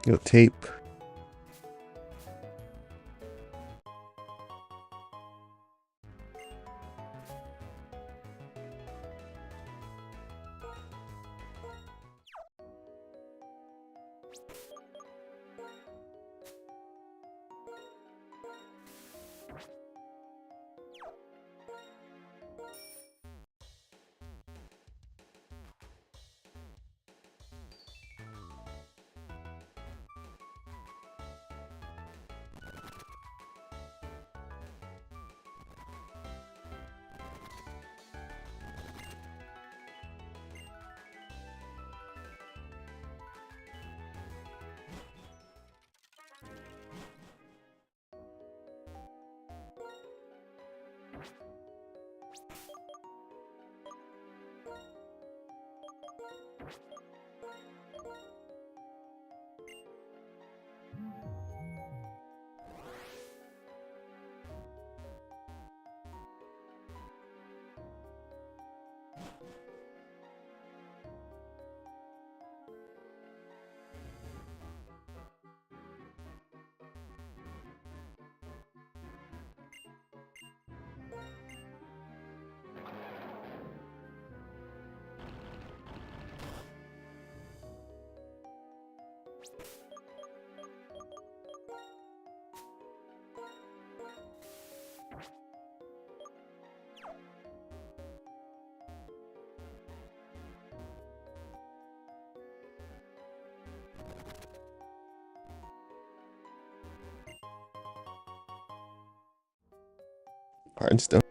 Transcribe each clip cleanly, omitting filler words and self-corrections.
Yo, tape. Hardstone.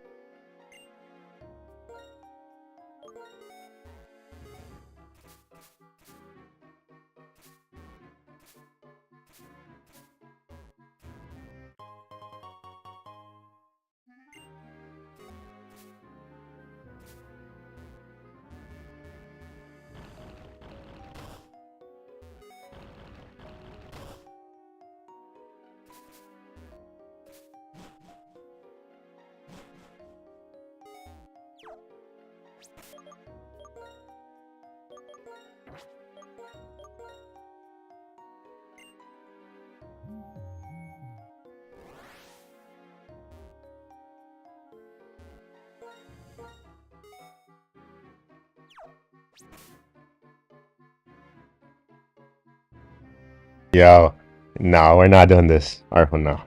Yo, no, we're not doing this. Artful, no.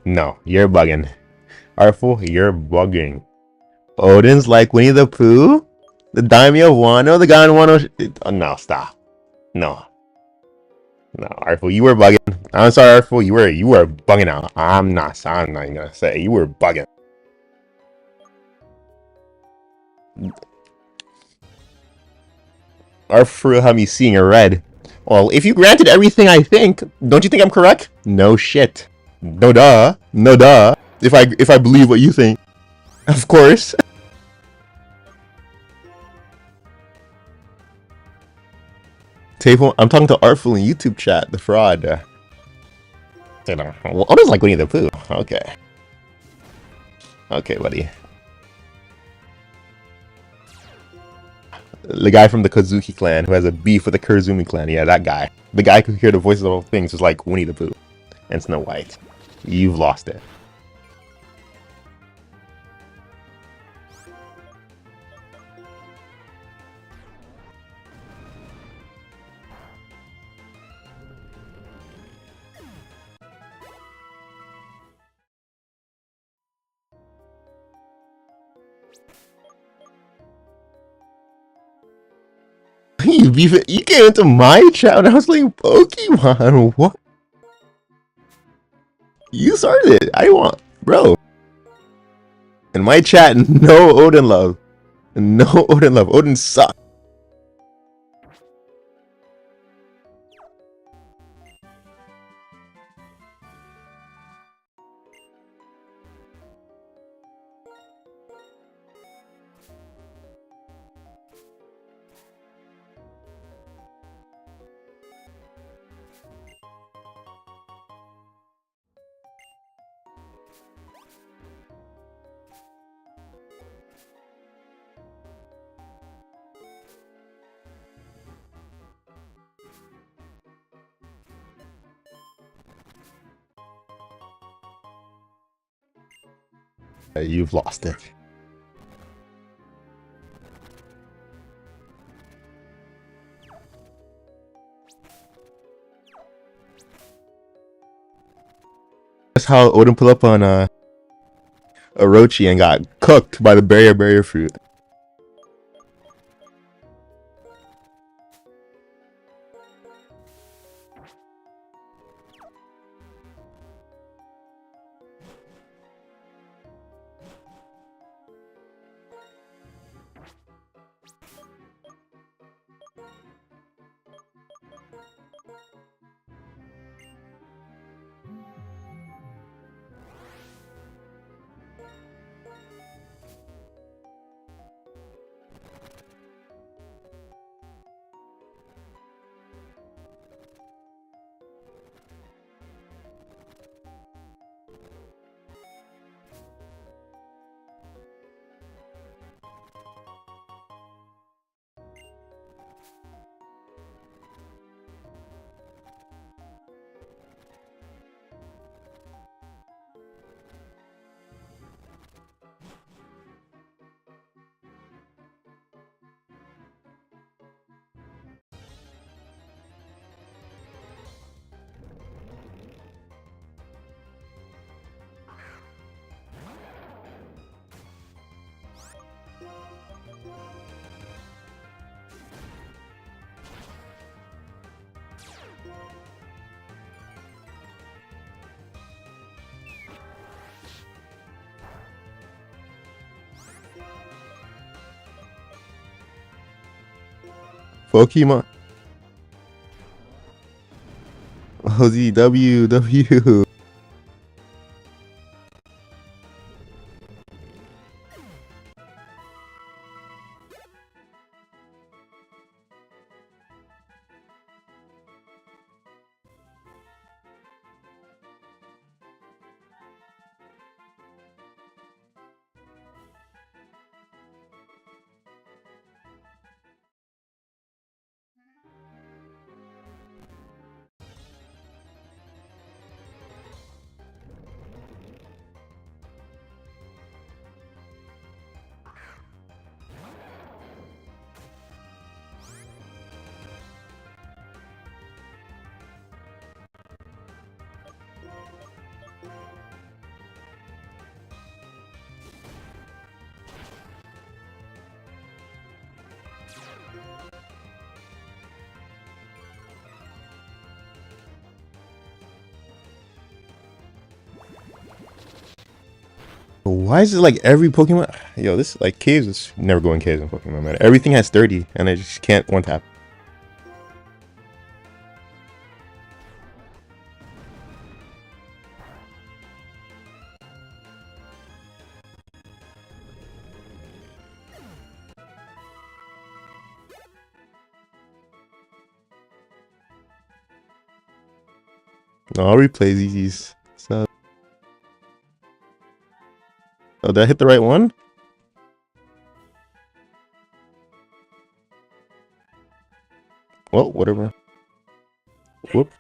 No, you're bugging. Artful, you're bugging. Odin's like Winnie the Pooh? The Daimyo Wano? The guy in Wano? Oh, no, stop. No. No, Artful, you were bugging. I'm sorry, Artful, you were bugging out. I'm not even gonna say. You were bugging. Artful have me seeing a red. Well, if you granted everything I think, don't you think I'm correct? No shit. No duh. No duh. If I believe what you think. Of course. Table, I'm talking to Artful in YouTube chat, the fraud. You know, what is like Winnie the Pooh? Okay. Okay, buddy. The guy from the Kazuki clan who has a beef with the Kurzumi clan. Yeah, that guy. The guy who can hear the voices of all things is like Winnie the Pooh and Snow White. You've lost it. You came into my chat when I was playing Pokemon. What? You started it. I want, bro. In my chat, no Odin love. No Odin love. Odin sucks. You've lost it. That's how Odin pulled up on Orochi and got cooked by the barrier fruit. Pokemon. OZW. Why is it like every Pokemon? Yo, this like caves is never going caves in Pokemon, man. Everything has 30, and I just can't one tap. No, I'll replay these. So, oh, did I hit the right one? Well, whatever. Whoop.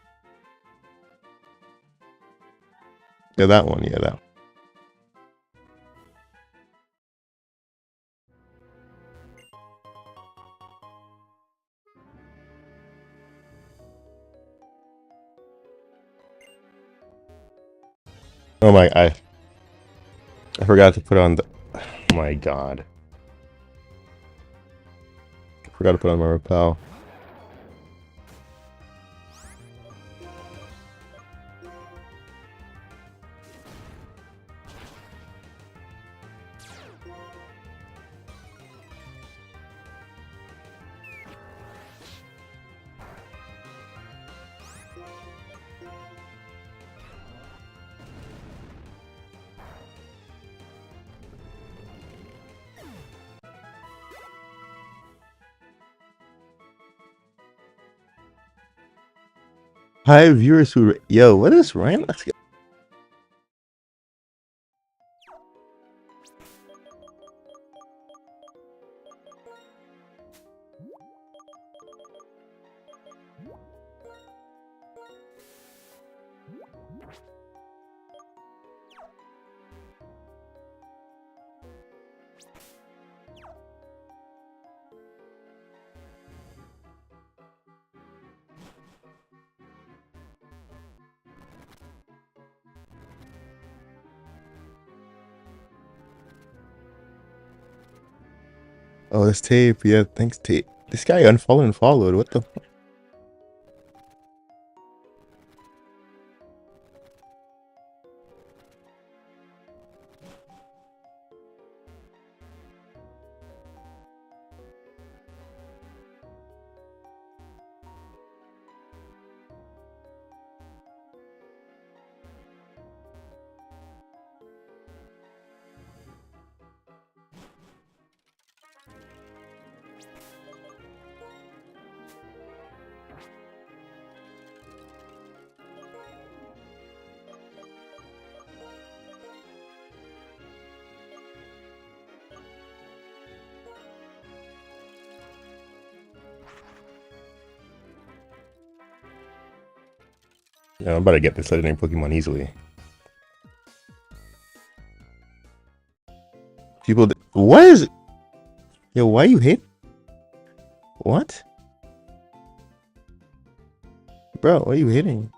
Yeah, that one. Yeah, that one. Oh my, I forgot to put on the. Oh my god. I forgot to put on my repel. Hi, viewers who. Yo, what is Ryan? Let's go. Oh, this tape. Yeah, thanks, tape. This guy unfollowed and followed. What the? Yeah, I'm about to get this legendary Pokemon easily. People, what is? Yo, why you hate? What? Bro, why are you hitting?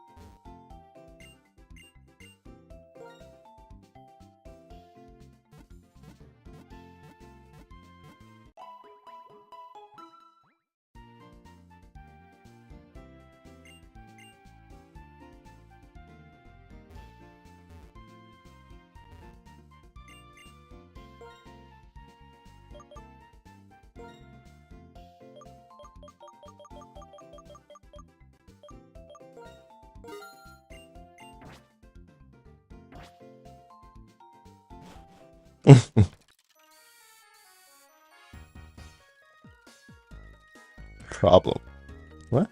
Problem. What?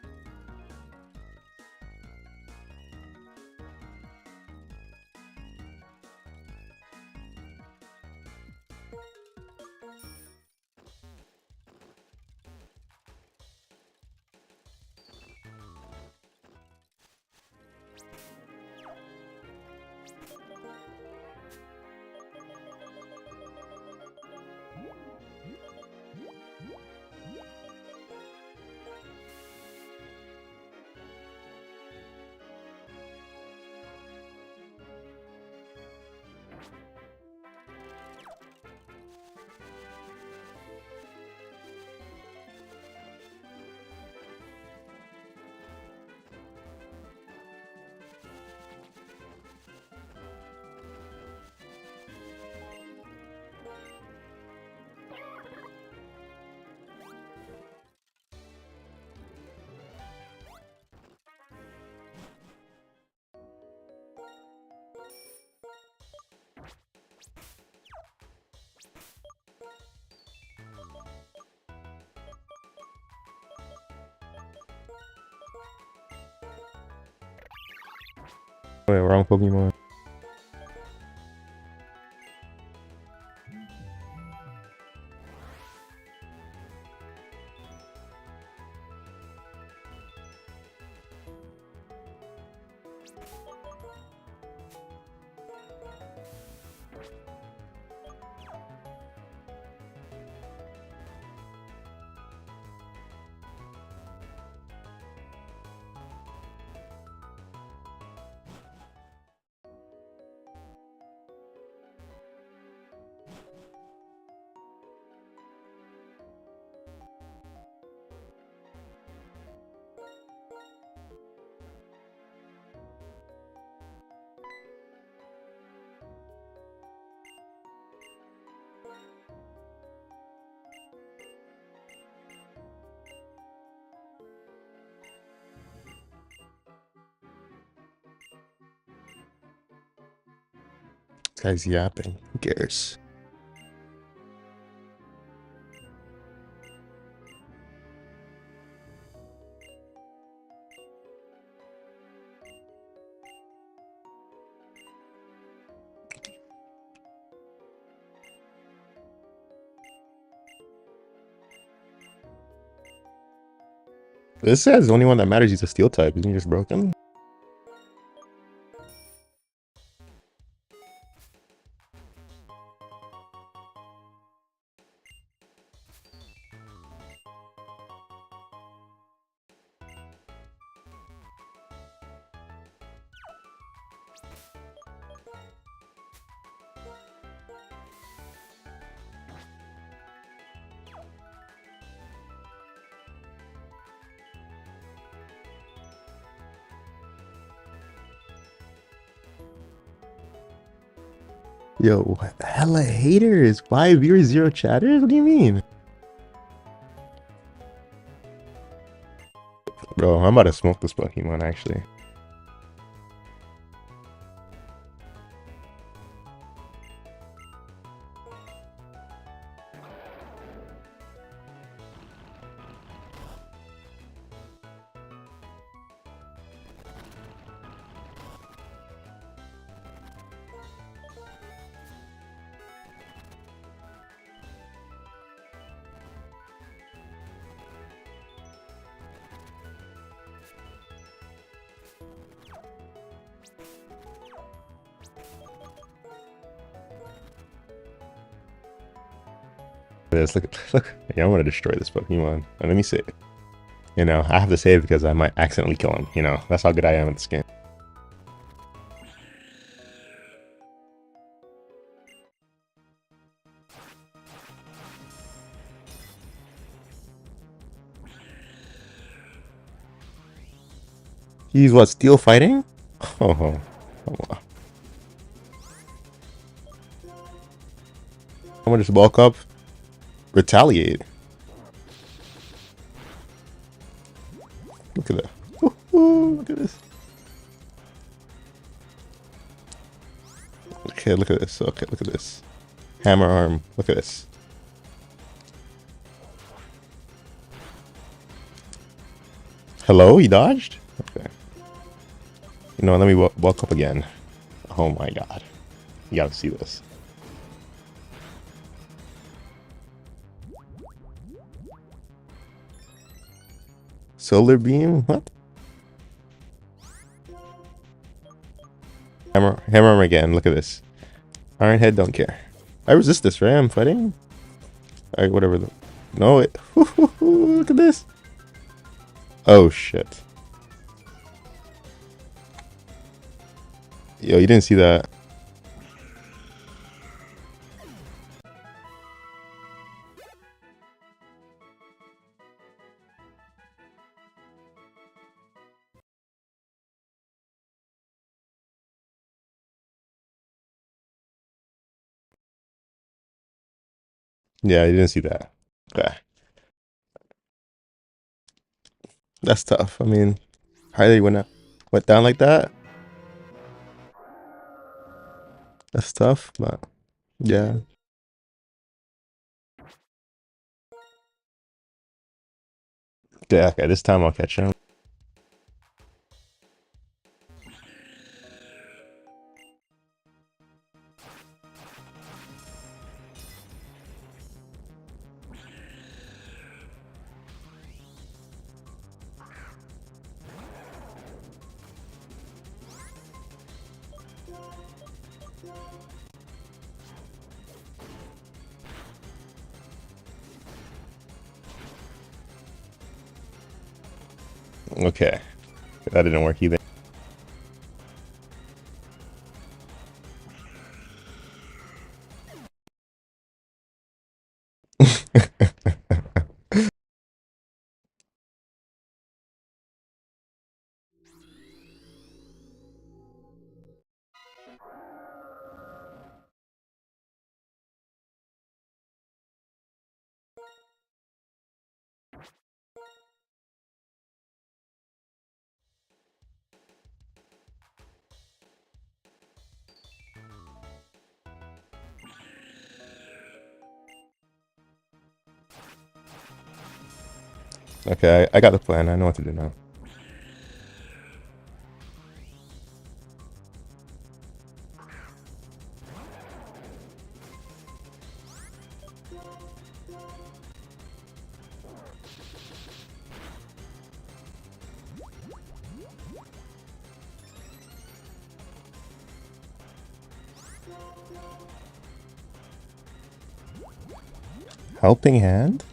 Wait, wrong Pokemon. This guy's yapping. Who cares? This says the only one that matters is a steel type. Isn't he just broken? Yo, hella haters. 5 viewers, 0 chatters? What do you mean? Bro, I'm about to smoke this Pokemon actually. This look. Yeah, I want to destroy this Pokemon. Let me save. You know, I have to save because I might accidentally kill him. You know, that's how good I am at this game. He's what, steel fighting? Oh, I'm gonna just bulk up, retaliate. Look at that. Look at this. Okay, look at this. Okay, look at this. Hammer arm. Look at this. Hello? He dodged? Okay. You know, let me walk up again. Oh my god. You gotta see this. Solar beam? What? Hammer arm again. Look at this. Iron head, don't care. I resist this, right? I'm fighting? Alright, whatever. No, it. Look at this. Oh shit. Yo, you didn't see that. Yeah, you didn't see that. Okay. That's tough. I mean, Harley went down like that. That's tough, but yeah. Yeah, okay, this time I'll catch him. Okay. That didn't work either. Okay, I got the plan. I know what to do now. Helping hand?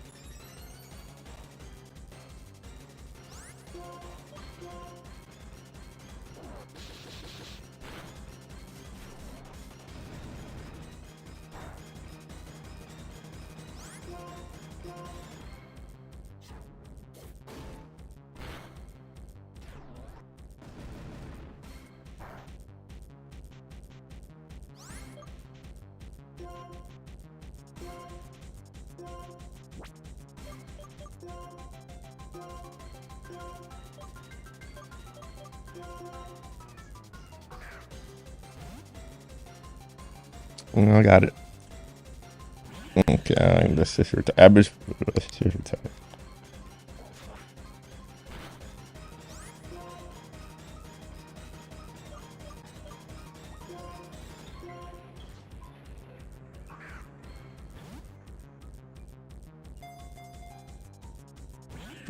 I got it. Okay, this is your average.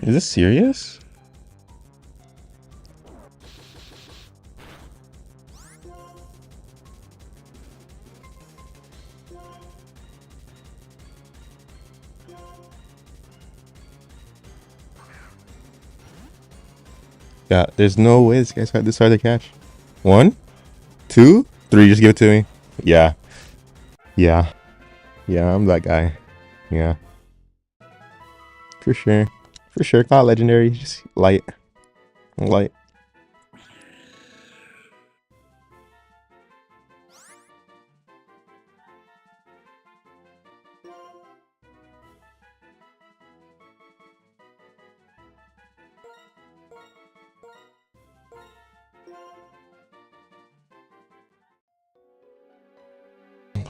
Is this serious? Yeah, there's no way this guy's got this hard to catch. 1, 2, 3, just give it to me. Yeah. Yeah. Yeah, I'm that guy. Yeah. For sure. For sure. Not legendary, just light. Light.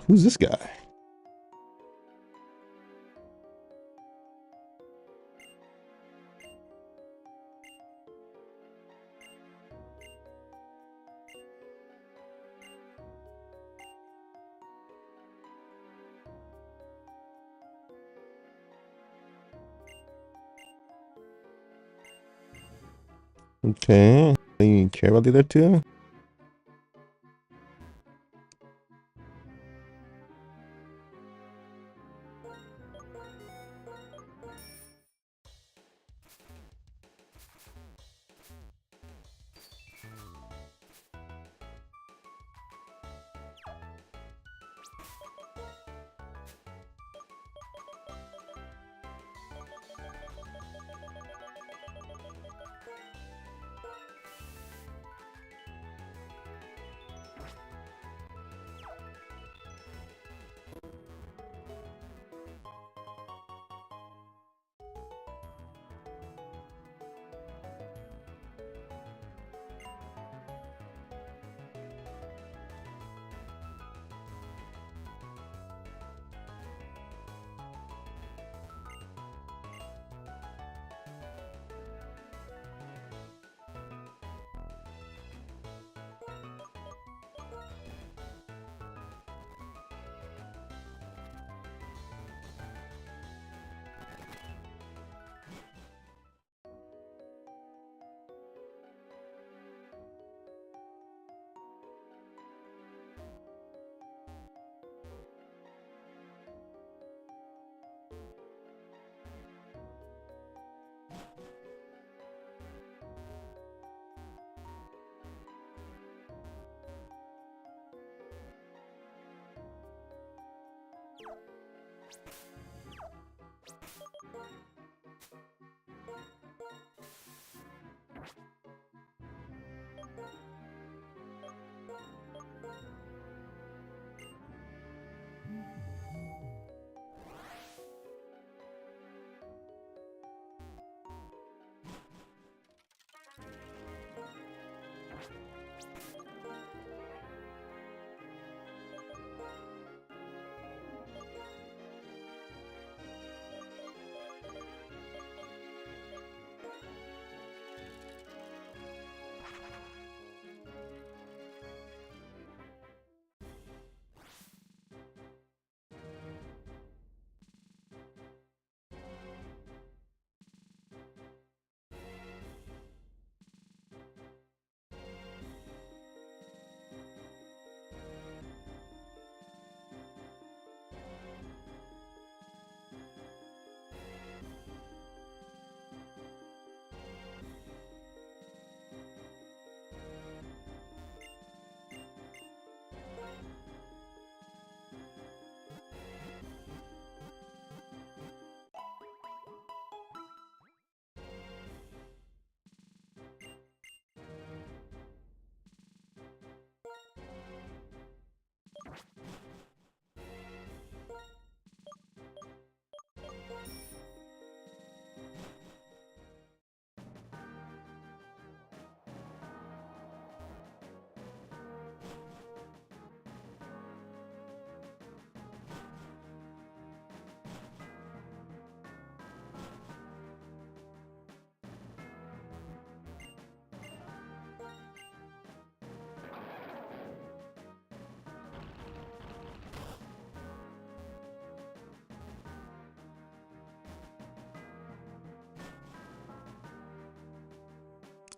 Who's this guy? Okay. You care about the other two?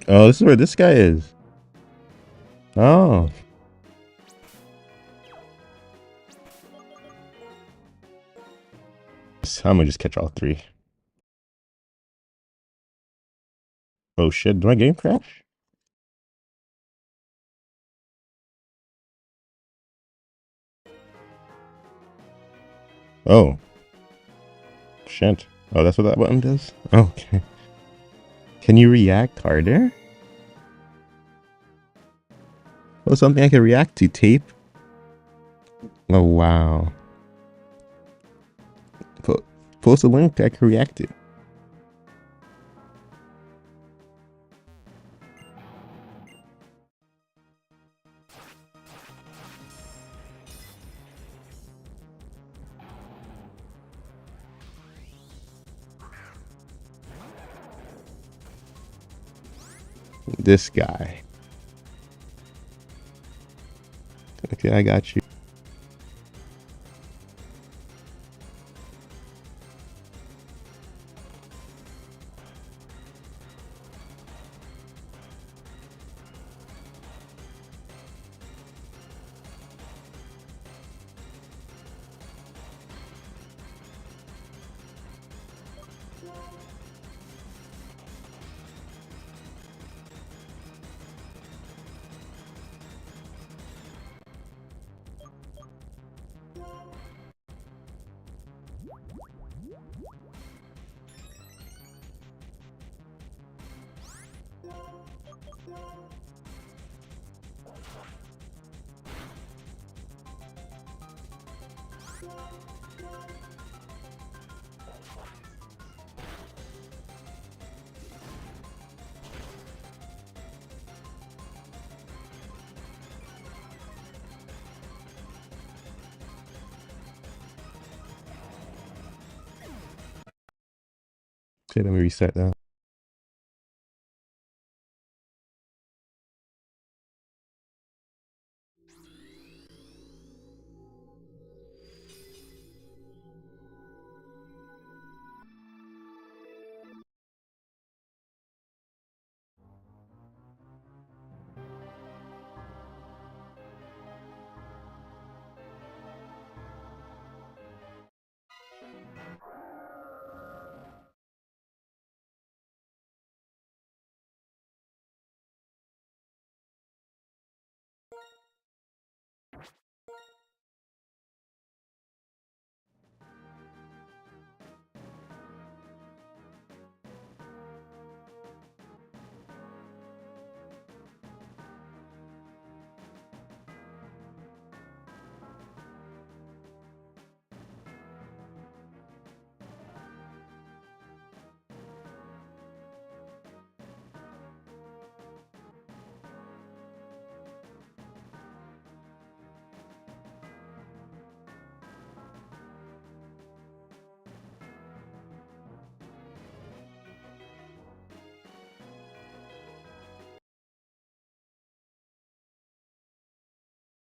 Oh, this is where this guy is. Oh. I'm gonna just catch all three. Oh shit, did my game crash? Oh. Shit. Oh, that's what that button does? Oh, okay. Can you react harder? Oh, something I can react to. Tape? Oh, wow. Post a link I can react to. This guy. Okay, I got you. Okay, let me reset that.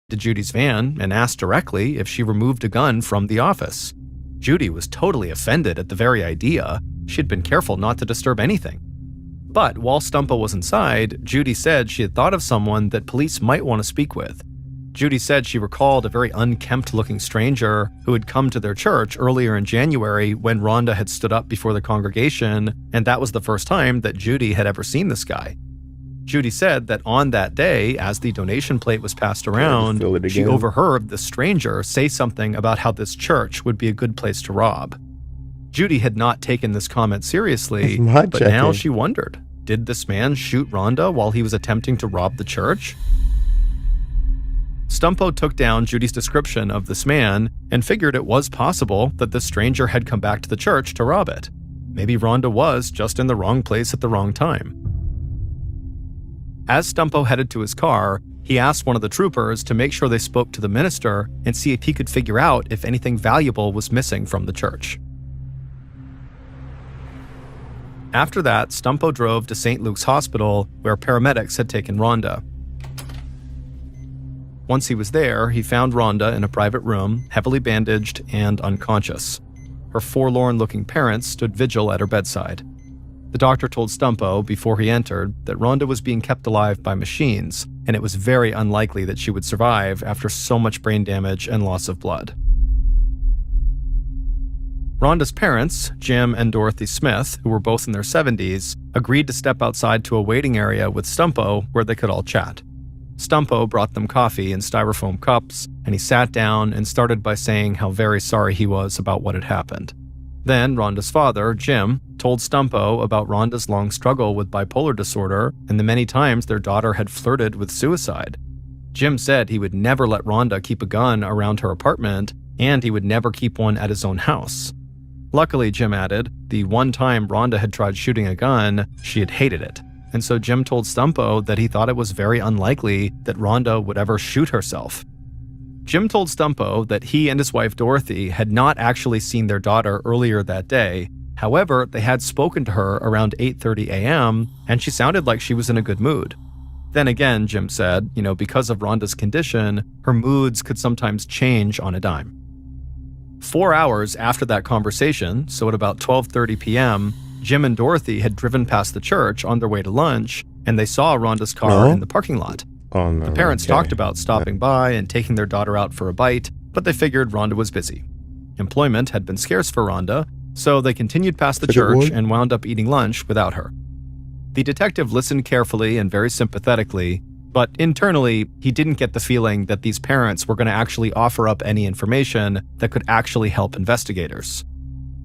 To Judy's van and asked directly if she removed a gun from the office. Judy was totally offended at the very idea. She'd been careful not to disturb anything. But while Stumpo was inside, Judy said she had thought of someone that police might want to speak with. Judy said she recalled a very unkempt-looking stranger who had come to their church earlier in January when Rhonda had stood up before the congregation, and that was the first time that Judy had ever seen this guy. Judy said that on that day, as the donation plate was passed around, she overheard the stranger say something about how this church would be a good place to rob. Judy had not taken this comment seriously, but now she wondered, did this man shoot Rhonda while he was attempting to rob the church? Stumpo took down Judy's description of this man and figured it was possible that the stranger had come back to the church to rob it. Maybe Rhonda was just in the wrong place at the wrong time. As Stumpo headed to his car, he asked one of the troopers to make sure they spoke to the minister and see if he could figure out if anything valuable was missing from the church. After that, Stumpo drove to St. Luke's Hospital, where paramedics had taken Rhonda. Once he was there, he found Rhonda in a private room, heavily bandaged and unconscious. Her forlorn-looking parents stood vigil at her bedside. The doctor told Stumpo before he entered that Rhonda was being kept alive by machines, and it was very unlikely that she would survive after so much brain damage and loss of blood. Rhonda's parents, Jim and Dorothy Smith, who were both in their 70s, agreed to step outside to a waiting area with Stumpo where they could all chat. Stumpo brought them coffee in styrofoam cups, and he sat down and started by saying how very sorry he was about what had happened. Then Rhonda's father, Jim, told Stumpo about Rhonda's long struggle with bipolar disorder and the many times their daughter had flirted with suicide. Jim said he would never let Rhonda keep a gun around her apartment, and he would never keep one at his own house. Luckily, Jim added, the one time Rhonda had tried shooting a gun, she had hated it. And so Jim told Stumpo that he thought it was very unlikely that Rhonda would ever shoot herself. Jim told Stumpo that he and his wife Dorothy had not actually seen their daughter earlier that day. However, they had spoken to her around 8:30 a.m., and she sounded like she was in a good mood. Then again, Jim said, because of Rhonda's condition, her moods could sometimes change on a dime. 4 hours after that conversation, so at about 12:30 p.m., Jim and Dorothy had driven past the church on their way to lunch, and they saw Rhonda's car in the parking lot. Oh, no. The parents talked about stopping by and taking their daughter out for a bite, but they figured Rhonda was busy. Employment had been scarce for Rhonda, so they continued past the church and wound up eating lunch without her. The detective listened carefully and very sympathetically, but internally, he didn't get the feeling that these parents were going to actually offer up any information that could actually help investigators.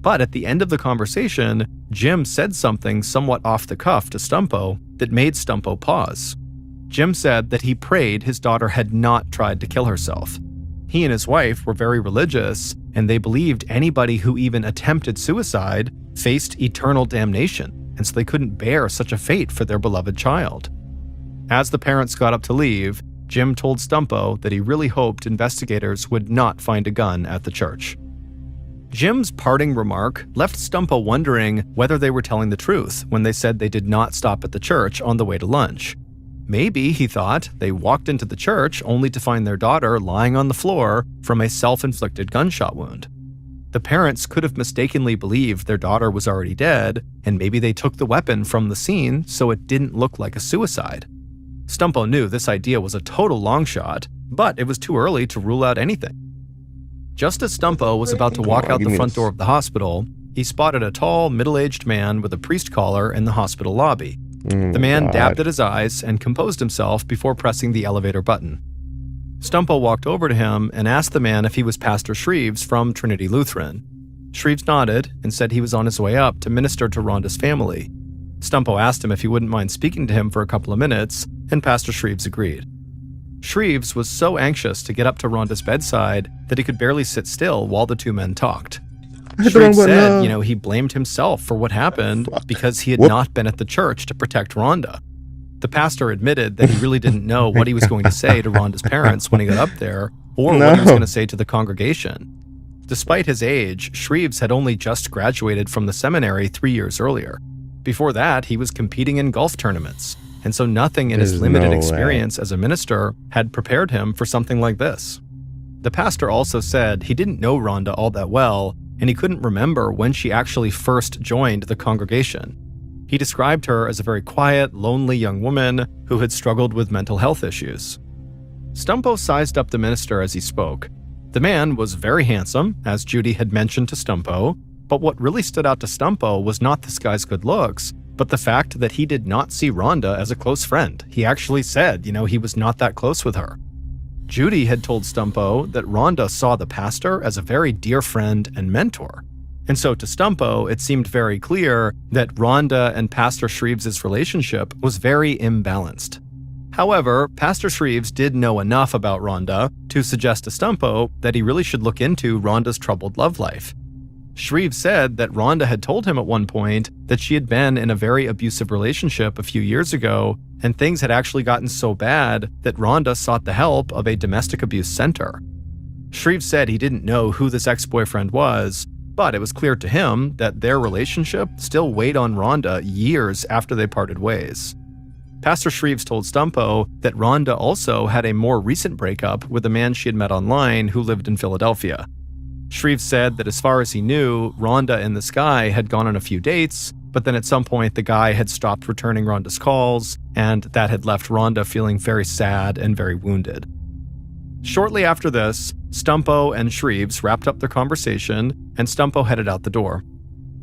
But at the end of the conversation, Jim said something somewhat off the cuff to Stumpo that made Stumpo pause. Jim said that he prayed his daughter had not tried to kill herself. He and his wife were very religious, and they believed anybody who even attempted suicide faced eternal damnation, and so they couldn't bear such a fate for their beloved child. As the parents got up to leave, Jim told Stumpo that he really hoped investigators would not find a gun at the church. Jim's parting remark left Stumpo wondering whether they were telling the truth when they said they did not stop at the church on the way to lunch. Maybe, he thought, they walked into the church only to find their daughter lying on the floor from a self-inflicted gunshot wound. The parents could have mistakenly believed their daughter was already dead, and maybe they took the weapon from the scene so it didn't look like a suicide. Stumpo knew this idea was a total long shot, but it was too early to rule out anything. Just as Stumpo was about to walk out the front door of the hospital, he spotted a tall, middle-aged man with a priest collar in the hospital lobby. The man dabbed at his eyes and composed himself before pressing the elevator button. Stumpo walked over to him and asked the man if he was Pastor Shreves from Trinity Lutheran. Shreves nodded and said he was on his way up to minister to Rhonda's family. Stumpo asked him if he wouldn't mind speaking to him for a couple of minutes, and Pastor Shreves agreed. Shreves was so anxious to get up to Rhonda's bedside that he could barely sit still while the two men talked. Shreves said, he blamed himself for what happened because he had not been at the church to protect Rhonda. The pastor admitted that he really didn't know what he was going to say to Rhonda's parents when he got up there, or what he was going to say to the congregation. Despite his age, Shreves had only just graduated from the seminary 3 years earlier. Before that, he was competing in golf tournaments, and so nothing in his limited experience as a minister had prepared him for something like this. The pastor also said he didn't know Rhonda all that well, and he couldn't remember when she actually first joined the congregation. He described her as a very quiet, lonely young woman who had struggled with mental health issues. Stumpo sized up the minister as he spoke. The man was very handsome, as Judy had mentioned to Stumpo, but what really stood out to Stumpo was not this guy's good looks, but the fact that he did not see Rhonda as a close friend. He actually said, he was not that close with her. Judy had told Stumpo that Rhonda saw the pastor as a very dear friend and mentor. And so to Stumpo, it seemed very clear that Rhonda and Pastor Shreves' relationship was very imbalanced. However, Pastor Shreves did know enough about Rhonda to suggest to Stumpo that he really should look into Rhonda's troubled love life. Shreves said that Rhonda had told him at one point that she had been in a very abusive relationship a few years ago, and things had actually gotten so bad that Rhonda sought the help of a domestic abuse center. Shreves said he didn't know who this ex-boyfriend was, but it was clear to him that their relationship still weighed on Rhonda years after they parted ways. Pastor Shreves told Stumpo that Rhonda also had a more recent breakup with a man she had met online who lived in Philadelphia. Shreves said that as far as he knew, Rhonda and this guy had gone on a few dates, but then at some point the guy had stopped returning Rhonda's calls, and that had left Rhonda feeling very sad and very wounded. Shortly after this, Stumpo and Shreves wrapped up their conversation, and Stumpo headed out the door.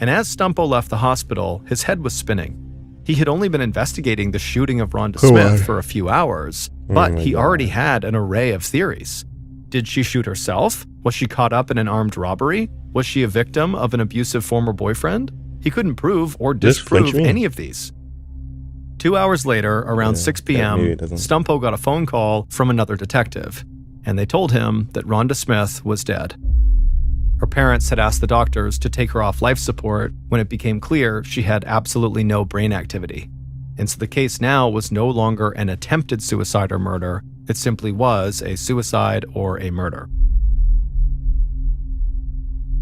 And as Stumpo left the hospital, his head was spinning. He had only been investigating the shooting of Rhonda Smith for a few hours, but he already had an array of theories. Did she shoot herself? Was she caught up in an armed robbery? Was she a victim of an abusive former boyfriend? He couldn't prove or disprove any of these. 2 hours later, around 6 p.m., Stumpo got a phone call from another detective, and they told him that Rhonda Smith was dead. Her parents had asked the doctors to take her off life support when it became clear she had absolutely no brain activity. And so the case now was no longer an attempted suicide or murder, it simply was a suicide or a murder.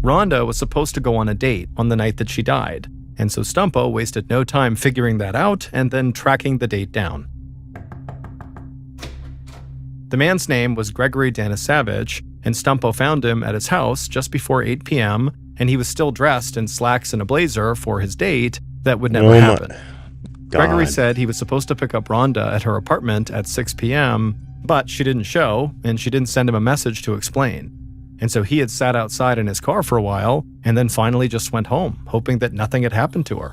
Rhonda was supposed to go on a date on the night that she died, and so Stumpo wasted no time figuring that out and then tracking the date down. The man's name was Gregory Danisavage, and Stumpo found him at his house just before 8 p.m., and he was still dressed in slacks and a blazer for his date that would never happen. Gregory said he was supposed to pick up Rhonda at her apartment at 6 p.m., but she didn't show, and she didn't send him a message to explain. And so he had sat outside in his car for a while, and then finally just went home, hoping that nothing had happened to her.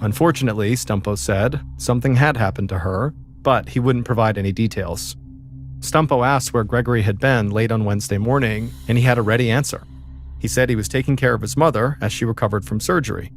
Unfortunately, Stumpo said, something had happened to her, but he wouldn't provide any details. Stumpo asked where Gregory had been late on Wednesday morning, and he had a ready answer. He said he was taking care of his mother as she recovered from surgery.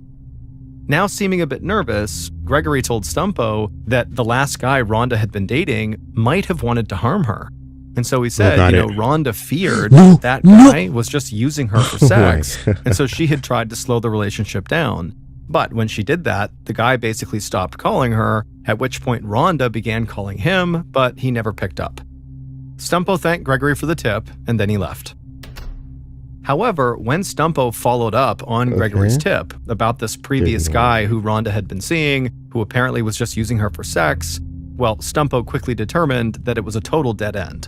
Now seeming a bit nervous, Gregory told Stumpo that the last guy Rhonda had been dating might have wanted to harm her. And so he said, Rhonda feared that guy was just using her for sex, and so she had tried to slow the relationship down. But when she did that, the guy basically stopped calling her, at which point Rhonda began calling him, but he never picked up. Stumpo thanked Gregory for the tip, and then he left. However, when Stumpo followed up on Gregory's tip about this previous guy who Rhonda had been seeing, who apparently was just using her for sex, well, Stumpo quickly determined that it was a total dead end.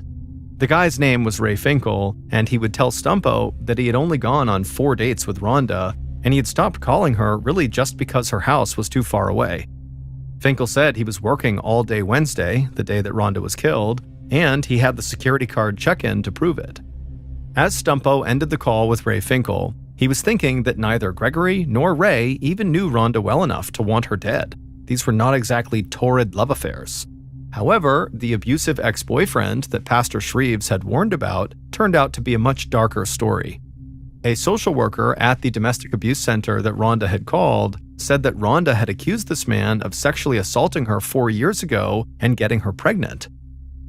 The guy's name was Ray Finkel, and he would tell Stumpo that he had only gone on 4 dates with Rhonda, and he had stopped calling her really just because her house was too far away. Finkel said he was working all day Wednesday, the day that Rhonda was killed, and he had the security card check-in to prove it. As Stumpo ended the call with Ray Finkel, he was thinking that neither Gregory nor Ray even knew Rhonda well enough to want her dead. These were not exactly torrid love affairs. However, the abusive ex-boyfriend that Pastor Shreves had warned about turned out to be a much darker story. A social worker at the domestic abuse center that Rhonda had called said that Rhonda had accused this man of sexually assaulting her 4 years ago and getting her pregnant.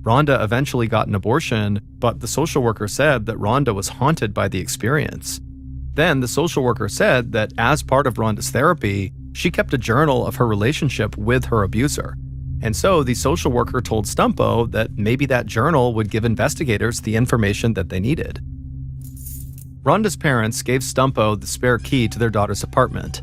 Rhonda eventually got an abortion, but the social worker said that Rhonda was haunted by the experience. Then the social worker said that as part of Rhonda's therapy, she kept a journal of her relationship with her abuser. And so the social worker told Stumpo that maybe that journal would give investigators the information that they needed. Rhonda's parents gave Stumpo the spare key to their daughter's apartment.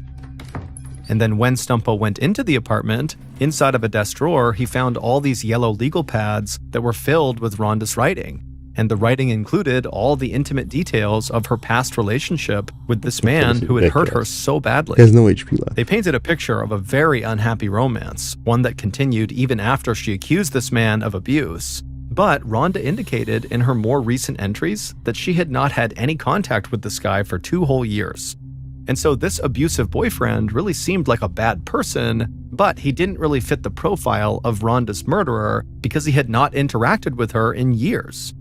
And then when Stumpo went into the apartment, inside of a desk drawer, he found all these yellow legal pads that were filled with Rhonda's writing. And the writing included all the intimate details of her past relationship with this man who had hurt her so badly. He has no HP left. They painted a picture of a very unhappy romance, one that continued even after she accused this man of abuse. But Rhonda indicated in her more recent entries that she had not had any contact with this guy for 2 whole years. And so this abusive boyfriend really seemed like a bad person, but he didn't really fit the profile of Rhonda's murderer because he had not interacted with her in years.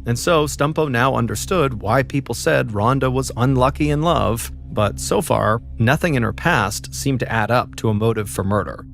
And so Stumpo now understood why people said Rhonda was unlucky in love, but so far, nothing in her past seemed to add up to a motive for murder.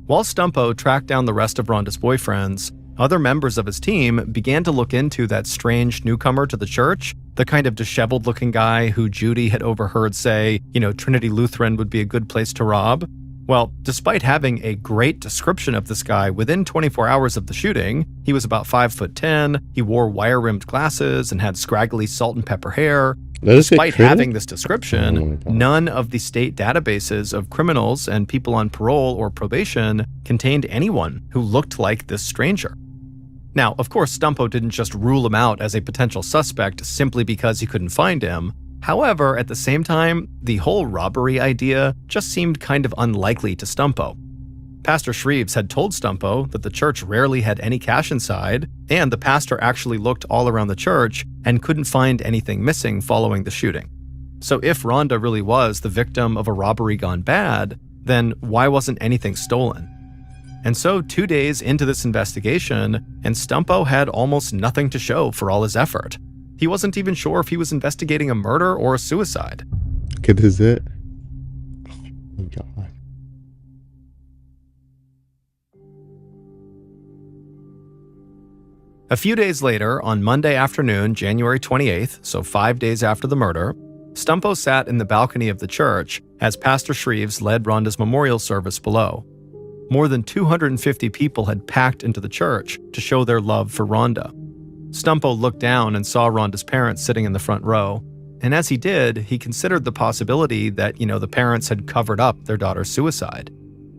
While Stumpo tracked down the rest of Rhonda's boyfriends, other members of his team began to look into that strange newcomer to the church, the kind of disheveled-looking guy who Judy had overheard say, Trinity Lutheran would be a good place to rob. Well, despite having a great description of this guy within 24 hours of the shooting, he was about 5'10", he wore wire-rimmed glasses and had scraggly salt and pepper hair. Despite having this description, none of the state databases of criminals and people on parole or probation contained anyone who looked like this stranger. Now, of course, Stumpo didn't just rule him out as a potential suspect simply because he couldn't find him. However, at the same time, the whole robbery idea just seemed kind of unlikely to Stumpo. Pastor Shreves had told Stumpo that the church rarely had any cash inside, and the pastor actually looked all around the church and couldn't find anything missing following the shooting. So if Rhonda really was the victim of a robbery gone bad, then why wasn't anything stolen? And so 2 days into this investigation, and Stumpo had almost nothing to show for all his effort. He wasn't even sure if he was investigating a murder or a suicide. Okay, this is it. Oh my God. A few days later, on Monday afternoon, January 28th, so 5 days after the murder, Stumpo sat in the balcony of the church as Pastor Shreves led Rhonda's memorial service below. More than 250 people had packed into the church to show their love for Rhonda. Stumpo looked down and saw Rhonda's parents sitting in the front row, and as he did, he considered the possibility that, the parents had covered up their daughter's suicide.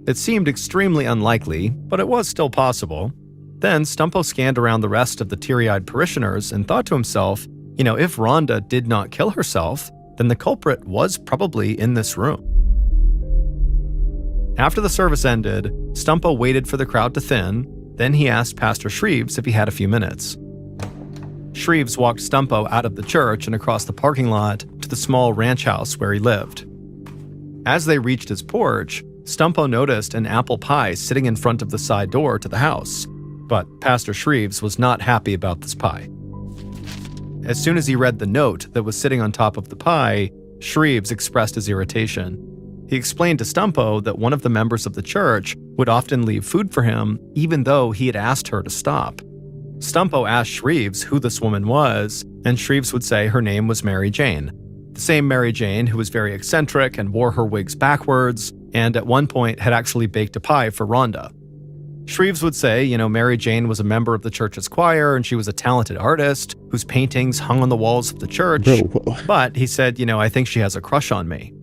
It seemed extremely unlikely, but it was still possible. Then Stumpo scanned around the rest of the teary-eyed parishioners and thought to himself, if Rhonda did not kill herself, then the culprit was probably in this room. After the service ended, Stumpo waited for the crowd to thin, then he asked Pastor Shreves if he had a few minutes. Shreves walked Stumpo out of the church and across the parking lot to the small ranch house where he lived. As they reached his porch, Stumpo noticed an apple pie sitting in front of the side door to the house, but Pastor Shreves was not happy about this pie. As soon as he read the note that was sitting on top of the pie, Shreves expressed his irritation. He explained to Stumpo that one of the members of the church would often leave food for him, even though he had asked her to stop. Stumpo asked Shreves who this woman was, and Shreves would say her name was Mary Jane. The same Mary Jane who was very eccentric and wore her wigs backwards, and at one point had actually baked a pie for Rhonda. Shreves would say, Mary Jane was a member of the church's choir and she was a talented artist whose paintings hung on the walls of the church. But he said, I think she has a crush on me.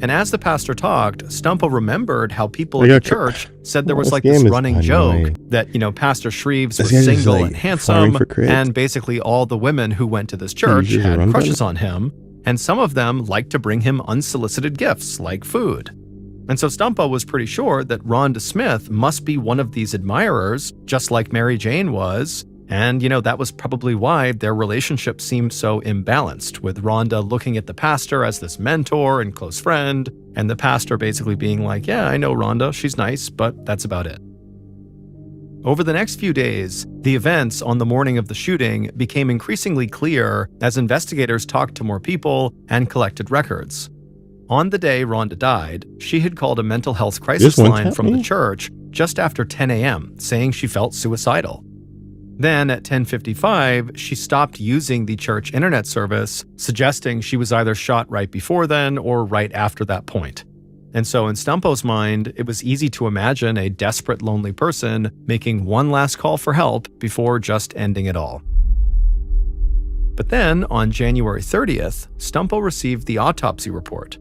And as the pastor talked, Stumpo remembered how people in the church said there was like this running joke that, Pastor Shreves was single and handsome, and basically all the women who went to this church had crushes on him, and some of them liked to bring him unsolicited gifts like food. And so Stumpo was pretty sure that Rhonda Smith must be one of these admirers, just like Mary Jane was, and, that was probably why their relationship seemed so imbalanced, with Rhonda looking at the pastor as this mentor and close friend, and the pastor basically being like, yeah, I know Rhonda, she's nice, but that's about it. Over the next few days, the events on the morning of the shooting became increasingly clear as investigators talked to more people and collected records. On the day Rhonda died, she had called a mental health crisis line from the church just after 10 a.m., saying she felt suicidal. Then at 10:55, she stopped using the church internet service, suggesting she was either shot right before then or right after that point. And so in Stumpo's mind, it was easy to imagine a desperate, lonely person making one last call for help before just ending it all. But then, on January 30th, Stumpo received the autopsy report.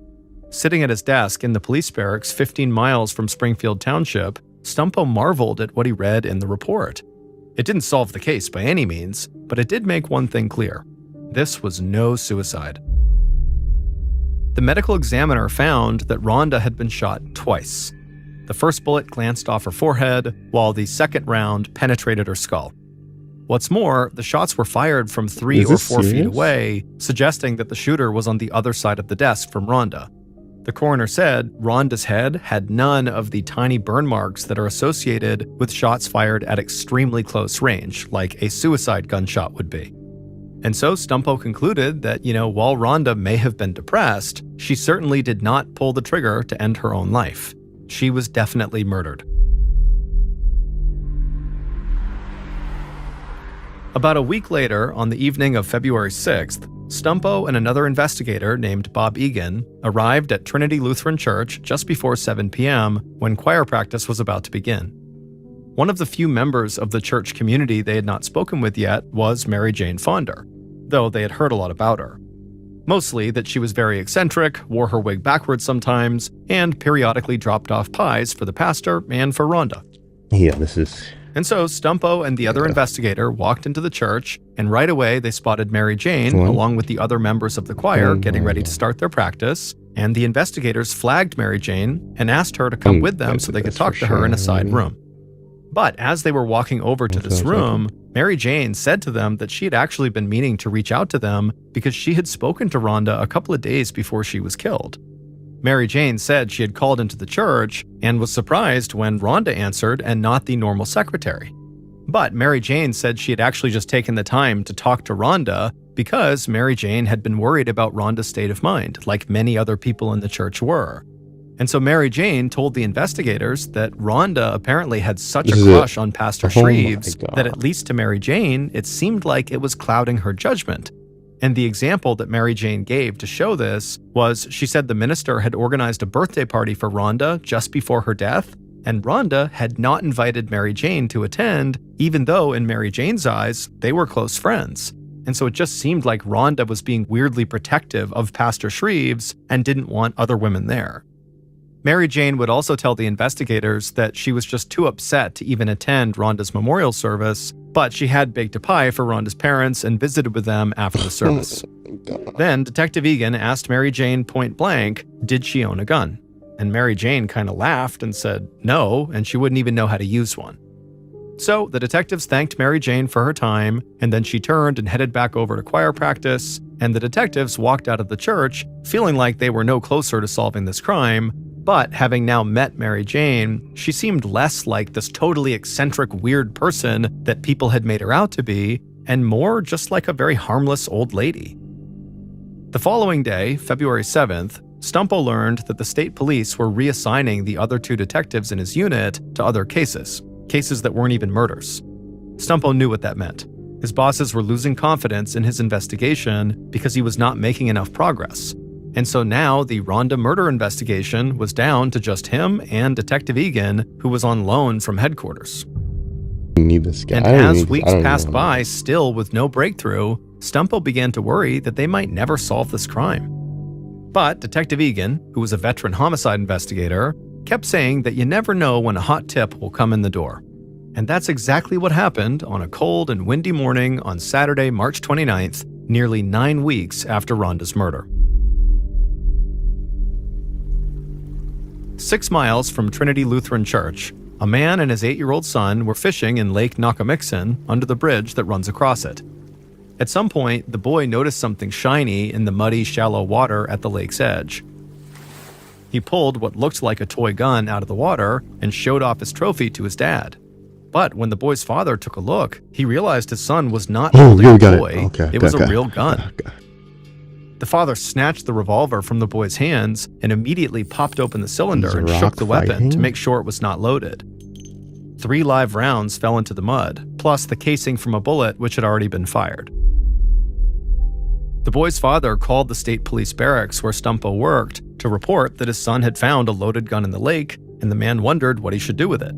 Sitting at his desk in the police barracks 15 miles from Springfield Township, Stumpo marveled at what he read in the report. It didn't solve the case by any means, but it did make one thing clear. This was no suicide. The medical examiner found that Rhonda had been shot twice. The first bullet glanced off her forehead, while the second round penetrated her skull. What's more, the shots were fired from 3 or 4 feet away, suggesting that the shooter was on the other side of the desk from Rhonda. The coroner said Rhonda's head had none of the tiny burn marks that are associated with shots fired at extremely close range, like a suicide gunshot would be. And so Stumpo concluded that, while Rhonda may have been depressed, she certainly did not pull the trigger to end her own life. She was definitely murdered. About a week later, on the evening of February 6th, Stumpo and another investigator named Bob Egan arrived at Trinity Lutheran Church just before 7 p.m. when choir practice was about to begin. One of the few members of the church community they had not spoken with yet was Mary Jane Fonder, though they had heard a lot about her. Mostly that she was very eccentric, wore her wig backwards sometimes, and periodically dropped off pies for the pastor and for Rhonda. Yeah, this is And so Stumpo and the other investigator walked into the church, and right away they spotted Mary Jane along with the other members of the choir getting ready to start their practice, and the investigators flagged Mary Jane and asked her to come with them so they could talk to her in a side room. But as they were walking over to this room, Mary Jane said to them that she had actually been meaning to reach out to them because she had spoken to Rhonda a couple of days before she was killed. Mary Jane said she had called into the church and was surprised when Rhonda answered and not the normal secretary. But Mary Jane said she had actually just taken the time to talk to Rhonda because Mary Jane had been worried about Rhonda's state of mind, like many other people in the church were. And so Mary Jane told the investigators that Rhonda apparently had such a crush on Pastor Shreves that at least to Mary Jane, it seemed like it was clouding her judgment. And the example that Mary Jane gave to show this was she said the minister had organized a birthday party for Rhonda just before her death, and Rhonda had not invited Mary Jane to attend, even though in Mary Jane's eyes, they were close friends. And so it just seemed like Rhonda was being weirdly protective of Pastor Shreves and didn't want other women there. Mary Jane would also tell the investigators that she was just too upset to even attend Rhonda's memorial service, but she had baked a pie for Rhonda's parents and visited with them after the service. Then Detective Egan asked Mary Jane point blank, did she own a gun? And Mary Jane kind of laughed and said no, and she wouldn't even know how to use one. So the detectives thanked Mary Jane for her time, and then she turned and headed back over to choir practice, and the detectives walked out of the church feeling like they were no closer to solving this crime. But having now met Mary Jane, she seemed less like this totally eccentric, weird person that people had made her out to be, and more just like a very harmless old lady. The following day, February 7th, Stumpo learned that the state police were reassigning the other two detectives in his unit to other cases that weren't even murders. Stumpo knew what that meant. His bosses were losing confidence in his investigation because he was not making enough progress. And so now the Rhonda murder investigation was down to just him and Detective Egan, who was on loan from headquarters. Need this guy. And as weeks passed by, still with no breakthrough, Stumpo began to worry that they might never solve this crime. But Detective Egan, who was a veteran homicide investigator, kept saying that you never know when a hot tip will come in the door. And that's exactly what happened on a cold and windy morning on Saturday, March 29th, nearly 9 weeks after Rhonda's murder. 6 miles from Trinity Lutheran Church, a man and his 8-year-old son were fishing in Lake Nakamixon under the bridge that runs across it. At some point, the boy noticed something shiny in the muddy, shallow water at the lake's edge. He pulled what looked like a toy gun out of the water and showed off his trophy to his dad. But when the boy's father took a look, he realized his son was not holding a toy. It was a real gun. The father snatched the revolver from the boy's hands and immediately popped open the cylinder and shook the weapon to make sure it was not loaded. 3 live rounds fell into the mud, plus the casing from a bullet which had already been fired. The boy's father called the state police barracks where Stumpo worked to report that his son had found a loaded gun in the lake, and the man wondered what he should do with it.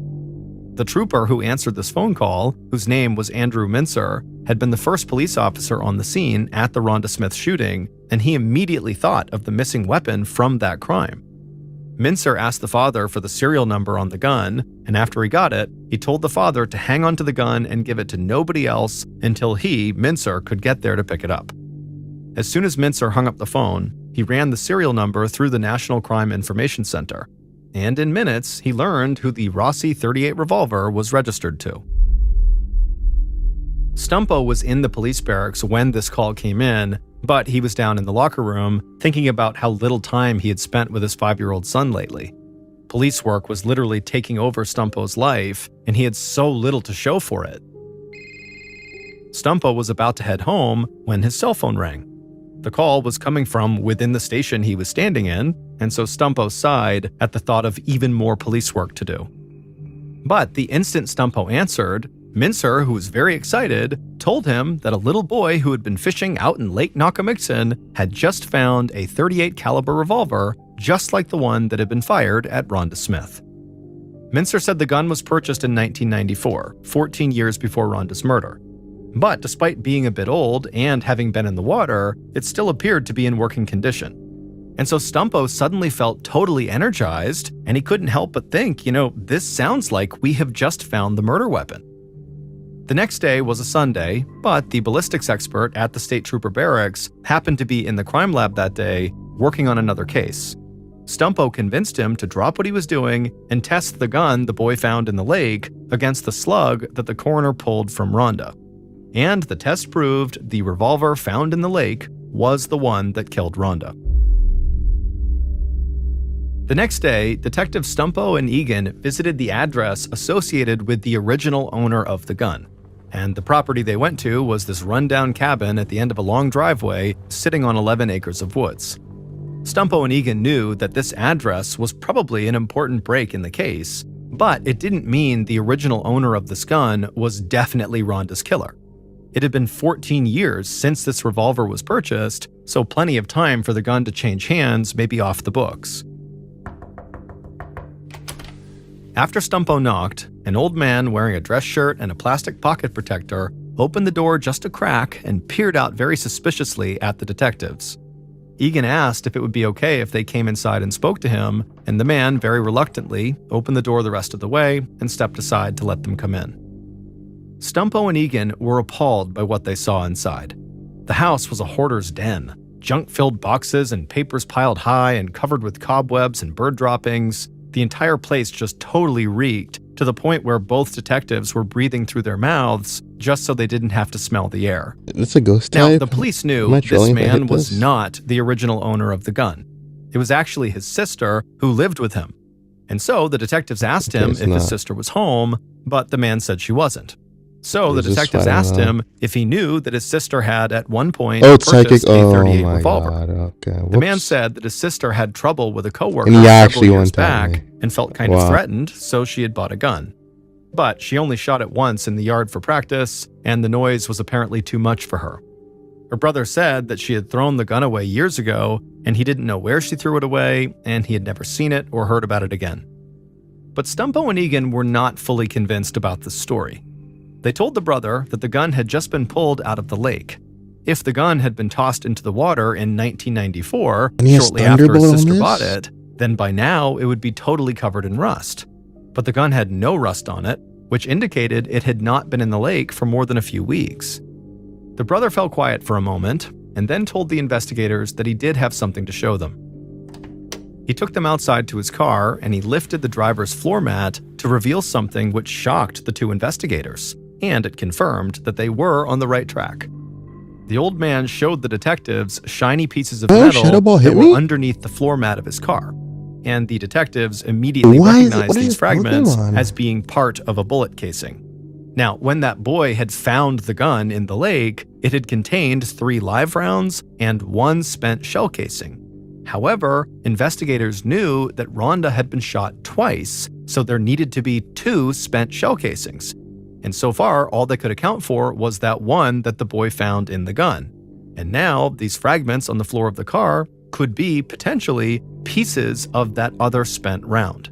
The trooper who answered this phone call, whose name was Andrew Mincer, had been the first police officer on the scene at the Rhonda Smith shooting, and he immediately thought of the missing weapon from that crime. Mincer asked the father for the serial number on the gun, and after he got it, he told the father to hang onto the gun and give it to nobody else until he, Mincer, could get there to pick it up. As soon as Mincer hung up the phone, he ran the serial number through the National Crime Information Center, and in minutes, he learned who the Rossi .38 revolver was registered to. Stumpo was in the police barracks when this call came in, but he was down in the locker room thinking about how little time he had spent with his 5-year-old son lately. Police work was literally taking over Stumpo's life, and he had so little to show for it. Stumpo was about to head home when his cell phone rang. The call was coming from within the station he was standing in, and so Stumpo sighed at the thought of even more police work to do. But the instant Stumpo answered, Mincer, who was very excited, told him that a little boy who had been fishing out in Lake Nakamixon had just found a .38 caliber revolver just like the one that had been fired at Rhonda Smith. Mincer said the gun was purchased in 1994, 14 years before Rhonda's murder. But despite being a bit old and having been in the water, it still appeared to be in working condition. And so Stumpo suddenly felt totally energized, and he couldn't help but think, this sounds like we have just found the murder weapon. The next day was a Sunday, but the ballistics expert at the State Trooper Barracks happened to be in the crime lab that day, working on another case. Stumpo convinced him to drop what he was doing and test the gun the boy found in the lake against the slug that the coroner pulled from Rhonda. And the test proved the revolver found in the lake was the one that killed Rhonda. The next day, Detective Stumpo and Egan visited the address associated with the original owner of the gun. And the property they went to was this rundown cabin at the end of a long driveway sitting on 11 acres of woods. Stumpo and Egan knew that this address was probably an important break in the case, but it didn't mean the original owner of this gun was definitely Rhonda's killer. It had been 14 years since this revolver was purchased, so plenty of time for the gun to change hands may be off the books. After Stumpo knocked, an old man wearing a dress shirt and a plastic pocket protector opened the door just a crack and peered out very suspiciously at the detectives. Egan asked if it would be okay if they came inside and spoke to him, and the man very reluctantly opened the door the rest of the way and stepped aside to let them come in. Stumpo and Egan were appalled by what they saw inside. The house was a hoarder's den. Junk-filled boxes and papers piled high and covered with cobwebs and bird droppings. The entire place just totally reeked, to the point where both detectives were breathing through their mouths just so they didn't have to smell the air. It's a ghost type? Now, the police knew this man was not the original owner of the gun. It was actually his sister who lived with him. And so the detectives asked him if his sister was home, but the man said she wasn't. So the detectives asked him if he knew that his sister had at one point purchased a .38 revolver. The man said that his sister had trouble with a coworker several years back and felt kind of threatened, so she had bought a gun. But she only shot it once in the yard for practice, and the noise was apparently too much for her. Her brother said that she had thrown the gun away years ago, and he didn't know where she threw it away, and he had never seen it or heard about it again. But Stumpo and Egan were not fully convinced about this story. They told the brother that the gun had just been pulled out of the lake. If the gun had been tossed into the water in 1994, shortly after his sister bought it, then by now it would be totally covered in rust. But the gun had no rust on it, which indicated it had not been in the lake for more than a few weeks. The brother fell quiet for a moment, and then told the investigators that he did have something to show them. He took them outside to his car, and he lifted the driver's floor mat to reveal something which shocked the two investigators. And it confirmed that they were on the right track. The old man showed the detectives shiny pieces of metal that were underneath the floor mat of his car, and the detectives immediately recognized these fragments as being part of a bullet casing. Now, when that boy had found the gun in the lake, it had contained 3 live rounds and 1 spent shell casing. However, investigators knew that Rhonda had been shot twice, so there needed to be 2 spent shell casings. And so far, all they could account for was that one that the boy found in the gun. And now, these fragments on the floor of the car could be, potentially, pieces of that other spent round.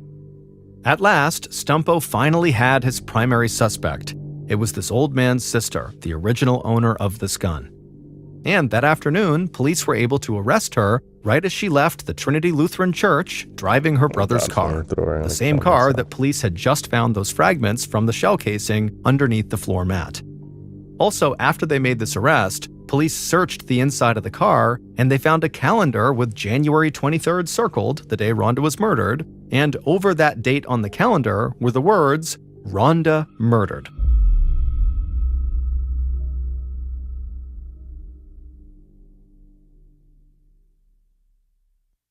At last, Stumpo finally had his primary suspect. It was this old man's sister, the original owner of this gun. And that afternoon, police were able to arrest her right as she left the Trinity Lutheran Church, driving her brother's car, the same car that police had just found those fragments from the shell casing underneath the floor mat. Also, after they made this arrest, police searched the inside of the car, and they found a calendar with January 23rd circled, the day Rhonda was murdered, and over that date on the calendar were the words, "Rhonda murdered."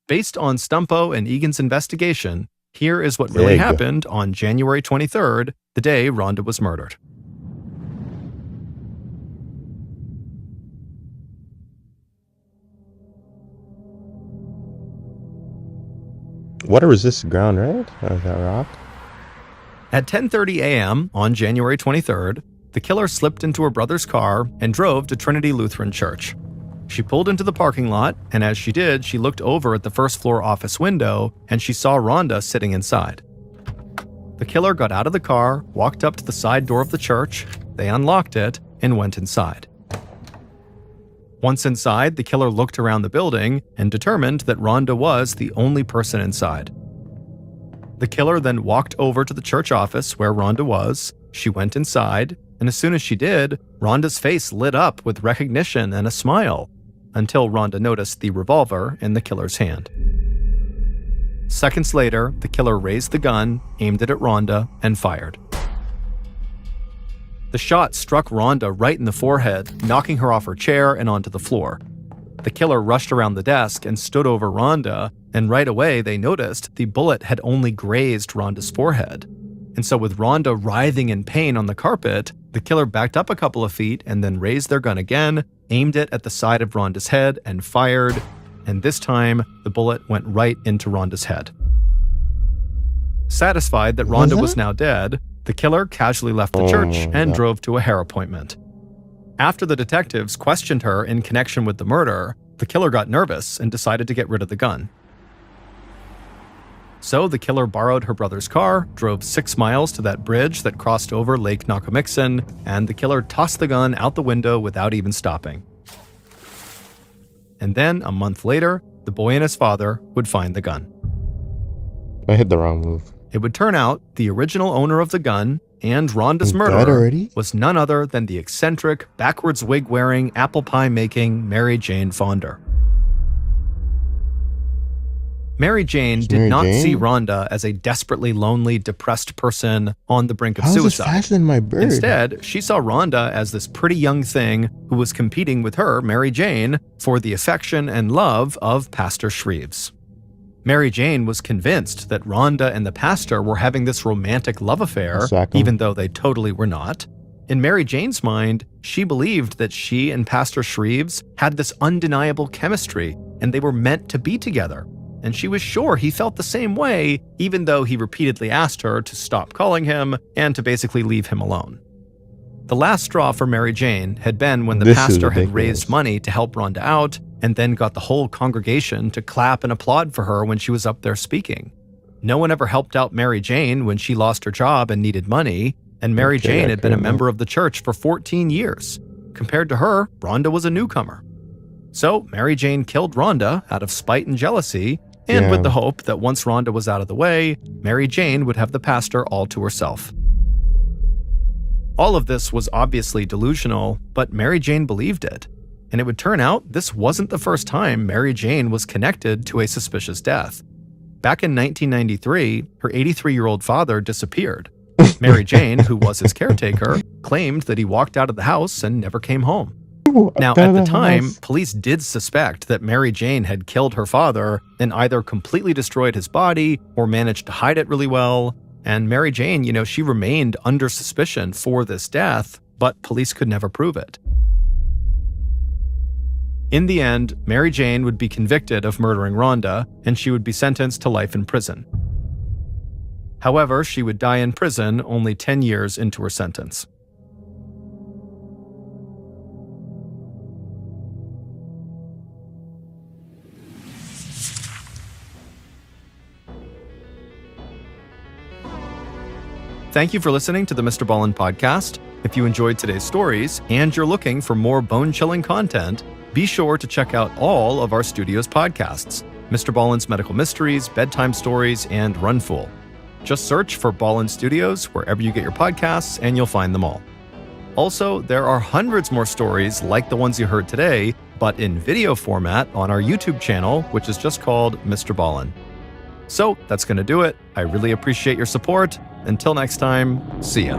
Based on Stumpo and Egan's investigation, here is what really happened on January 23rd, the day Rhonda was murdered. Water resistant ground, right? Or is that rock? At 10:30 a.m. on January 23rd, the killer slipped into her brother's car and drove to Trinity Lutheran Church. She pulled into the parking lot, and as she did, she looked over at the first-floor office window, and she saw Rhonda sitting inside. The killer got out of the car, walked up to the side door of the church, they unlocked it, and went inside. Once inside, the killer looked around the building and determined that Rhonda was the only person inside. The killer then walked over to the church office where Rhonda was. She went inside, and as soon as she did, Rhonda's face lit up with recognition and a smile, until Rhonda noticed the revolver in the killer's hand. Seconds later, the killer raised the gun, aimed it at Rhonda, and fired. The shot struck Rhonda right in the forehead, knocking her off her chair and onto the floor. The killer rushed around the desk and stood over Rhonda, and right away they noticed the bullet had only grazed Rhonda's forehead. And so with Rhonda writhing in pain on the carpet, the killer backed up a couple of feet and then raised their gun again, aimed it at the side of Rhonda's head, and fired. And this time, the bullet went right into Rhonda's head. Satisfied that Rhonda was now dead, the killer casually left the church and drove to a hair appointment. After the detectives questioned her in connection with the murder, the killer got nervous and decided to get rid of the gun. So the killer borrowed her brother's car, drove 6 miles to that bridge that crossed over Lake Nakamixon, and the killer tossed the gun out the window without even stopping. And then, a month later, the boy and his father would find the gun. I hit the wrong move. It would turn out the original owner of the gun and Rhonda's murderer was none other than the eccentric, backwards wig-wearing, apple pie-making Mary Jane Fonder. Mary Jane did not see Rhonda as a desperately lonely, depressed person on the brink of suicide. Faster than my bird? Instead, she saw Rhonda as this pretty young thing who was competing with her, Mary Jane, for the affection and love of Pastor Shreves. Mary Jane was convinced that Rhonda and the pastor were having this romantic love affair, even though they totally were not. In Mary Jane's mind, she believed that she and Pastor Shreves had this undeniable chemistry, and they were meant to be together. And she was sure he felt the same way, even though he repeatedly asked her to stop calling him and to basically leave him alone. The last straw for Mary Jane had been when the pastor had raised money to help Rhonda out, and then got the whole congregation to clap and applaud for her when she was up there speaking. No one ever helped out Mary Jane when she lost her job and needed money, and Mary Jane had been a member of the church for 14 years. Compared to her, Rhonda was a newcomer. So Mary Jane killed Rhonda out of spite and jealousy, and with the hope that once Rhonda was out of the way, Mary Jane would have the pastor all to herself. All of this was obviously delusional, but Mary Jane believed it. And it would turn out this wasn't the first time Mary Jane was connected to a suspicious death. Back in 1993, her 83-year-old father disappeared. Mary Jane, who was his caretaker, claimed that he walked out of the house and never came home. Now, at the time, police did suspect that Mary Jane had killed her father and either completely destroyed his body or managed to hide it really well. And Mary Jane, she remained under suspicion for this death, but police could never prove it. In the end, Mary Jane would be convicted of murdering Rhonda, and she would be sentenced to life in prison. However, she would die in prison only 10 years into her sentence. Thank you for listening to the Mr. Ballin podcast. If you enjoyed today's stories and you're looking for more bone-chilling content, be sure to check out all of our studio's podcasts, Mr. Ballin's Medical Mysteries, Bedtime Stories, and Runfool. Just search for Ballin Studios wherever you get your podcasts and you'll find them all. Also, there are hundreds more stories like the ones you heard today, but in video format on our YouTube channel, which is just called Mr. Ballin. So that's going to do it. I really appreciate your support. Until next time, see ya.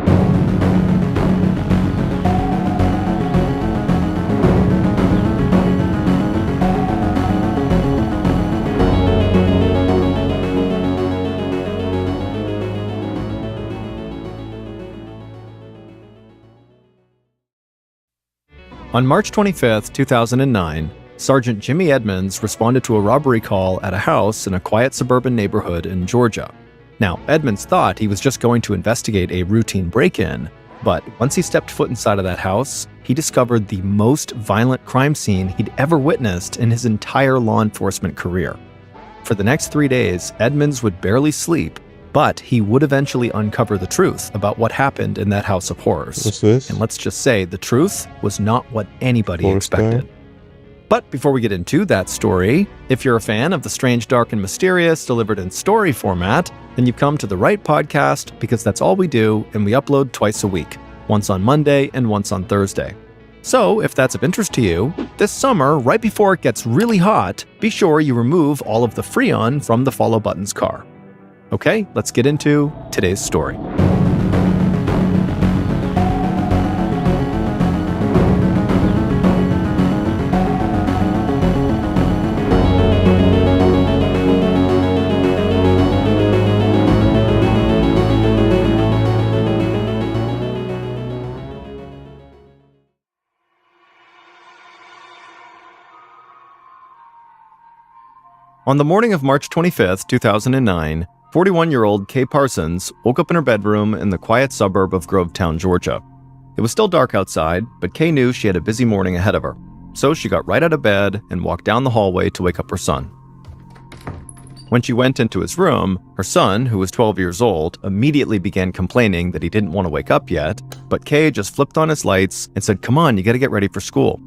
On March 25th, 2009, Sergeant Jimmy Edmonds responded to a robbery call at a house in a quiet suburban neighborhood in Georgia. Now, Edmonds thought he was just going to investigate a routine break-in, but once he stepped foot inside of that house, he discovered the most violent crime scene he'd ever witnessed in his entire law enforcement career. For the next 3 days, Edmonds would barely sleep, but he would eventually uncover the truth about what happened in that house of horrors. What's this? And let's just say the truth was not what anybody expected. But before we get into that story, if you're a fan of the strange, dark, and mysterious delivered in story format, then you've come to the right podcast because that's all we do, and we upload twice a week, once on Monday and once on Thursday. So, if that's of interest to you, this summer, right before it gets really hot, be sure you remove all of the Freon from the follow button's car. Okay, let's get into today's story. On the morning of March 25th, 2009, 41-year-old Kay Parsons woke up in her bedroom in the quiet suburb of Grovetown, Georgia. It was still dark outside, but Kay knew she had a busy morning ahead of her. So she got right out of bed and walked down the hallway to wake up her son. When she went into his room, her son, who was 12 years old, immediately began complaining that he didn't want to wake up yet, but Kay just flipped on his lights and said, "Come on, you gotta get ready for school."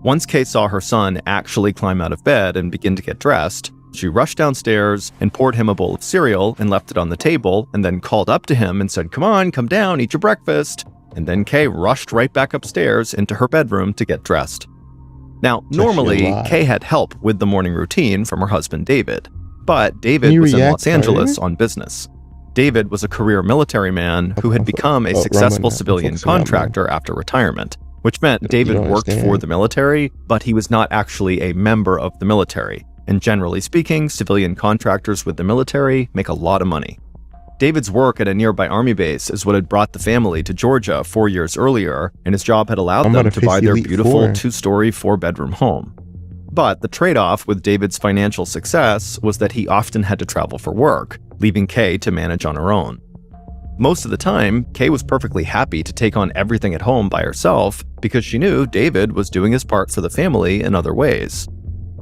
Once Kay saw her son actually climb out of bed and begin to get dressed, she rushed downstairs and poured him a bowl of cereal and left it on the table, and then called up to him and said, "Come on, come down, eat your breakfast." And then Kay rushed right back upstairs into her bedroom to get dressed. Now, normally, Kay had help with the morning routine from her husband, David. But David was in Los Angeles on business. David was a career military man who had become a successful civilian contractor after retirement, which meant David worked for the military, but he was not actually a member of the military. And generally speaking, civilian contractors with the military make a lot of money. David's work at a nearby army base is what had brought the family to Georgia 4 years earlier, and his job had allowed them to buy their beautiful two-story, four-bedroom home. But the trade-off with David's financial success was that he often had to travel for work, leaving Kay to manage on her own. Most of the time, Kay was perfectly happy to take on everything at home by herself because she knew David was doing his part for the family in other ways.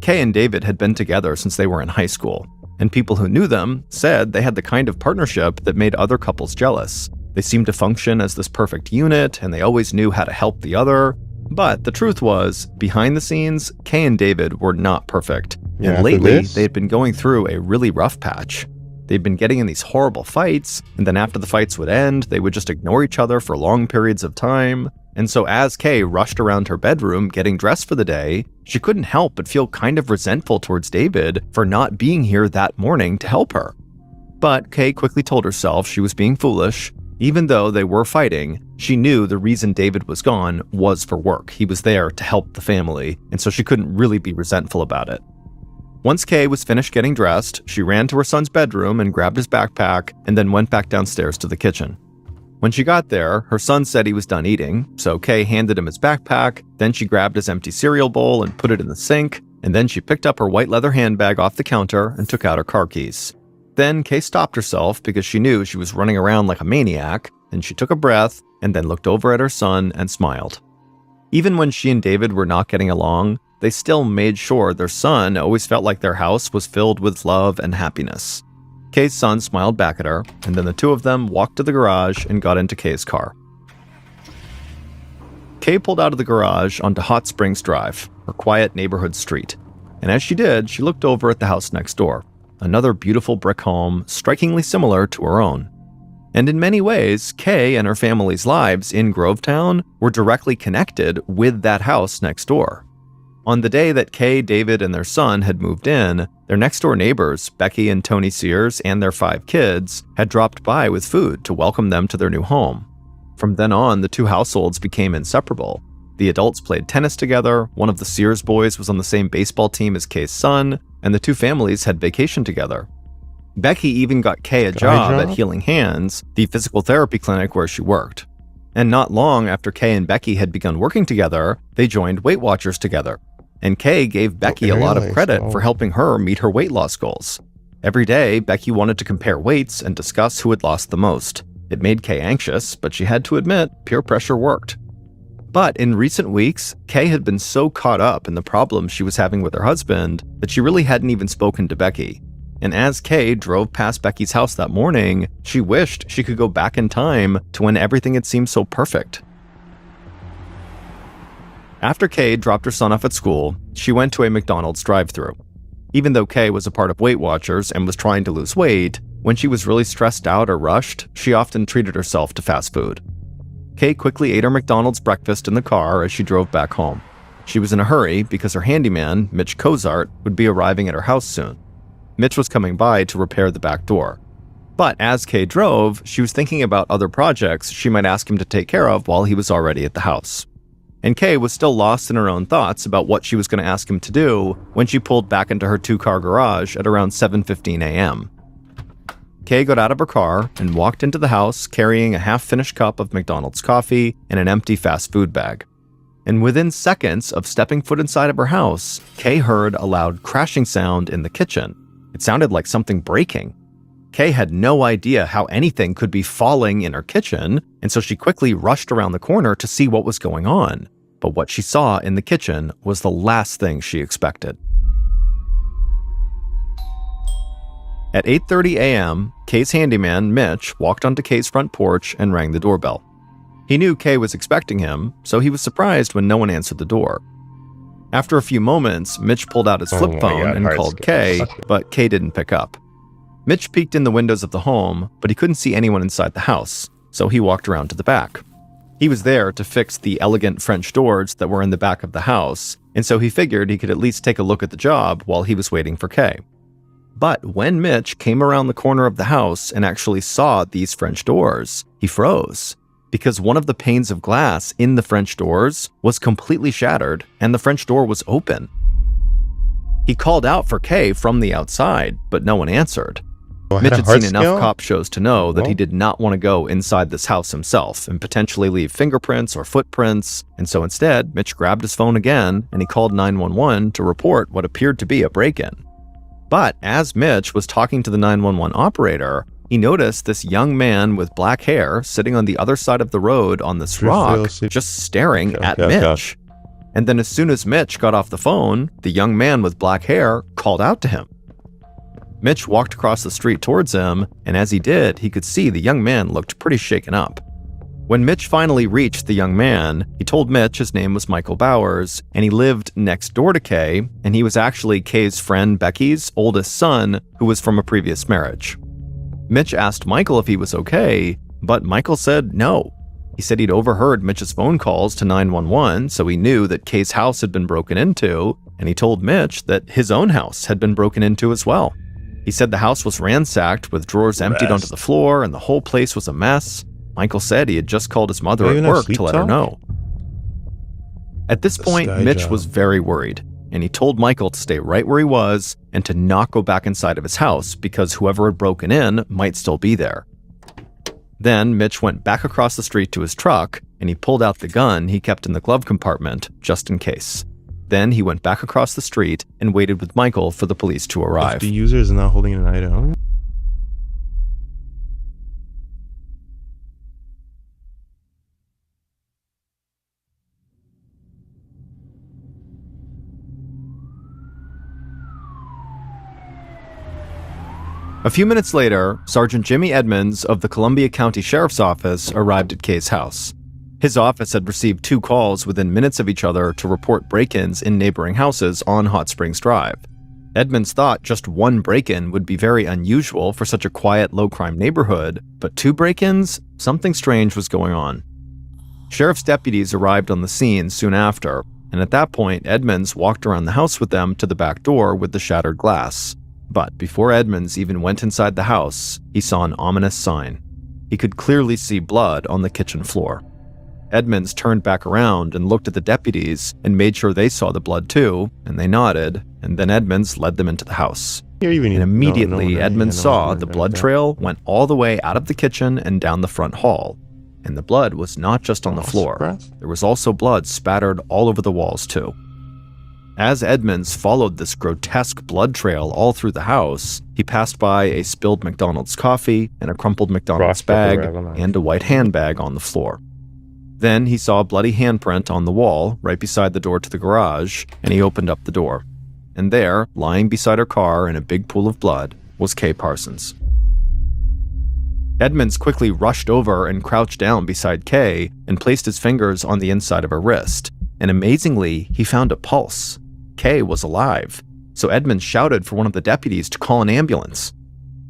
Kay and David had been together since they were in high school, and people who knew them said they had the kind of partnership that made other couples jealous. They seemed to function as this perfect unit, and they always knew how to help the other. But the truth was, behind the scenes, Kay and David were not perfect, and lately they had been going through a really rough patch. They'd been getting in these horrible fights, and then after the fights would end, they would just ignore each other for long periods of time. And so as Kay rushed around her bedroom getting dressed for the day, she couldn't help but feel kind of resentful towards David for not being here that morning to help her. But Kay quickly told herself she was being foolish. Even though they were fighting, she knew the reason David was gone was for work. He was there to help the family, and so she couldn't really be resentful about it. Once Kay was finished getting dressed, she ran to her son's bedroom and grabbed his backpack, and then went back downstairs to the kitchen. When she got there, her son said he was done eating, so Kay handed him his backpack, then she grabbed his empty cereal bowl and put it in the sink, and then she picked up her white leather handbag off the counter and took out her car keys. Then Kay stopped herself because she knew she was running around like a maniac, and she took a breath and then looked over at her son and smiled. Even when she and David were not getting along, they still made sure their son always felt like their house was filled with love and happiness. Kay's son smiled back at her, and then the two of them walked to the garage and got into Kay's car. Kay pulled out of the garage onto Hot Springs Drive, her quiet neighborhood street. And as she did, she looked over at the house next door, another beautiful brick home strikingly similar to her own. And in many ways, Kay and her family's lives in Grovetown were directly connected with that house next door. On the day that Kay, David, and their son had moved in, their next-door neighbors, Becky and Tony Sears, and their 5 kids, had dropped by with food to welcome them to their new home. From then on, the two households became inseparable. The adults played tennis together, one of the Sears boys was on the same baseball team as Kay's son, and the two families had vacationed together. Becky even got Kay a job at Healing Hands, the physical therapy clinic where she worked. And not long after Kay and Becky had begun working together, they joined Weight Watchers together. And Kay gave Becky a lot of credit for helping her meet her weight loss goals. Every day, Becky wanted to compare weights and discuss who had lost the most. It made Kay anxious, but she had to admit, peer pressure worked. But in recent weeks, Kay had been so caught up in the problems she was having with her husband that she really hadn't even spoken to Becky. And as Kay drove past Becky's house that morning, she wished she could go back in time to when everything had seemed so perfect. After Kay dropped her son off at school, she went to a McDonald's drive-thru. Even though Kay was a part of Weight Watchers and was trying to lose weight, when she was really stressed out or rushed, she often treated herself to fast food. Kay quickly ate her McDonald's breakfast in the car as she drove back home. She was in a hurry because her handyman, Mitch Cozart, would be arriving at her house soon. Mitch was coming by to repair the back door. But as Kay drove, she was thinking about other projects she might ask him to take care of while he was already at the house. And Kay was still lost in her own thoughts about what she was going to ask him to do when she pulled back into her two-car garage at around 7:15 a.m. Kay got out of her car and walked into the house carrying a half-finished cup of McDonald's coffee and an empty fast food bag. And within seconds of stepping foot inside of her house, Kay heard a loud crashing sound in the kitchen. It sounded like something breaking. Kay had no idea how anything could be falling in her kitchen, and so she quickly rushed around the corner to see what was going on. But what she saw in the kitchen was the last thing she expected. At 8:30 a.m., Kay's handyman, Mitch, walked onto Kay's front porch and rang the doorbell. He knew Kay was expecting him, so he was surprised when no one answered the door. After a few moments, Mitch pulled out his flip phone and called Kay, but Kay didn't pick up. Mitch peeked in the windows of the home, but he couldn't see anyone inside the house, so he walked around to the back. He was there to fix the elegant French doors that were in the back of the house, and so he figured he could at least take a look at the job while he was waiting for Kay. But when Mitch came around the corner of the house and actually saw these French doors, he froze, because one of the panes of glass in the French doors was completely shattered and the French door was open. He called out for Kay from the outside, but no one answered. Mitch had seen enough cop shows to know that he did not want to go inside this house himself and potentially leave fingerprints or footprints, and so instead, Mitch grabbed his phone again and he called 911 to report what appeared to be a break-in. But as Mitch was talking to the 911 operator, he noticed this young man with black hair sitting on the other side of the road on this rock, just staring at Mitch. And then as soon as Mitch got off the phone, the young man with black hair called out to him. Mitch walked across the street towards him, and as he did, he could see the young man looked pretty shaken up. When Mitch finally reached the young man, he told Mitch his name was Michael Bowers, and he lived next door to Kay, and he was actually Kay's friend Becky's oldest son, who was from a previous marriage. Mitch asked Michael if he was okay, but Michael said no. He said he'd overheard Mitch's phone calls to 911, so he knew that Kay's house had been broken into, and he told Mitch that his own house had been broken into as well. He said the house was ransacked with drawers emptied onto the floor and the whole place was a mess. Michael said he had just called his mother at work to let her know. At this point, Mitch was very worried, and he told Michael to stay right where he was and to not go back inside of his house because whoever had broken in might still be there. Then Mitch went back across the street to his truck and he pulled out the gun he kept in the glove compartment just in case. Then he went back across the street and waited with Michael for the police to arrive. If the user is not holding an item. A few minutes later, Sergeant Jimmy Edmonds of the Columbia County Sheriff's Office arrived at Kay's house. His office had received 2 calls within minutes of each other to report break-ins in neighboring houses on Hot Springs Drive. Edmonds thought just 1 break-in would be very unusual for such a quiet, low-crime neighborhood, but 2 break-ins? Something strange was going on. Sheriff's deputies arrived on the scene soon after, and at that point, Edmonds walked around the house with them to the back door with the shattered glass. But before Edmonds even went inside the house, he saw an ominous sign. He could clearly see blood on the kitchen floor. Edmonds turned back around and looked at the deputies and made sure they saw the blood too, and they nodded, and then Edmonds led them into the house. And immediately, Edmonds saw the blood trail went all the way out of the kitchen and down the front hall. And the blood was not just on the floor. There was also blood spattered all over the walls too. As Edmonds followed this grotesque blood trail all through the house, he passed by a spilled McDonald's coffee and a crumpled McDonald's bag and a white handbag on the floor. Then he saw a bloody handprint on the wall right beside the door to the garage, and he opened up the door. And there, lying beside her car in a big pool of blood, was Kay Parsons. Edmonds quickly rushed over and crouched down beside Kay and placed his fingers on the inside of her wrist. and amazingly, he found a pulse. Kay was alive, so Edmonds shouted for one of the deputies to call an ambulance.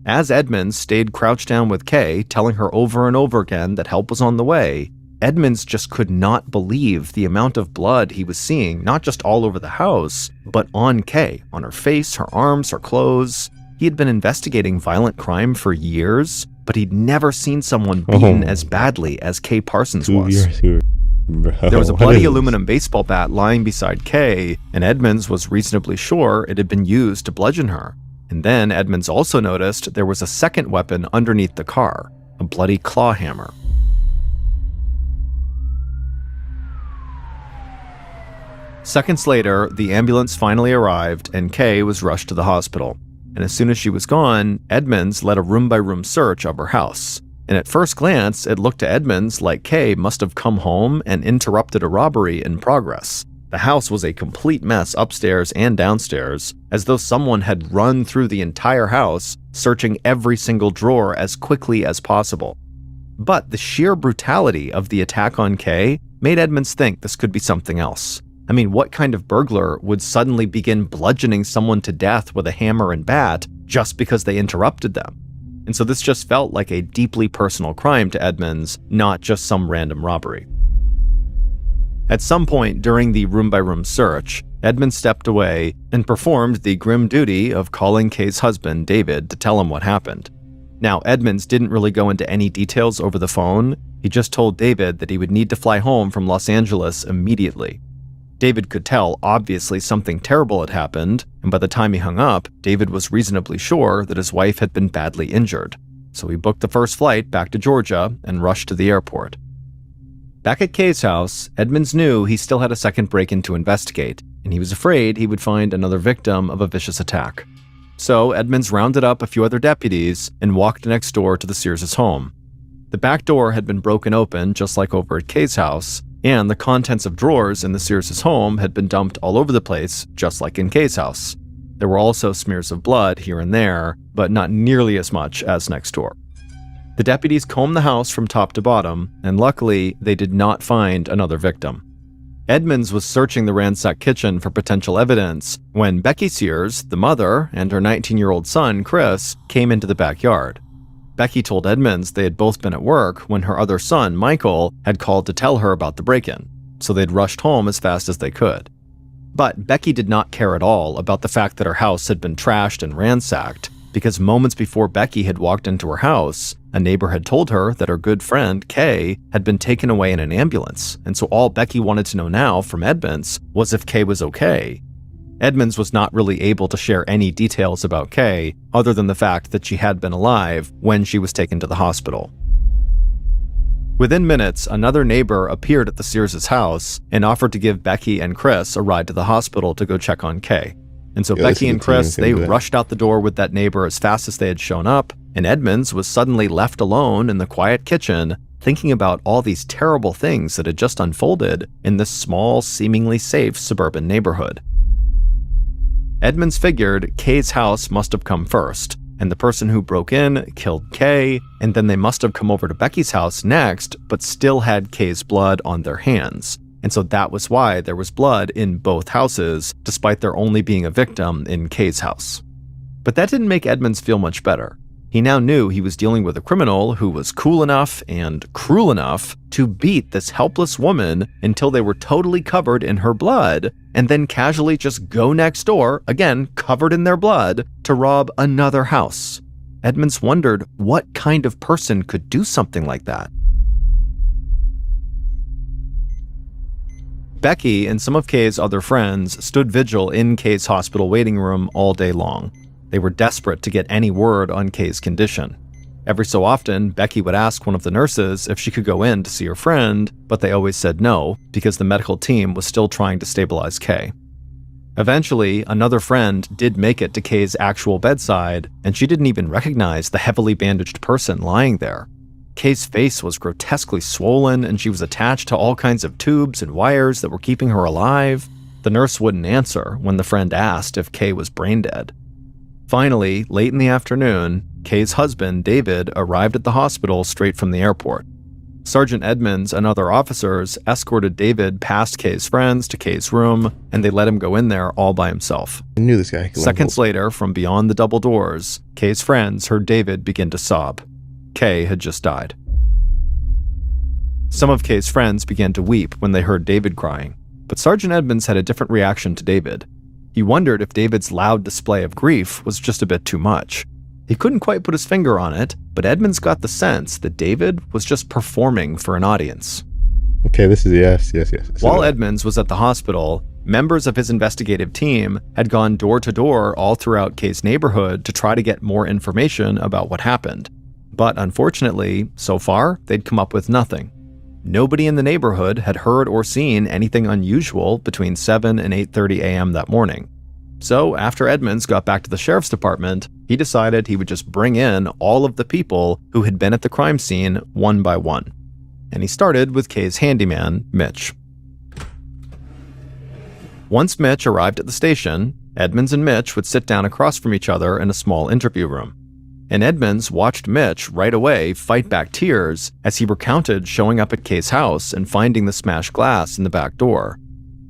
As Edmonds stayed crouched down with Kay, telling her over and over again that help was on the way, Edmonds just could not believe the amount of blood he was seeing, not just all over the house, but on Kay, on her face, her arms, her clothes. He had been investigating violent crime for years, but he'd never seen someone beaten as badly as Kay Parsons was. There was a bloody aluminum baseball bat lying beside Kay, and Edmonds was reasonably sure it had been used to bludgeon her. And then Edmonds also noticed there was a second weapon underneath the car, a bloody claw hammer. Seconds later, the ambulance finally arrived and Kay was rushed to the hospital. And as soon as she was gone, Edmonds led a room-by-room search of her house. And at first glance, it looked to Edmonds like Kay must have come home and interrupted a robbery in progress. The house was a complete mess upstairs and downstairs, as though someone had run through the entire house, searching every single drawer as quickly as possible. But the sheer brutality of the attack on Kay made Edmonds think this could be something else. I mean, what kind of burglar would suddenly begin bludgeoning someone to death with a hammer and bat just because they interrupted them? And so this just felt like a deeply personal crime to Edmonds, not just some random robbery. At some point during the room-by-room search, Edmonds stepped away and performed the grim duty of calling Kay's husband, David, to tell him what happened. Now, Edmonds didn't really go into any details over the phone. He just told David that he would need to fly home from Los Angeles immediately. David could tell, obviously, something terrible had happened, and by the time he hung up, David was reasonably sure that his wife had been badly injured. So he booked the first flight back to Georgia and rushed to the airport. Back at Kay's house, Edmonds knew he still had a second break-in to investigate, and he was afraid he would find another victim of a vicious attack. So Edmonds rounded up a few other deputies and walked next door to the Sears' home. The back door had been broken open, just like over at Kay's house, and the contents of drawers in the Sears' home had been dumped all over the place, just like in Kay's house. There were also smears of blood here and there, but not nearly as much as next door. The deputies combed the house from top to bottom, and luckily, they did not find another victim. Edmonds was searching the ransacked kitchen for potential evidence when Becky Sears, the mother, and her 19-year-old son, Chris, came into the backyard. Becky told Edmonds they had both been at work when her other son, Michael, had called to tell her about the break-in, so they'd rushed home as fast as they could. But Becky did not care at all about the fact that her house had been trashed and ransacked, because moments before Becky had walked into her house, a neighbor had told her that her good friend, Kay, had been taken away in an ambulance, and so all Becky wanted to know now from Edmonds was if Kay was okay. Edmonds was not really able to share any details about Kay, other than the fact that she had been alive when she was taken to the hospital. Within minutes, another neighbor appeared at the Sears' house and offered to give Becky and Chris a ride to the hospital to go check on Kay. And so Becky and Chris, they rushed out the door with that neighbor as fast as they had shown up, and Edmonds was suddenly left alone in the quiet kitchen, thinking about all these terrible things that had just unfolded in this small, seemingly safe suburban neighborhood. Edmonds figured Kay's house must have come first, and the person who broke in killed Kay, and then they must have come over to Becky's house next, but still had Kay's blood on their hands. And so that was why there was blood in both houses, despite there only being a victim in Kay's house. But that didn't make Edmonds feel much better. He now knew he was dealing with a criminal who was cool enough and cruel enough to beat this helpless woman until they were totally covered in her blood, and then casually just go next door, again covered in their blood, to rob another house. Edmonds wondered what kind of person could do something like that. Becky and some of Kay's other friends stood vigil in Kay's hospital waiting room all day long. They were desperate to get any word on Kay's condition. Every so often, Becky would ask one of the nurses if she could go in to see her friend, but they always said no, because the medical team was still trying to stabilize Kay. Eventually, another friend did make it to Kay's actual bedside, and she didn't even recognize the heavily bandaged person lying there. Kay's face was grotesquely swollen, and she was attached to all kinds of tubes and wires that were keeping her alive. The nurse wouldn't answer when the friend asked if Kay was brain dead. Finally, late in the afternoon, Kay's husband, David, arrived at the hospital straight from the airport. Sergeant Edmonds and other officers escorted David past Kay's friends to Kay's room, and they let him go in there all by himself. I knew this guy. Seconds later, from beyond the double doors, Kay's friends heard David begin to sob. Kay had just died. Some of Kay's friends began to weep when they heard David crying, but Sergeant Edmonds had a different reaction to David. He wondered if David's loud display of grief was just a bit too much. He couldn't quite put his finger on it, but Edmonds got the sense that David was just performing for an audience. Okay, this is yes. While Edmonds was at the hospital, members of his investigative team had gone door to door all throughout Kay's neighborhood to try to get more information about what happened. But unfortunately, so far, they'd come up with nothing. Nobody in the neighborhood had heard or seen anything unusual between 7 and 8:30 a.m. that morning. So after Edmonds got back to the sheriff's department, he decided he would just bring in all of the people who had been at the crime scene one by one. And he started with Kay's handyman, Mitch. Once Mitch arrived at the station, Edmonds and Mitch would sit down across from each other in a small interview room. And Edmonds watched Mitch right away fight back tears as he recounted showing up at Kay's house and finding the smashed glass in the back door.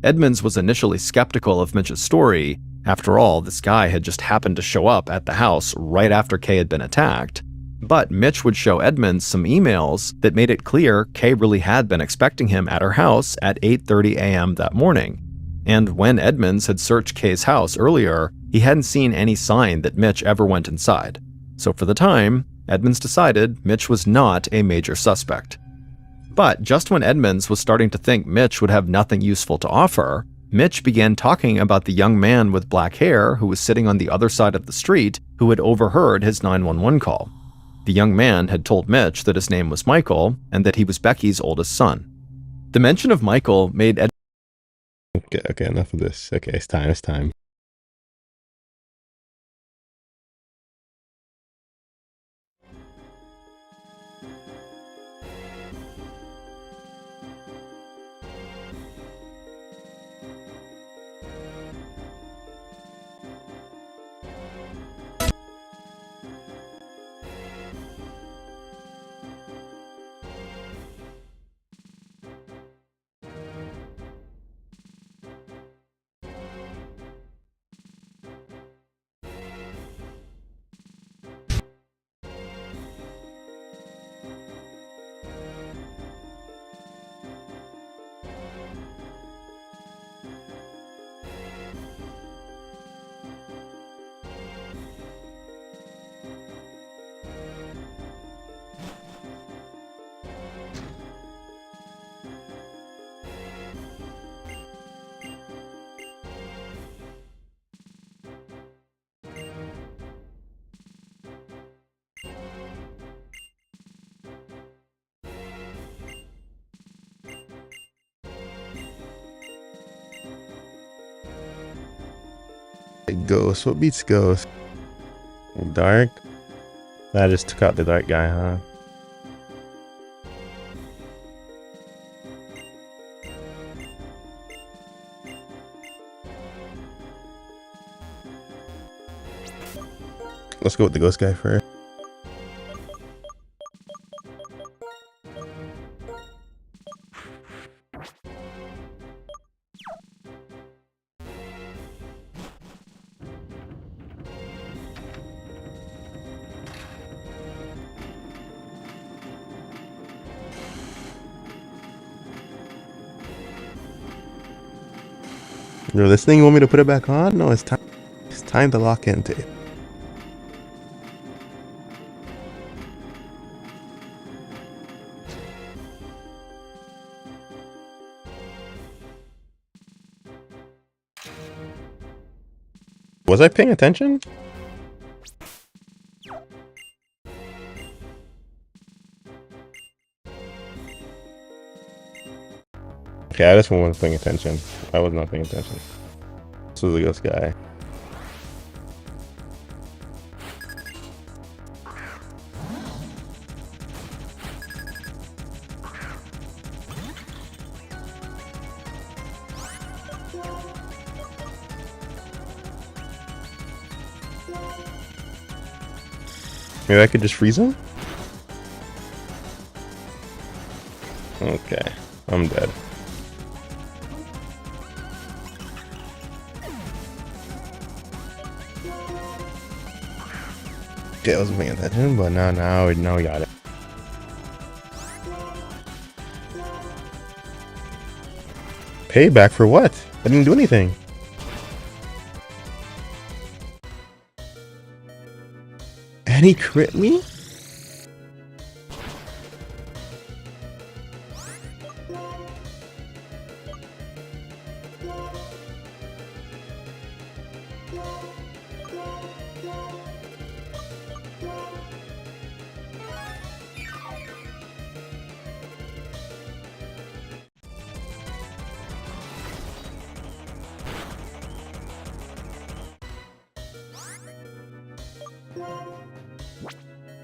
Edmonds was initially skeptical of Mitch's story. After all, this guy had just happened to show up at the house right after Kay had been attacked. But Mitch would show Edmonds some emails that made it clear Kay really had been expecting him at her house at 8:30 a.m. that morning. And when Edmonds had searched Kay's house earlier, he hadn't seen any sign that Mitch ever went inside. So for the time, Edmonds decided Mitch was not a major suspect. But just when Edmonds was starting to think Mitch would have nothing useful to offer, Mitch began talking about the young man with black hair who was sitting on the other side of the street who had overheard his 911 call. The young man had told Mitch that his name was Michael and that he was Becky's oldest son. The mention of Michael made Okay, enough of this. Okay, it's time. Ghost. What beats Ghost? Dark? That just took out the dark guy, huh? Let's go with the ghost guy first. Yo, this thing, you want me to put it back on? No, it's time. It's time to lock into it. Was I paying attention? Okay, I just wasn't paying attention. I was not paying attention. This was the ghost guy. Maybe I could just freeze him? Okay, I'm dead. Okay, I wasn't paying attention, but now we got it. Payback for what? I didn't do anything. And he crit me?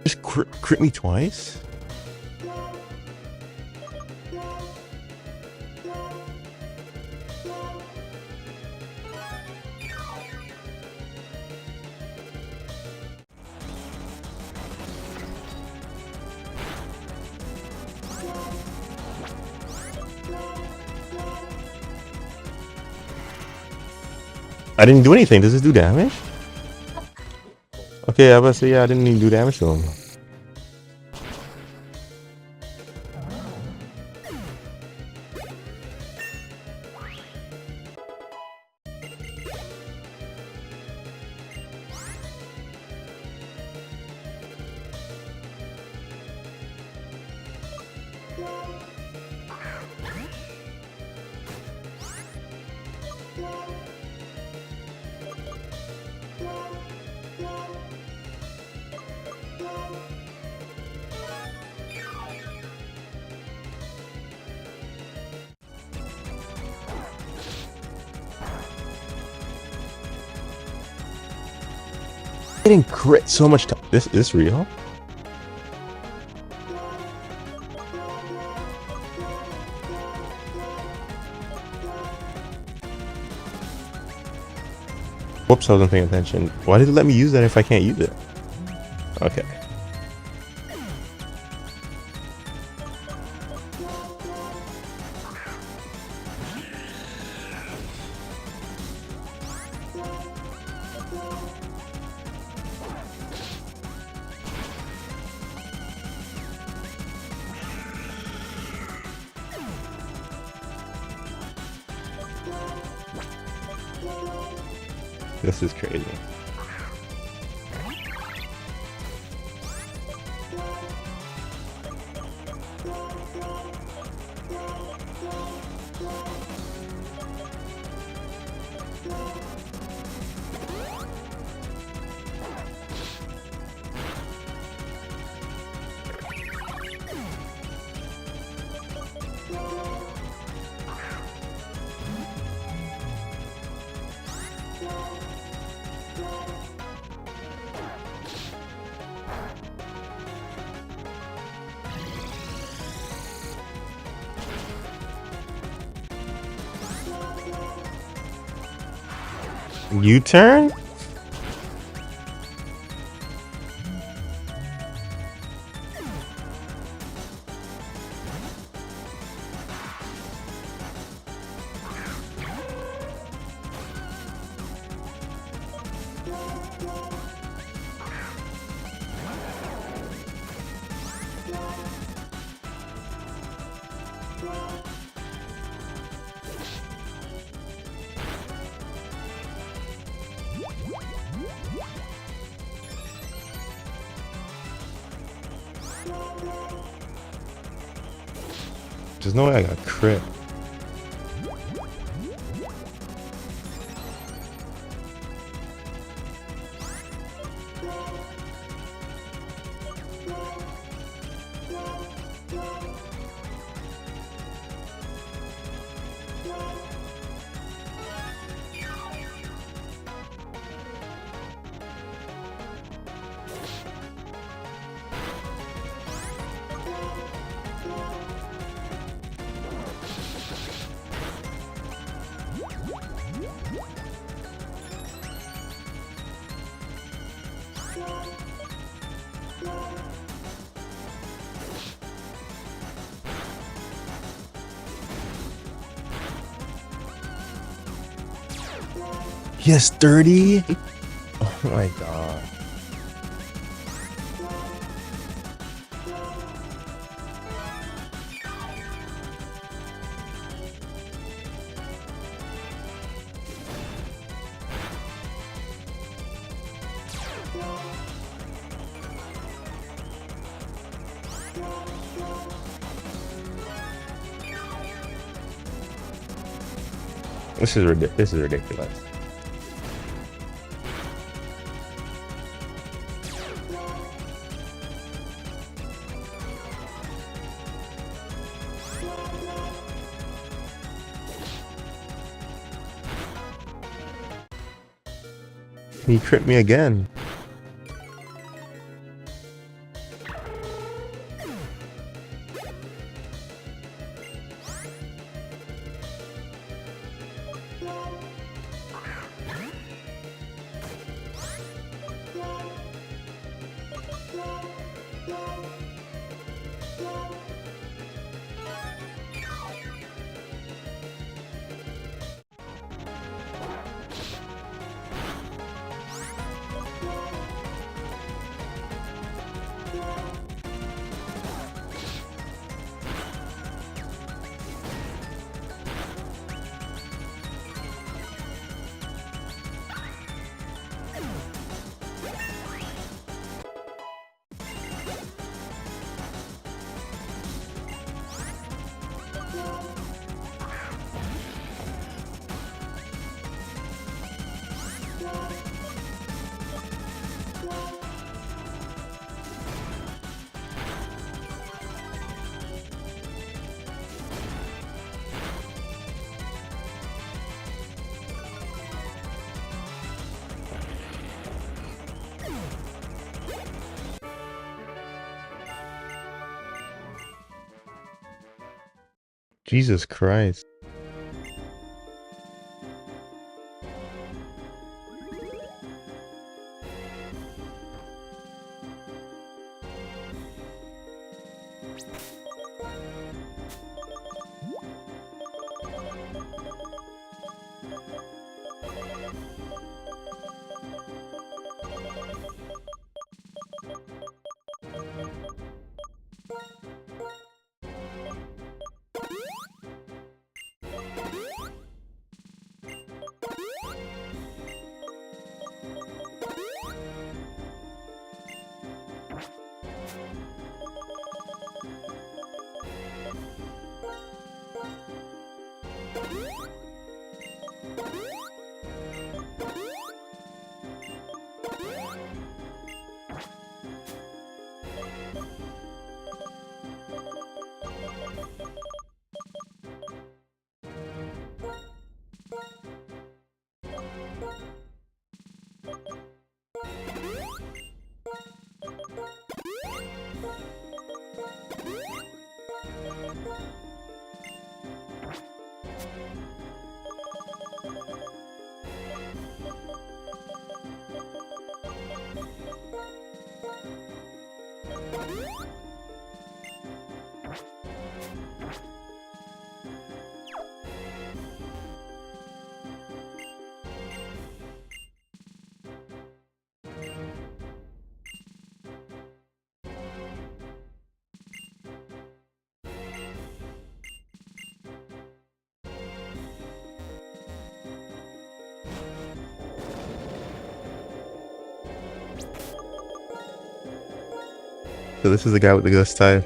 Just crit me twice? I didn't do anything. Does this do damage? Okay, I was about to say, yeah, I didn't even do damage to him. Getting crit so much time. This is real? Whoops, I wasn't paying attention. Why did it let me use that if I can't use it? Okay. This is crazy. U-turn? There's no way I got crit. He has 30? Oh my god. This is ridiculous. He tripped me again. Jesus Christ. So this is the guy with the ghost tie.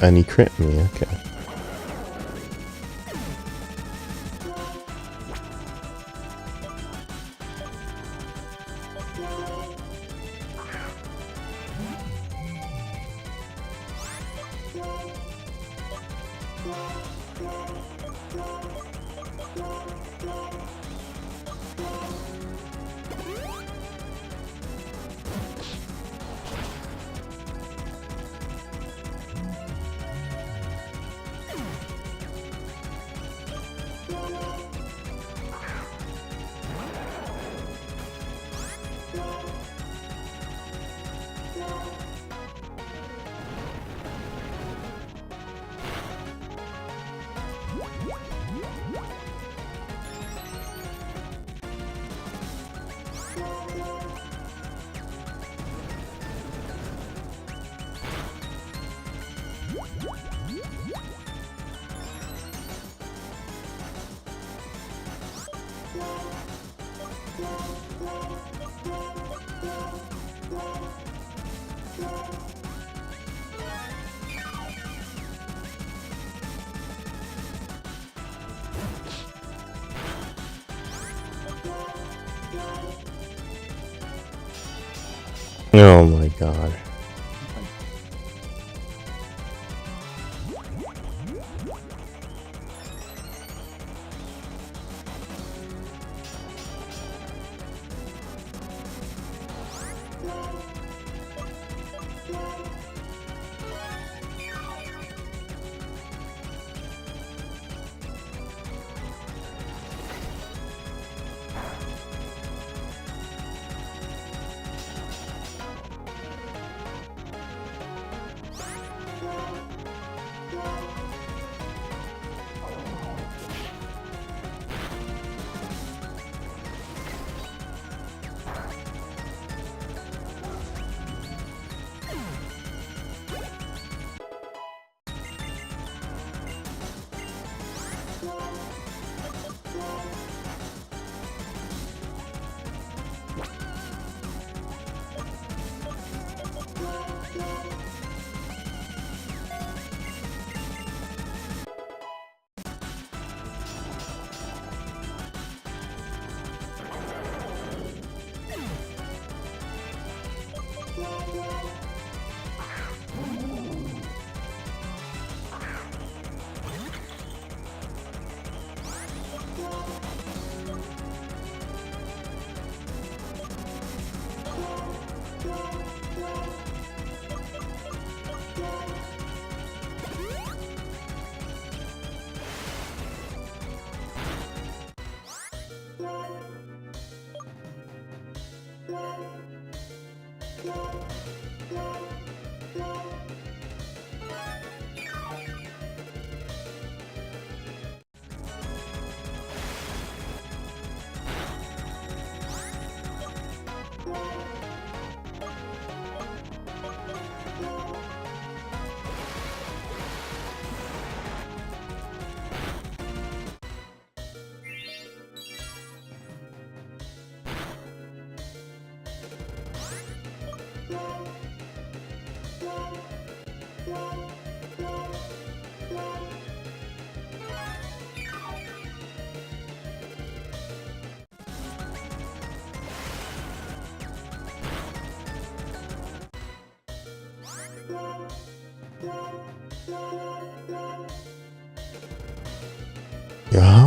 And he crit me, okay. Oh my god.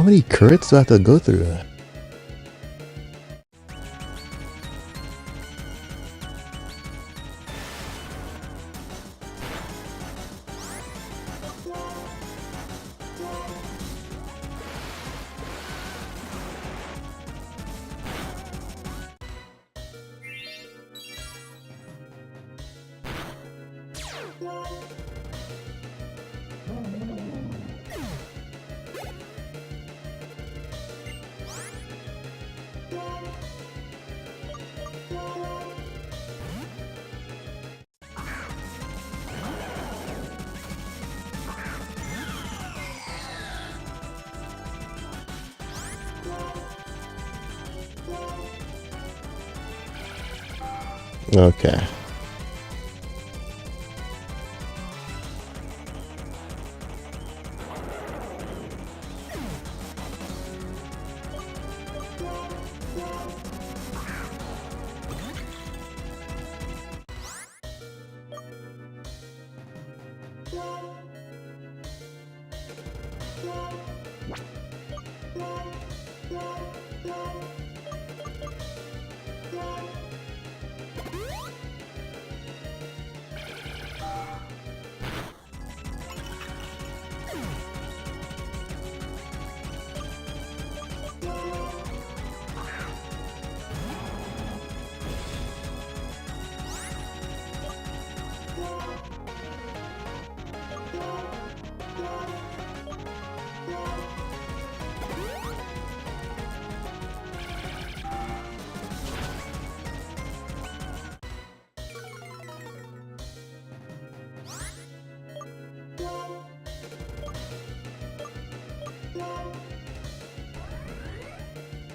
How many currents do I have to go through? Okay.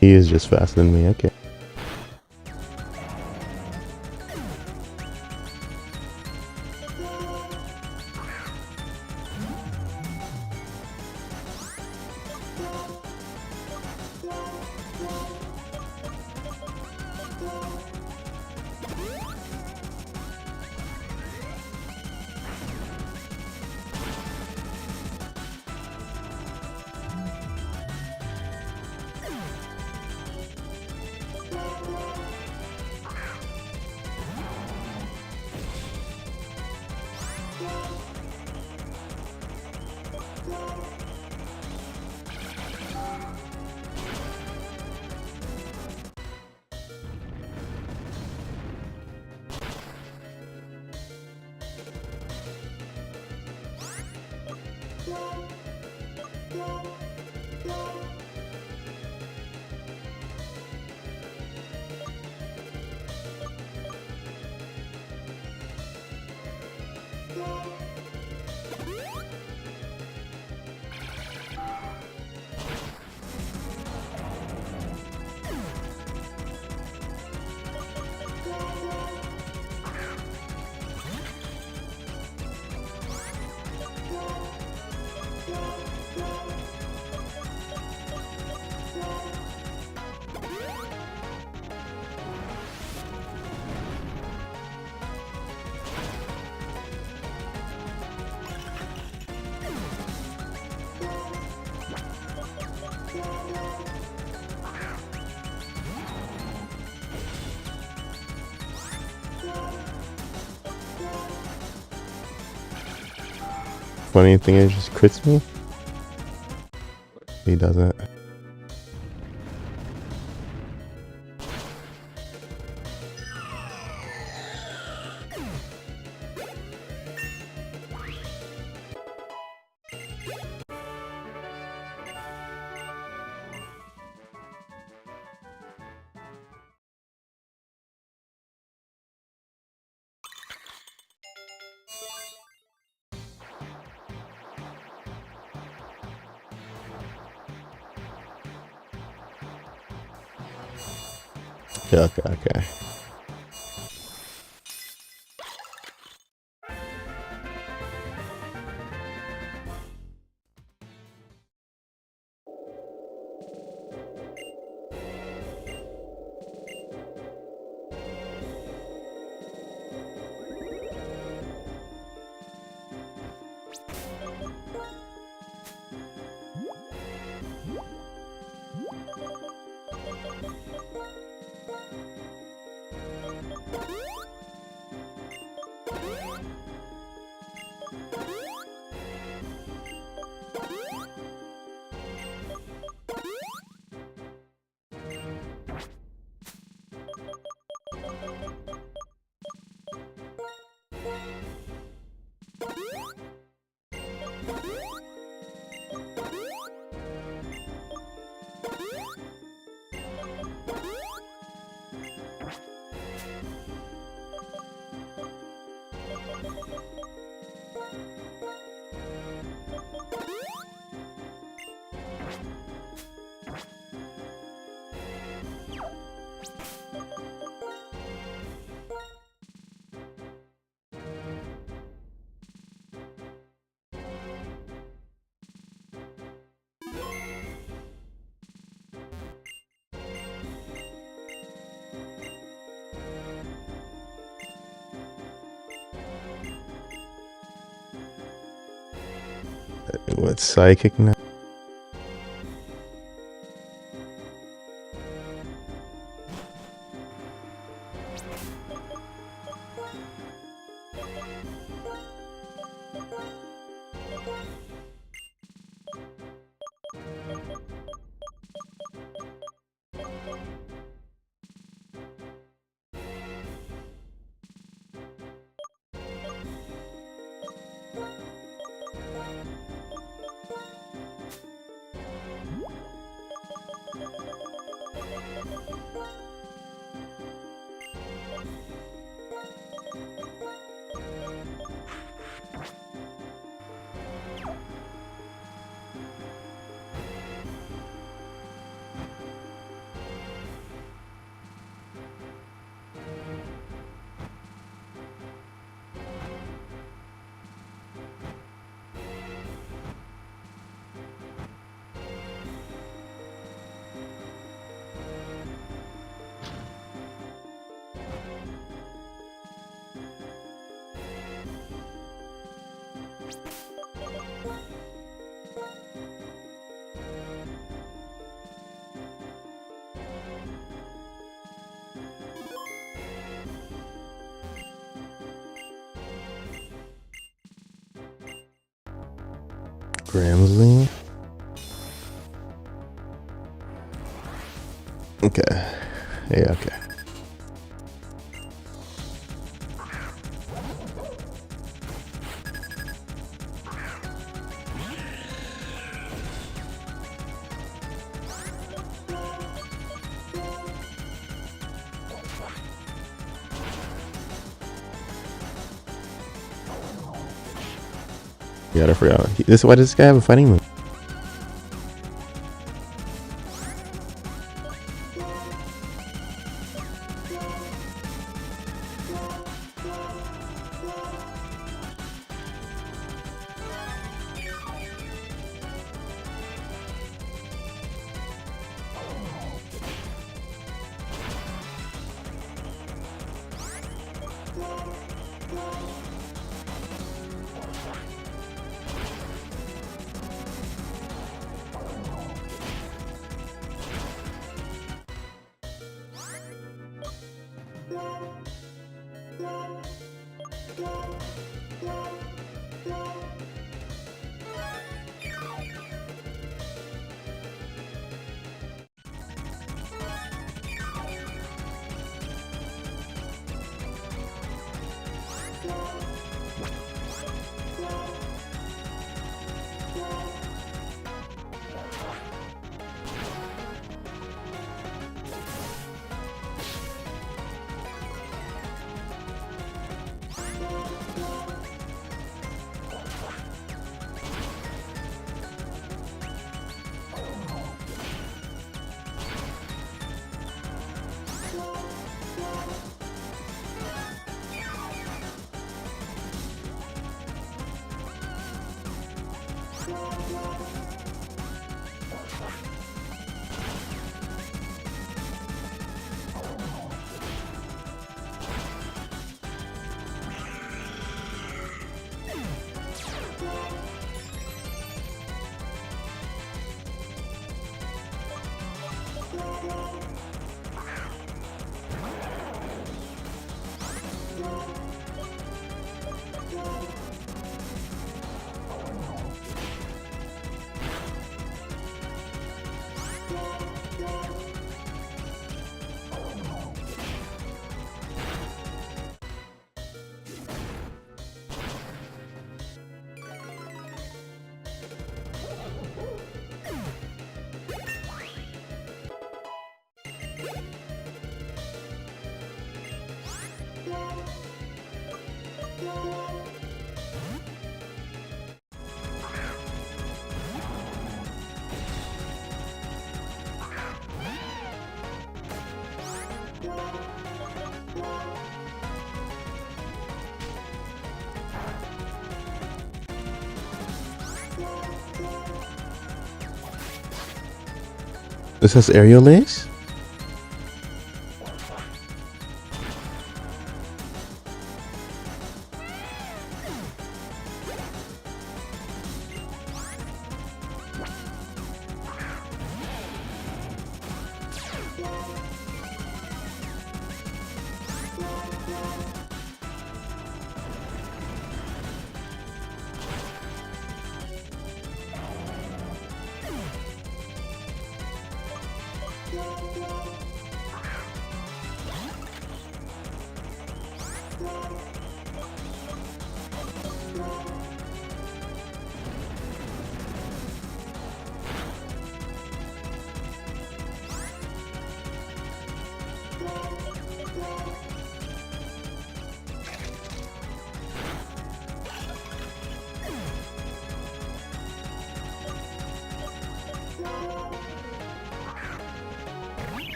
He is just faster than me, okay. Funny thing is, just crits me. He doesn't. Okay. What, psychic now? Gramsley. Okay. Yeah, okay. Yeah, I forgot. Why does this guy have a fighting move? This has aerial legs?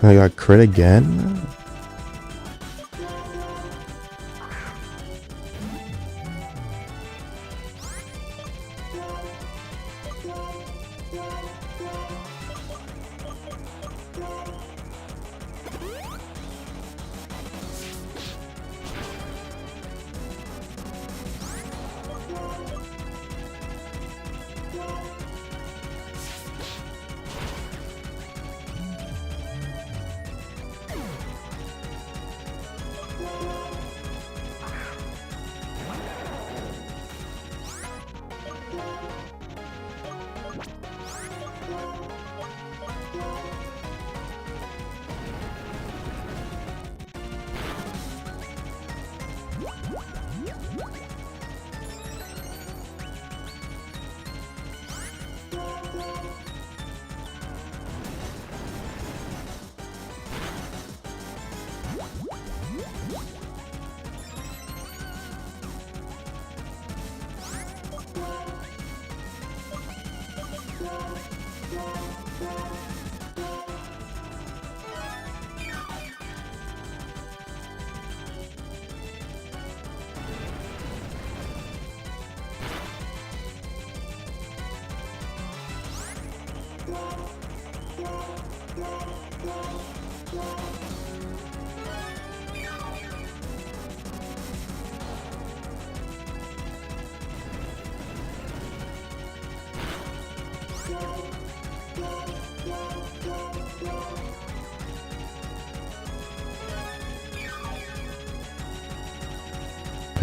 I got crit again?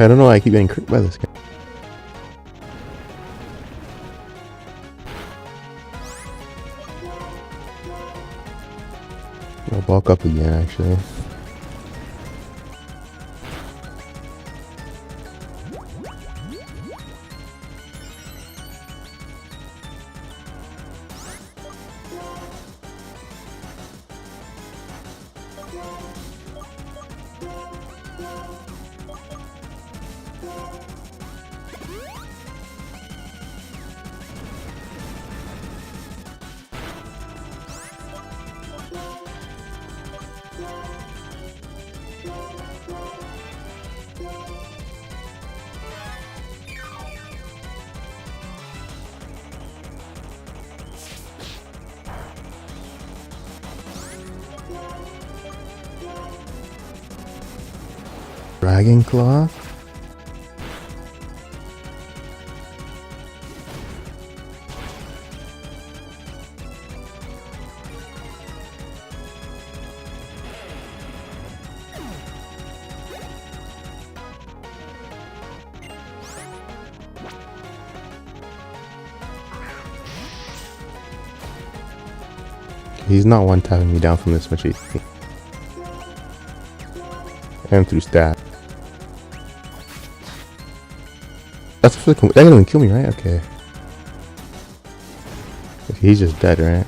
I don't know why I keep getting crit by this guy. I'll bulk up again, actually. Dragon Claw? He's not one-tapping me down from this much HP. And through stat. That's that gonna even kill me, right? Okay. He's just dead, right?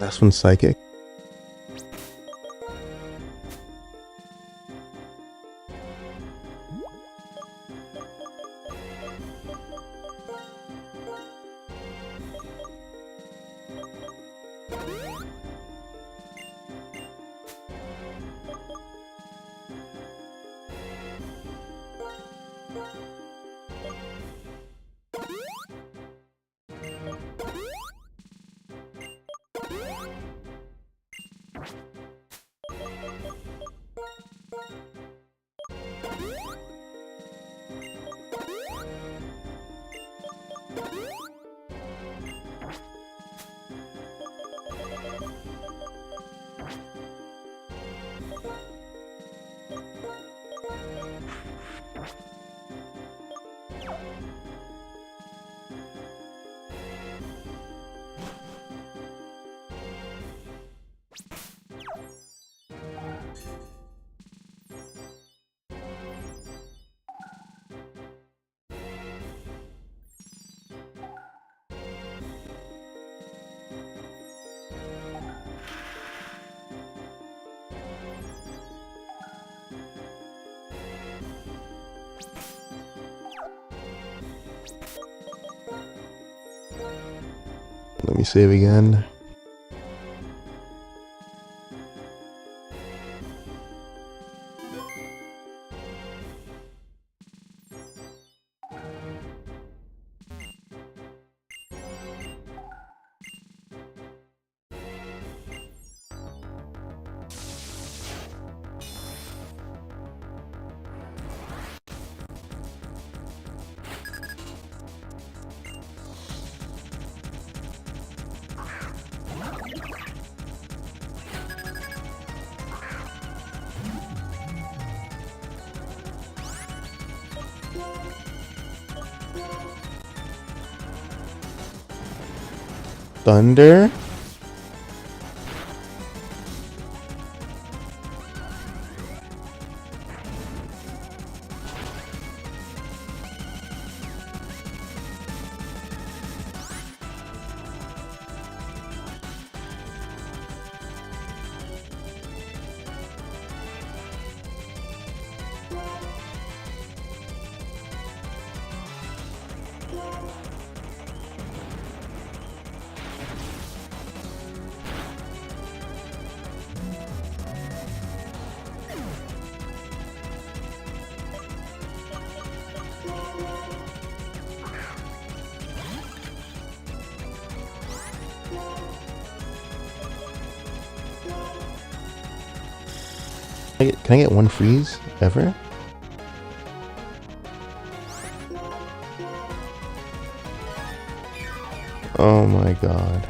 Last one's psychic. Let me save again. Thunder? Can I get one freeze ever? Oh my god.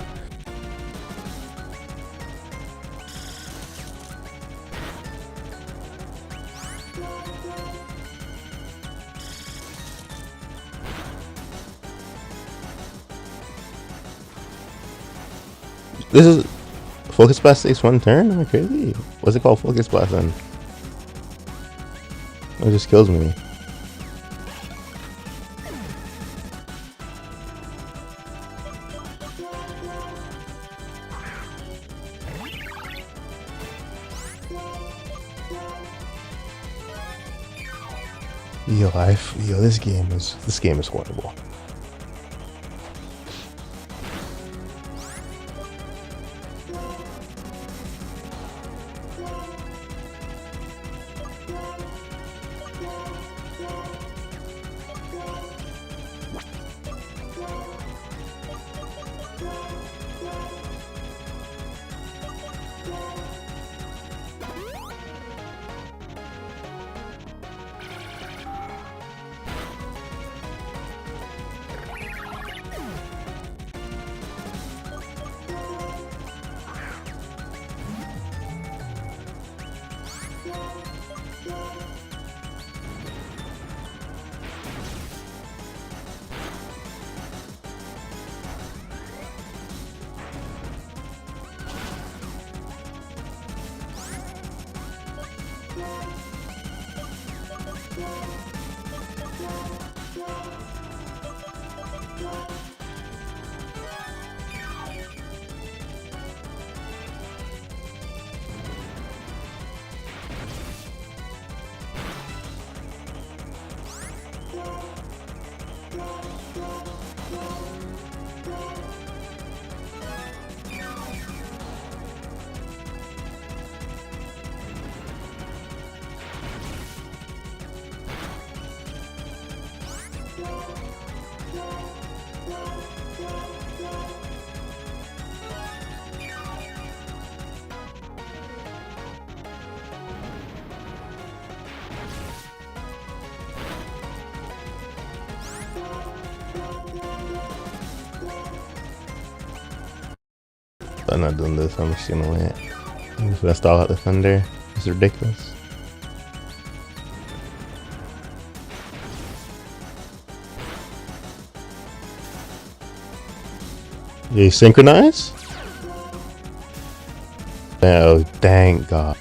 This is Focus Blast takes one turn? Am I crazy? What's it called Focus Blast then? It just kills me. Yo, this game is horrible. I'm not doing this. I'm just gonna win it. I'm just gonna stall out the thunder. It's ridiculous. They synchronize? Oh, thank God.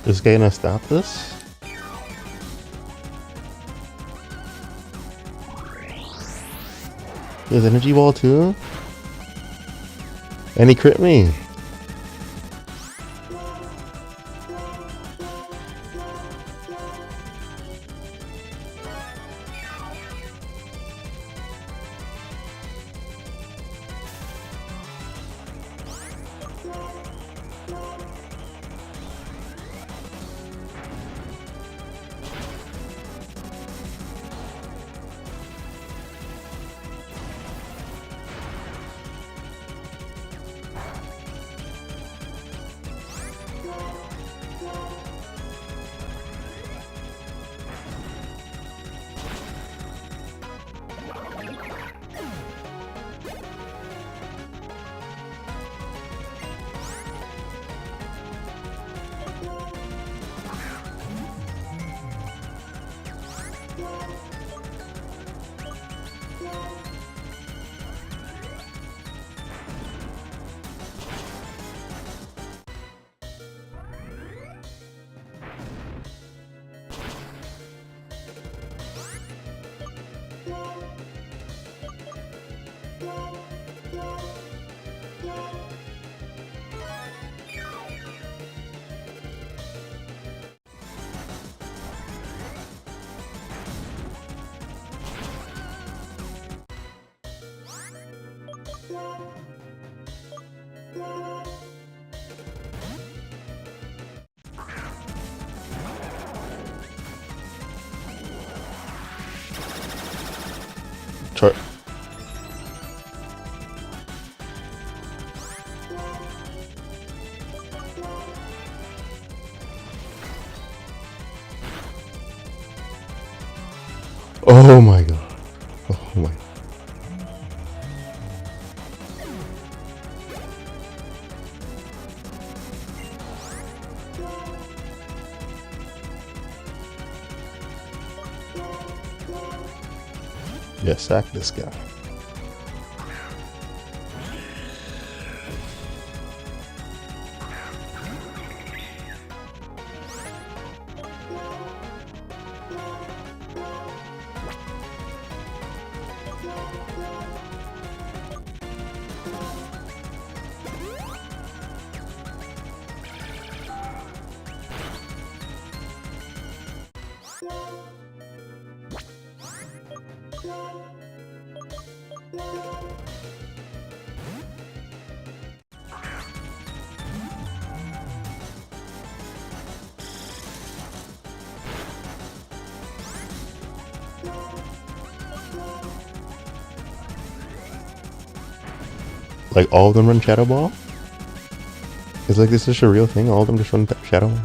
Is this guy gonna stop this? There's energy ball too? And he crit me. Chart. Oh my God. Oh my. Yeah, sack this guy. Like all of them run Shadow Ball? Is like this is a real thing? All of them just run Shadow Ball?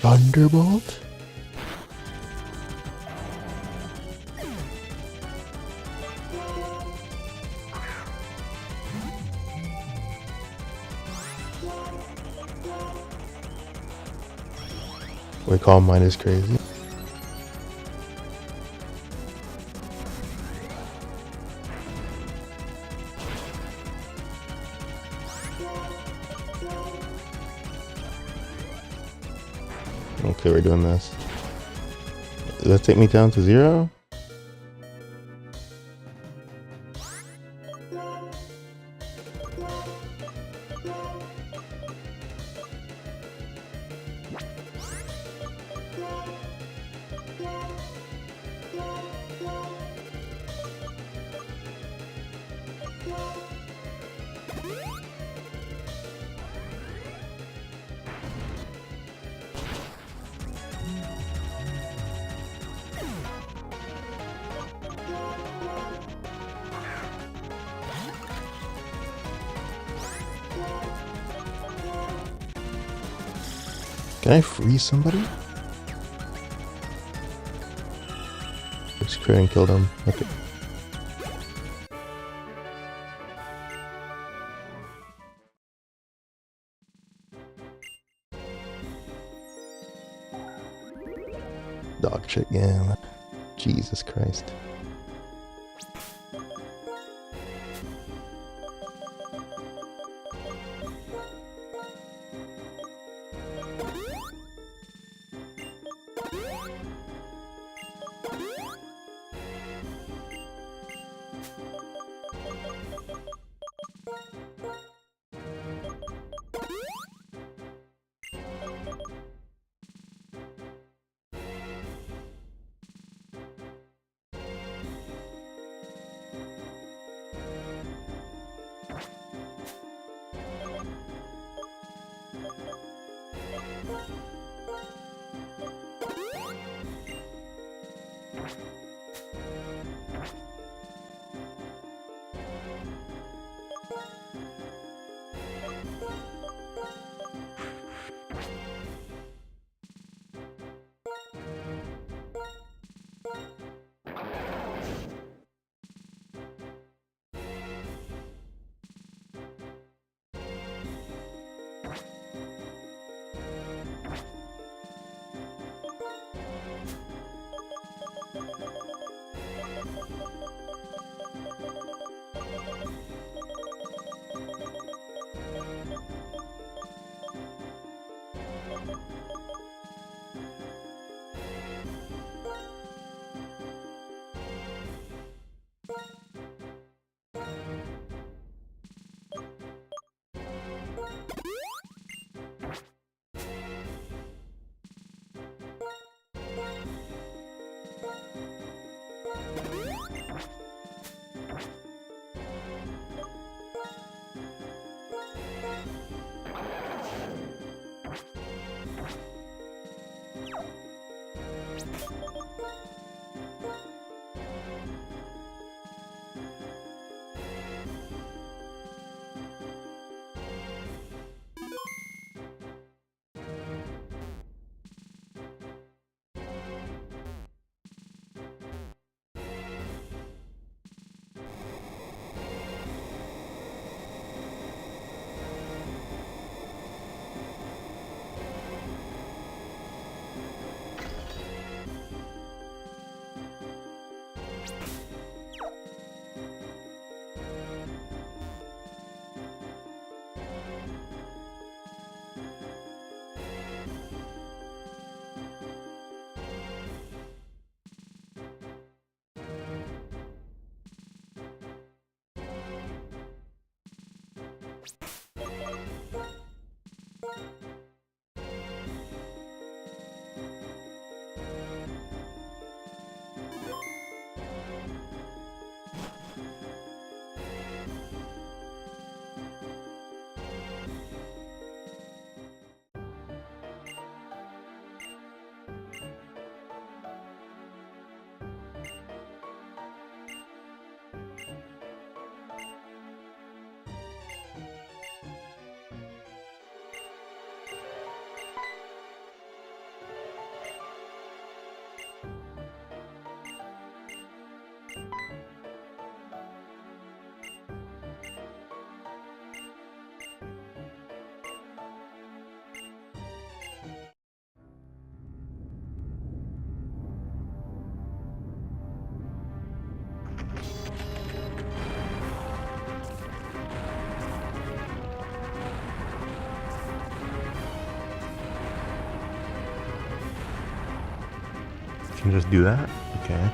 Thunderbolt? We call mine is crazy. Okay, we're doing this. Does that take me down to 0? Can I freeze somebody? Just crit and kill them. Okay. Dog shit game. Jesus Christ. Can you just do that? Okay.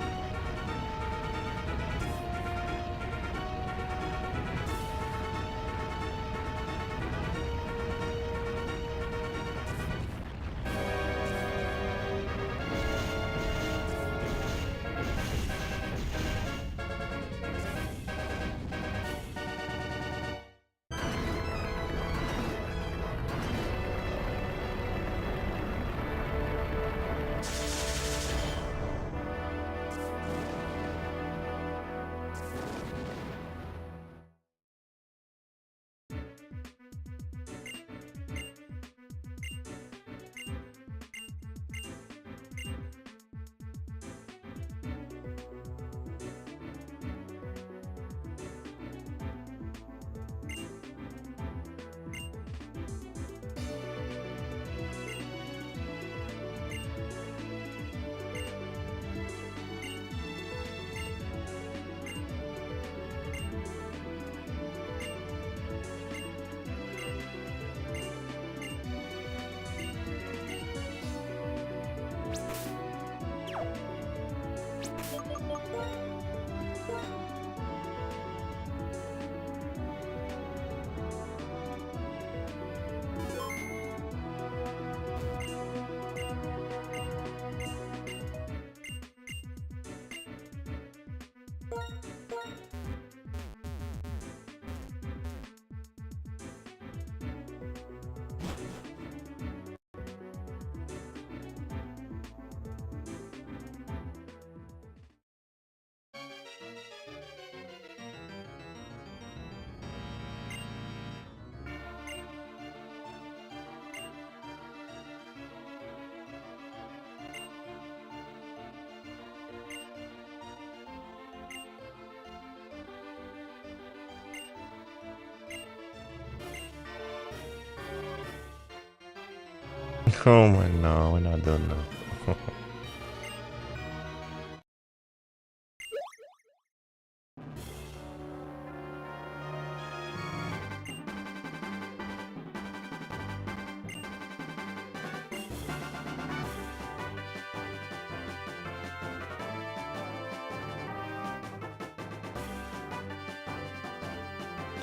Oh my, no, we're not doing that.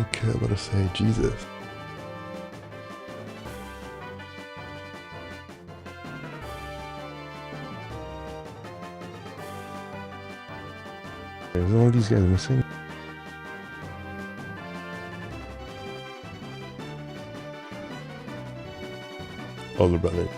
Okay, let us say Jesus. There's all these guys missing. Older brother.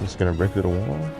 Just gonna break through the wall.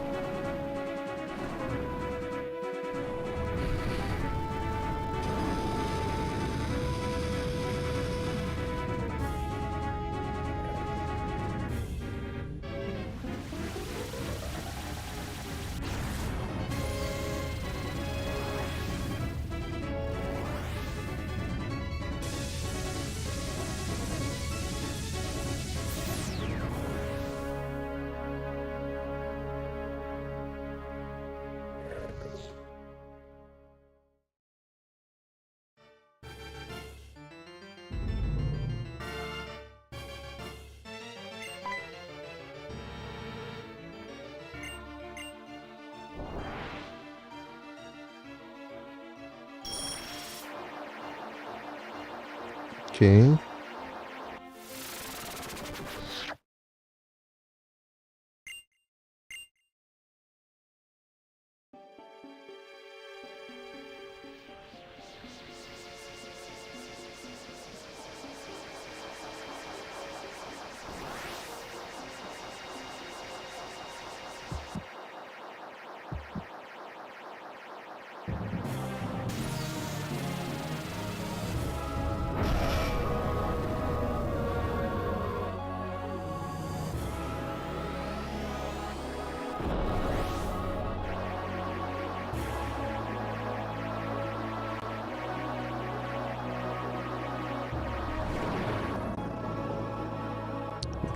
Okay.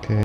Okay.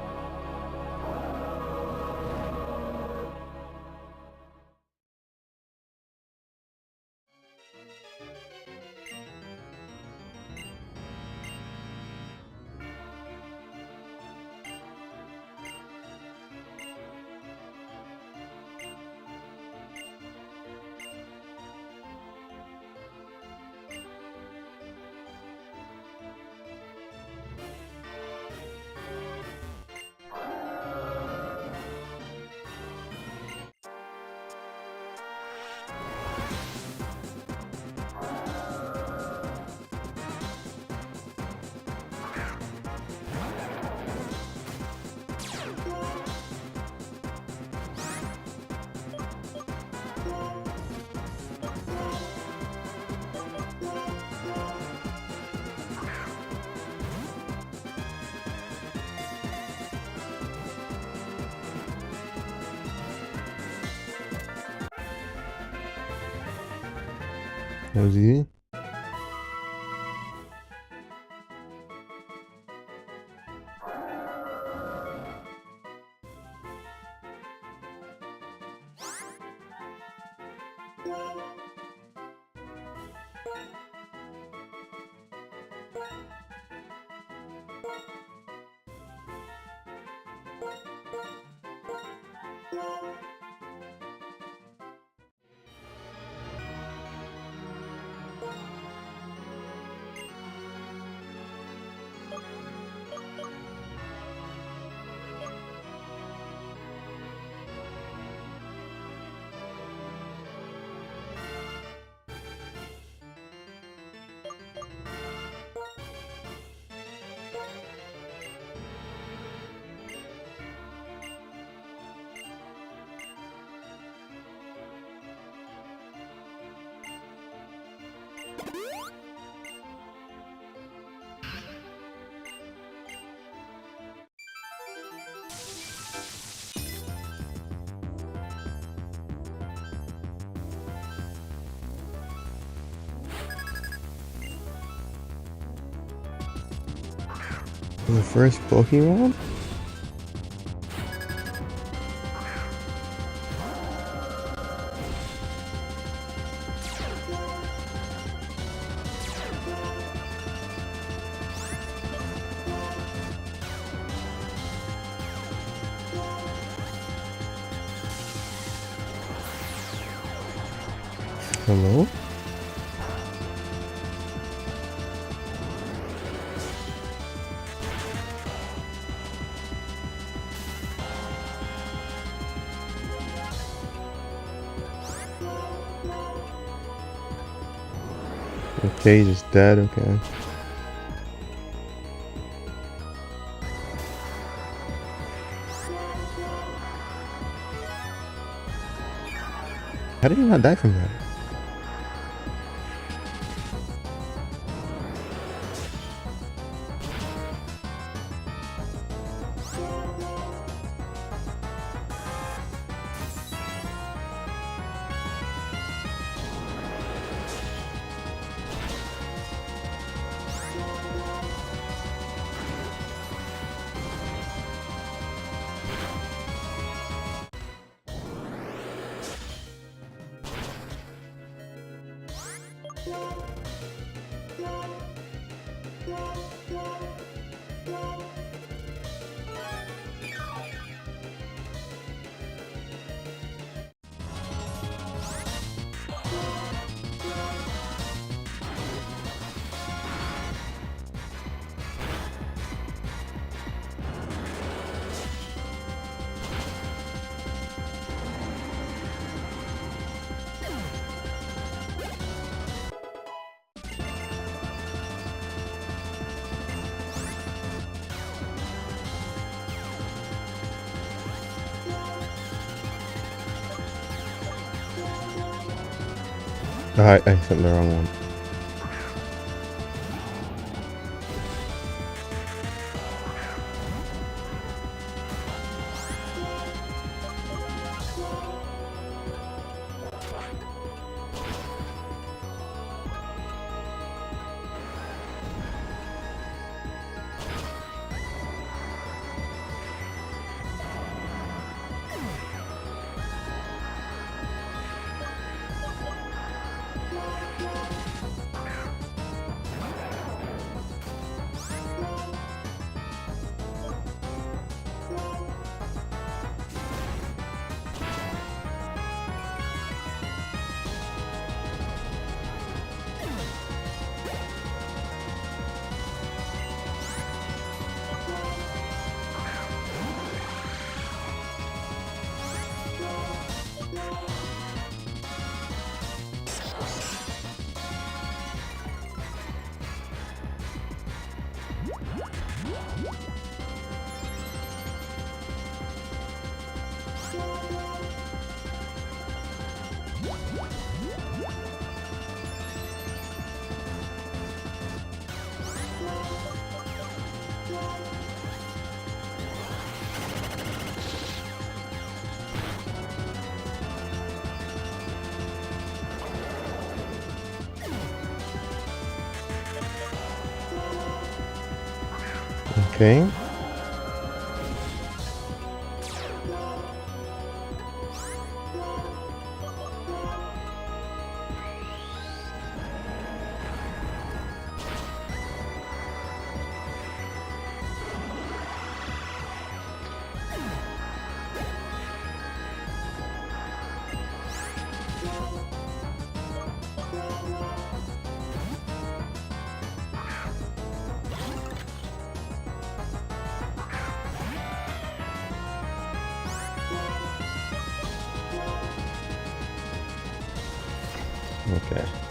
That was easy. The first Pokemon? Hello? Okay, he's just dead, okay. How did he not die from that? I sent the wrong one. Okay. Okay.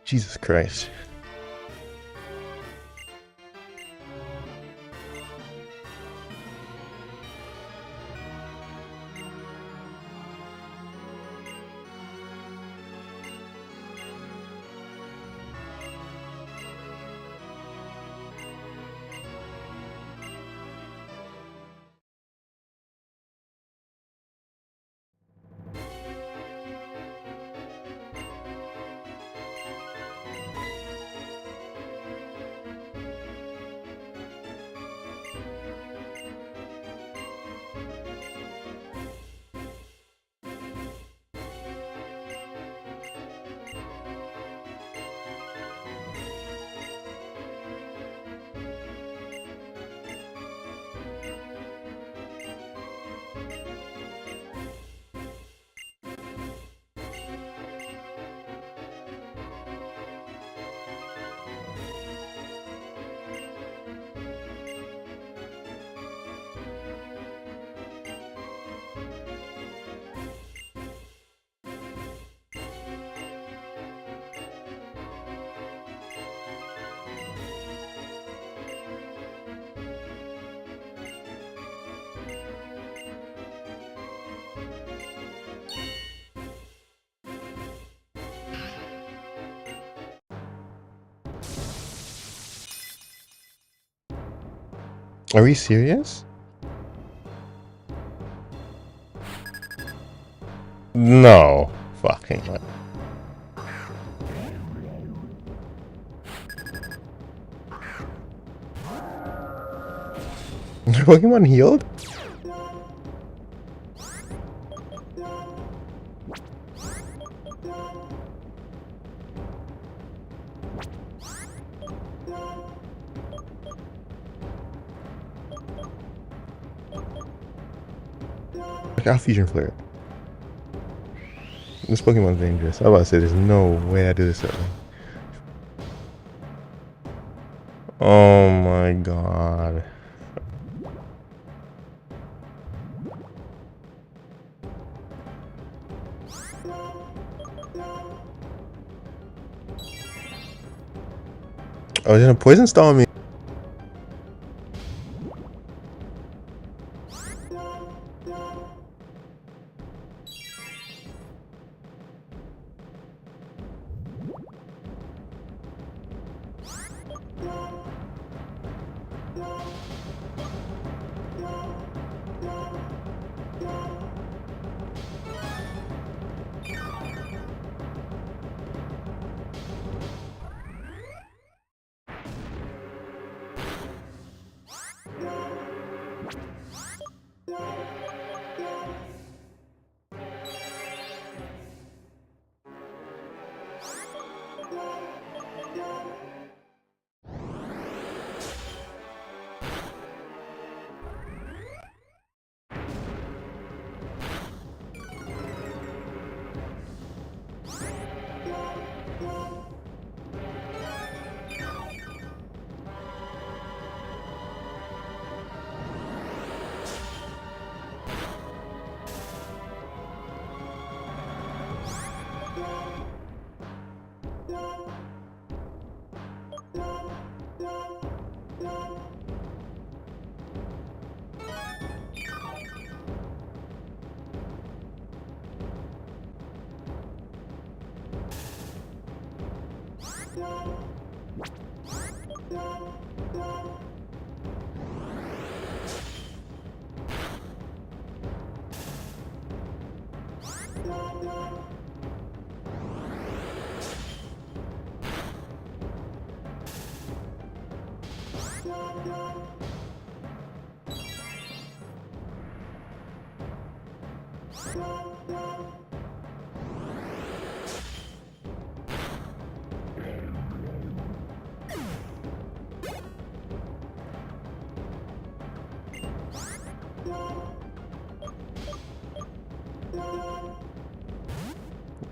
Jesus Christ. Are we serious? No. Fucking what? Pokemon healed? Like, I'll fusion flare. This Pokemon's dangerous. I was about to say there's no way I do this that way. Oh my god. Oh, he's gonna poison stall me.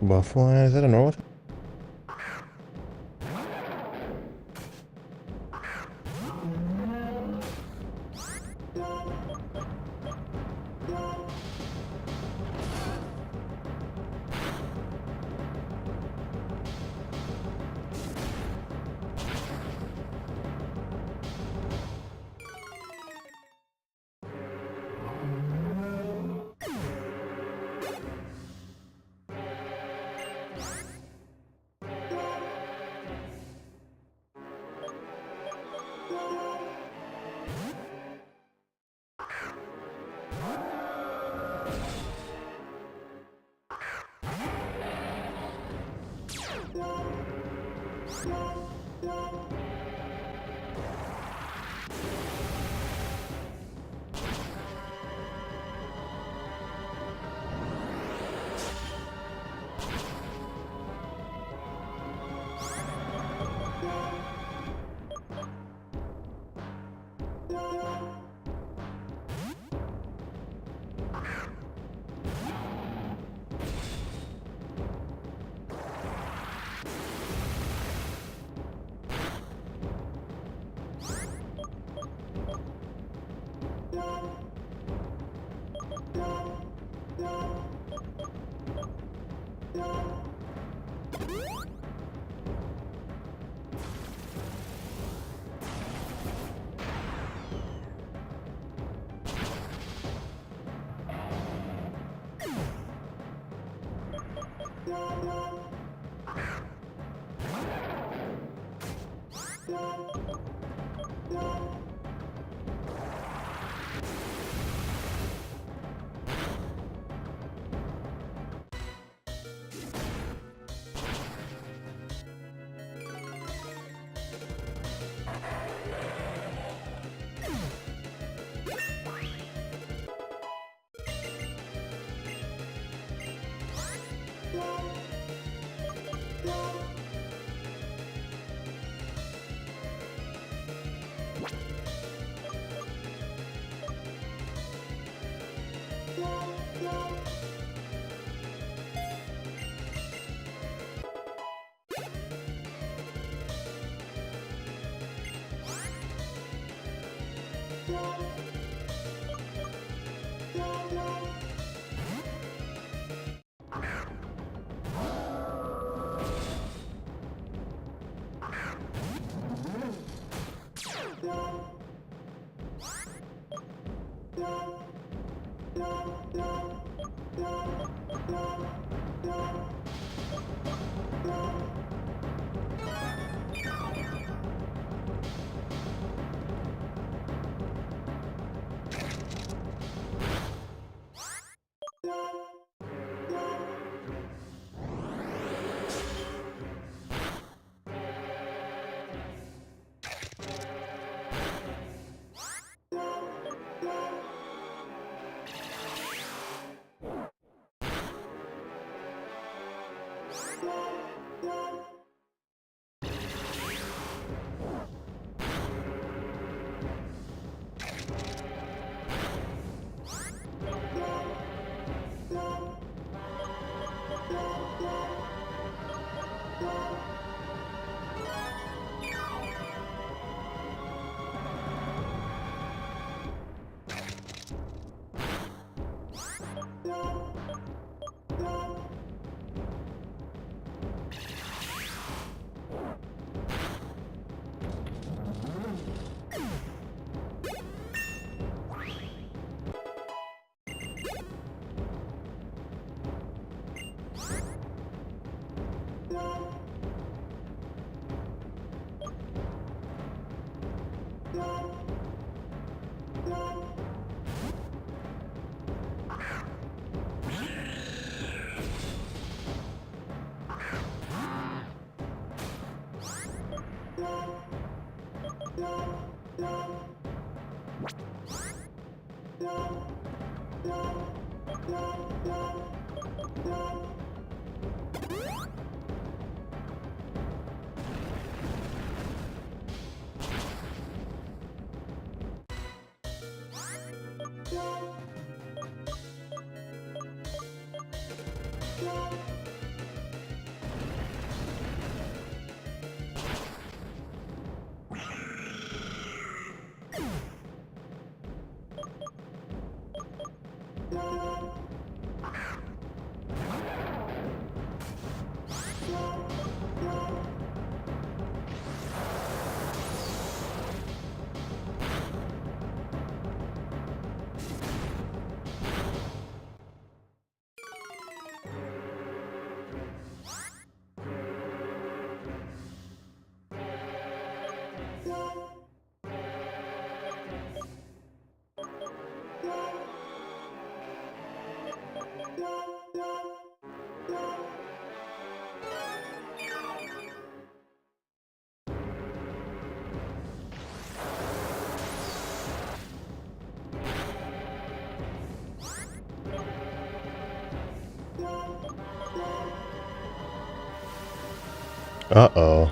Buffalo, is that a normal? Uh-oh.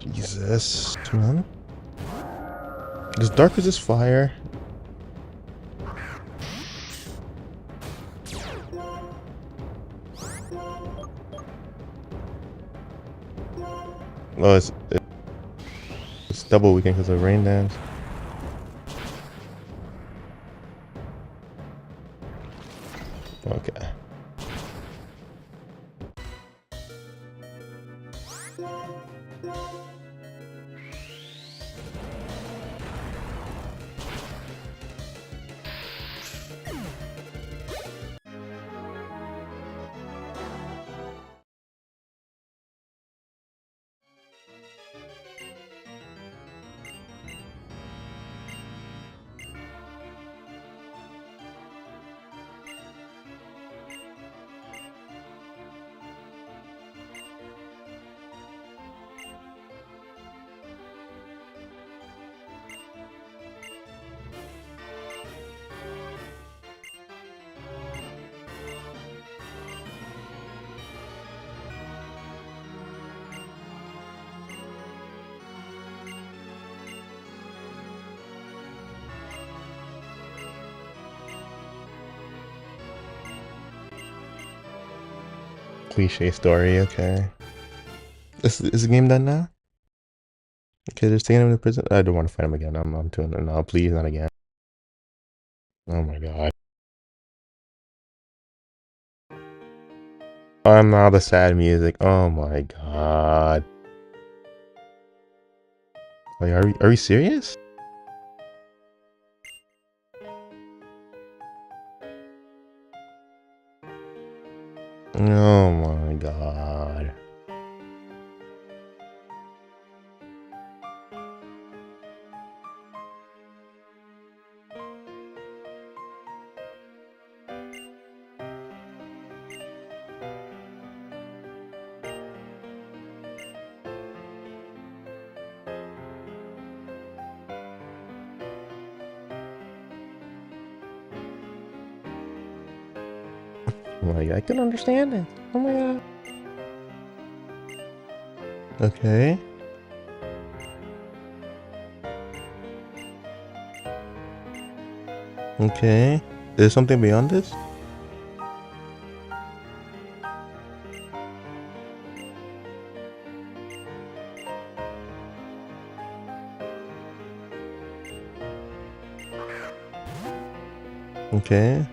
Jesus, man. As dark as this fire. Oh, it's double weekend because of rain dance. Okay. cliche story, okay. Is the game done now? Okay, just taking him to prison. I don't want to fight him again. I'm doing it now. Please, not again. Oh my god. Oh, now the sad music. Oh my god. Like, are we serious? Oh my god. Oh my god, I can understand it. Oh my god. Okay. Okay. Is something beyond this? Okay.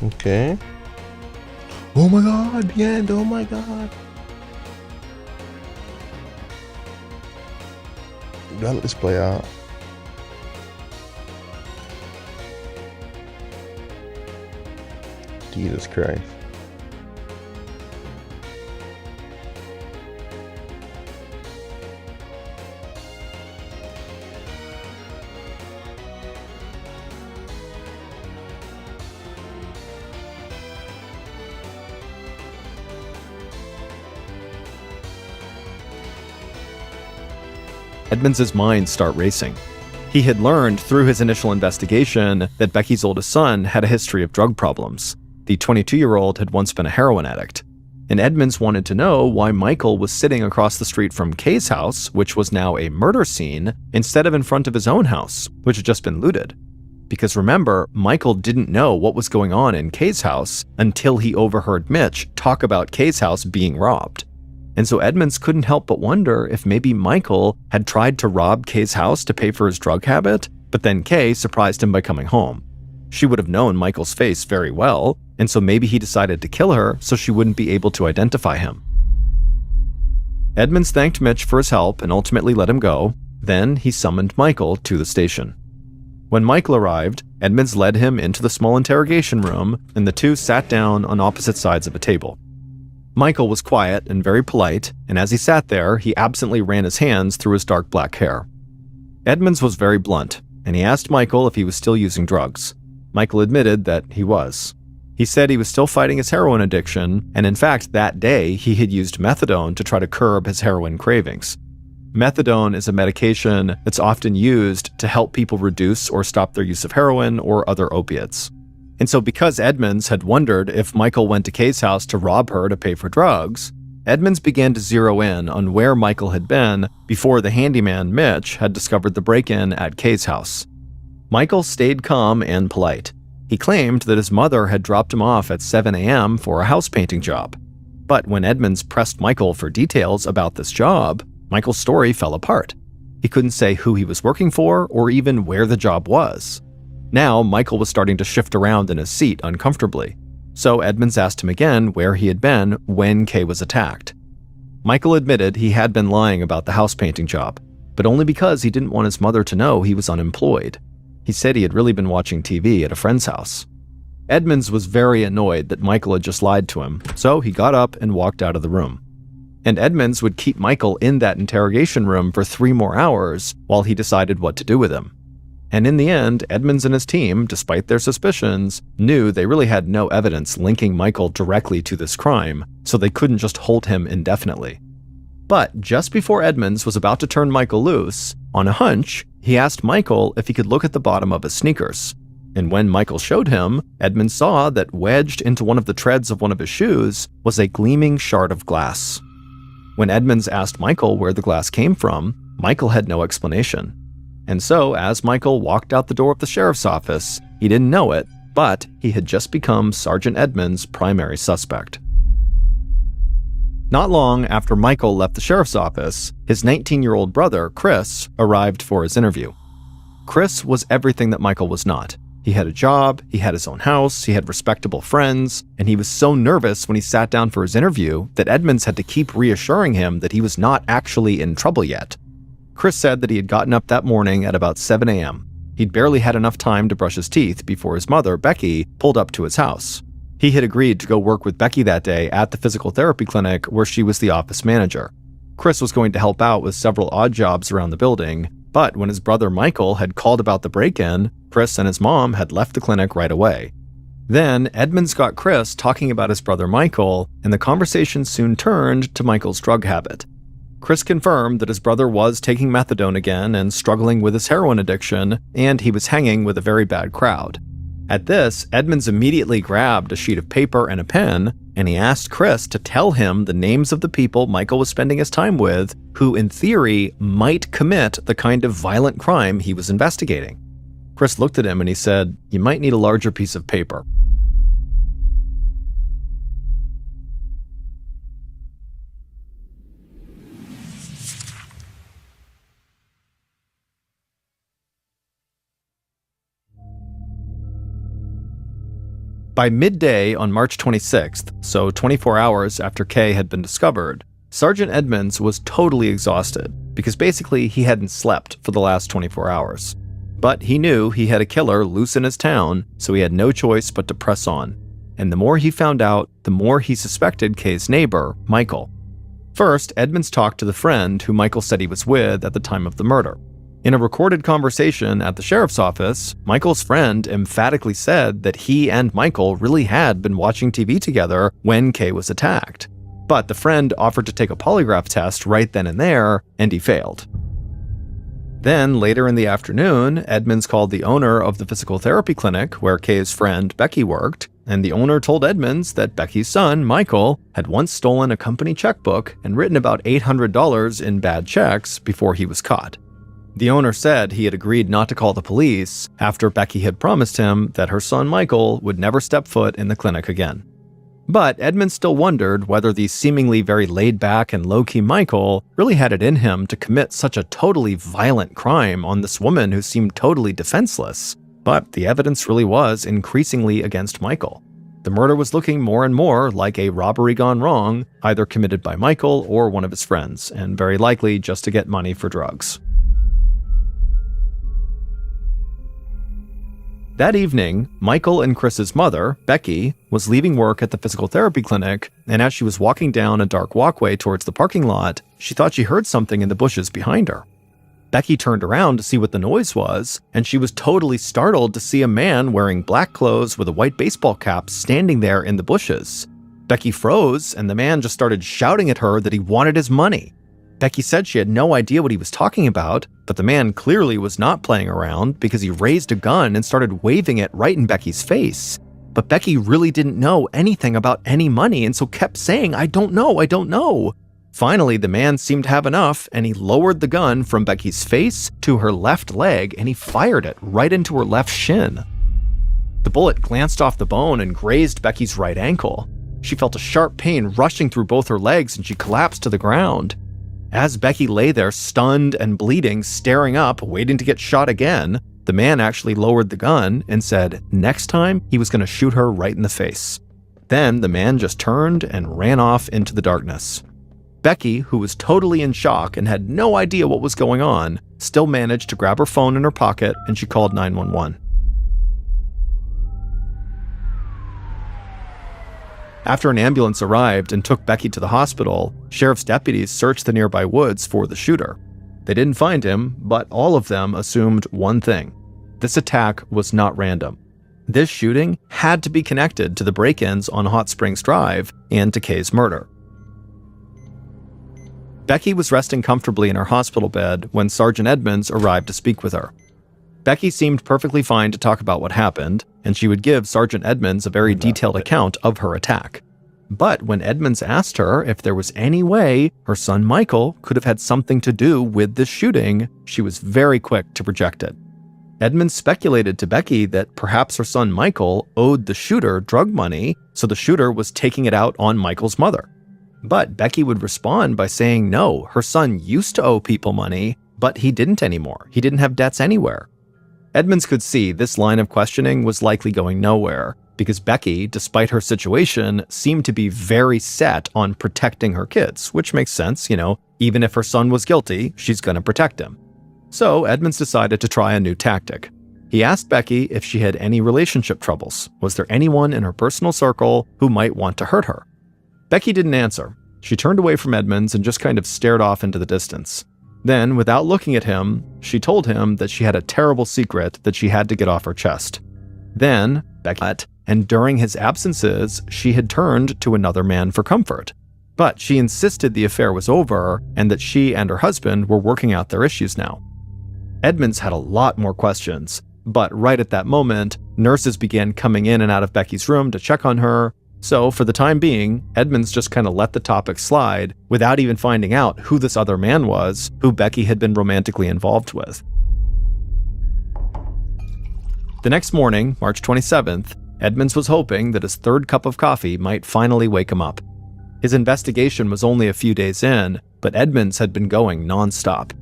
Okay. Oh my god, the end, oh my god. Gotta let this play out. Jesus Christ. Edmonds' mind start racing. He had learned through his initial investigation that Becky's oldest son had a history of drug problems. The 22-year-old had once been a heroin addict. And Edmonds wanted to know why Michael was sitting across the street from Kay's house, which was now a murder scene, instead of in front of his own house, which had just been looted. Because remember, Michael didn't know what was going on in Kay's house until he overheard Mitch talk about Kay's house being robbed. And so Edmonds couldn't help but wonder if maybe Michael had tried to rob Kay's house to pay for his drug habit, but then Kay surprised him by coming home. She would have known Michael's face very well, and so maybe he decided to kill her so she wouldn't be able to identify him. Edmonds thanked Mitch for his help and ultimately let him go. Then he summoned Michael to the station. When Michael arrived, Edmonds led him into the small interrogation room, and the two sat down on opposite sides of a table. Michael was quiet and very polite, and as he sat there, he absently ran his hands through his dark black hair. Edmonds was very blunt, and he asked Michael if he was still using drugs. Michael admitted that he was. He said he was still fighting his heroin addiction, and in fact, that day, he had used methadone to try to curb his heroin cravings. Methadone is a medication that's often used to help people reduce or stop their use of heroin or other opiates. And so because Edmonds had wondered if Michael went to Kay's house to rob her to pay for drugs, Edmonds began to zero in on where Michael had been before the handyman Mitch had discovered the break-in at Kay's house. Michael stayed calm and polite. He claimed that his mother had dropped him off at 7 a.m. for a house painting job. But when Edmonds pressed Michael for details about this job, Michael's story fell apart. He couldn't say who he was working for or even where the job was. Now, Michael was starting to shift around in his seat uncomfortably. So Edmonds asked him again where he had been when Kay was attacked. Michael admitted he had been lying about the house painting job, but only because he didn't want his mother to know he was unemployed. He said he had really been watching TV at a friend's house. Edmonds was very annoyed that Michael had just lied to him, so he got up and walked out of the room. And Edmonds would keep Michael in that interrogation room for 3 more hours while he decided what to do with him. And in the end, Edmonds and his team, despite their suspicions, knew they really had no evidence linking Michael directly to this crime, so they couldn't just hold him indefinitely. But just before Edmonds was about to turn Michael loose, on a hunch, he asked Michael if he could look at the bottom of his sneakers. And when Michael showed him, Edmonds saw that wedged into one of the treads of one of his shoes was a gleaming shard of glass. When Edmonds asked Michael where the glass came from, Michael had no explanation. And so, as Michael walked out the door of the sheriff's office, he didn't know it, but he had just become Sergeant Edmonds' primary suspect. Not long after Michael left the sheriff's office, his 19-year-old brother, Chris, arrived for his interview. Chris was everything that Michael was not. He had a job, he had his own house, he had respectable friends, and he was so nervous when he sat down for his interview that Edmonds had to keep reassuring him that he was not actually in trouble yet. Chris said that he had gotten up that morning at about 7 a.m. He'd barely had enough time to brush his teeth before his mother, Becky, pulled up to his house. He had agreed to go work with Becky that day at the physical therapy clinic where she was the office manager. Chris was going to help out with several odd jobs around the building, but when his brother Michael had called about the break-in, Chris and his mom had left the clinic right away. Then, Edmonds got Chris talking about his brother Michael, and the conversation soon turned to Michael's drug habit. Chris confirmed that his brother was taking methadone again and struggling with his heroin addiction, and he was hanging with a very bad crowd. At this, Edmonds immediately grabbed a sheet of paper and a pen, and he asked Chris to tell him the names of the people Michael was spending his time with, who in theory might commit the kind of violent crime he was investigating. Chris looked at him and he said, "You might need a larger piece of paper." By midday on March 26th, so 24 hours after Kay had been discovered, Sergeant Edmonds was totally exhausted because basically he hadn't slept for the last 24 hours. But he knew he had a killer loose in his town, so he had no choice but to press on. And the more he found out, the more he suspected Kay's neighbor, Michael. First, Edmonds talked to the friend who Michael said he was with at the time of the murder. In a recorded conversation at the sheriff's office, Michael's friend emphatically said that he and Michael really had been watching TV together when Kay was attacked. But the friend offered to take a polygraph test right then and there, and he failed. Then, later in the afternoon, Edmonds called the owner of the physical therapy clinic where Kay's friend Becky worked, and the owner told Edmonds that Becky's son, Michael, had once stolen a company checkbook and written about $800 in bad checks before he was caught. The owner said he had agreed not to call the police after Becky had promised him that her son Michael would never step foot in the clinic again. But Edmonds still wondered whether the seemingly very laid-back and low-key Michael really had it in him to commit such a totally violent crime on this woman who seemed totally defenseless. But the evidence really was increasingly against Michael. The murder was looking more and more like a robbery gone wrong, either committed by Michael or one of his friends, and very likely just to get money for drugs. That evening, Michael and Chris's mother, Becky, was leaving work at the physical therapy clinic, and as she was walking down a dark walkway towards the parking lot, she thought she heard something in the bushes behind her. Becky turned around to see what the noise was, and she was totally startled to see a man wearing black clothes with a white baseball cap standing there in the bushes. Becky froze, and the man just started shouting at her that he wanted his money. Becky said she had no idea what he was talking about, but the man clearly was not playing around because he raised a gun and started waving it right in Becky's face. But Becky really didn't know anything about any money and so kept saying, I don't know. Finally, the man seemed to have enough and he lowered the gun from Becky's face to her left leg and he fired it right into her left shin. The bullet glanced off the bone and grazed Becky's right ankle. She felt a sharp pain rushing through both her legs and she collapsed to the ground. As Becky lay there stunned and bleeding, staring up, waiting to get shot again, the man actually lowered the gun and said next time he was going to shoot her right in the face. Then the man just turned and ran off into the darkness. Becky, who was totally in shock and had no idea what was going on, still managed to grab her phone in her pocket and she called 911. After an ambulance arrived and took Becky to the hospital, sheriff's deputies searched the nearby woods for the shooter. They didn't find him, but all of them assumed one thing. This attack was not random. This shooting had to be connected to the break-ins on Hot Springs Drive and to Kay's murder. Becky was resting comfortably in her hospital bed when Sergeant Edmonds arrived to speak with her. Becky seemed perfectly fine to talk about what happened, and she would give Sergeant Edmonds a very detailed account of her attack. But when Edmonds asked her if there was any way her son Michael could have had something to do with this shooting, she was very quick to reject it. Edmonds speculated to Becky that perhaps her son Michael owed the shooter drug money, so the shooter was taking it out on Michael's mother. But Becky would respond by saying no, her son used to owe people money, but he didn't anymore. He didn't have debts anywhere. Edmonds could see this line of questioning was likely going nowhere, because Becky, despite her situation, seemed to be very set on protecting her kids, which makes sense, even if her son was guilty, she's going to protect him. So Edmonds decided to try a new tactic. He asked Becky if she had any relationship troubles. Was there anyone in her personal circle who might want to hurt her? Becky didn't answer. She turned away from Edmonds and just kind of stared off into the distance. Then, without looking at him, she told him that she had a terrible secret that she had to get off her chest. Then, Becky, and during his absences, she had turned to another man for comfort. But she insisted the affair was over and that she and her husband were working out their issues now. Edmonds had a lot more questions, but right at that moment, nurses began coming in and out of Becky's room to check on her. So, for the time being, Edmonds just kind of let the topic slide without even finding out who this other man was who Becky had been romantically involved with. The next morning, March 27th, Edmonds was hoping that his third cup of coffee might finally wake him up. His investigation was only a few days in, but Edmonds had been going nonstop.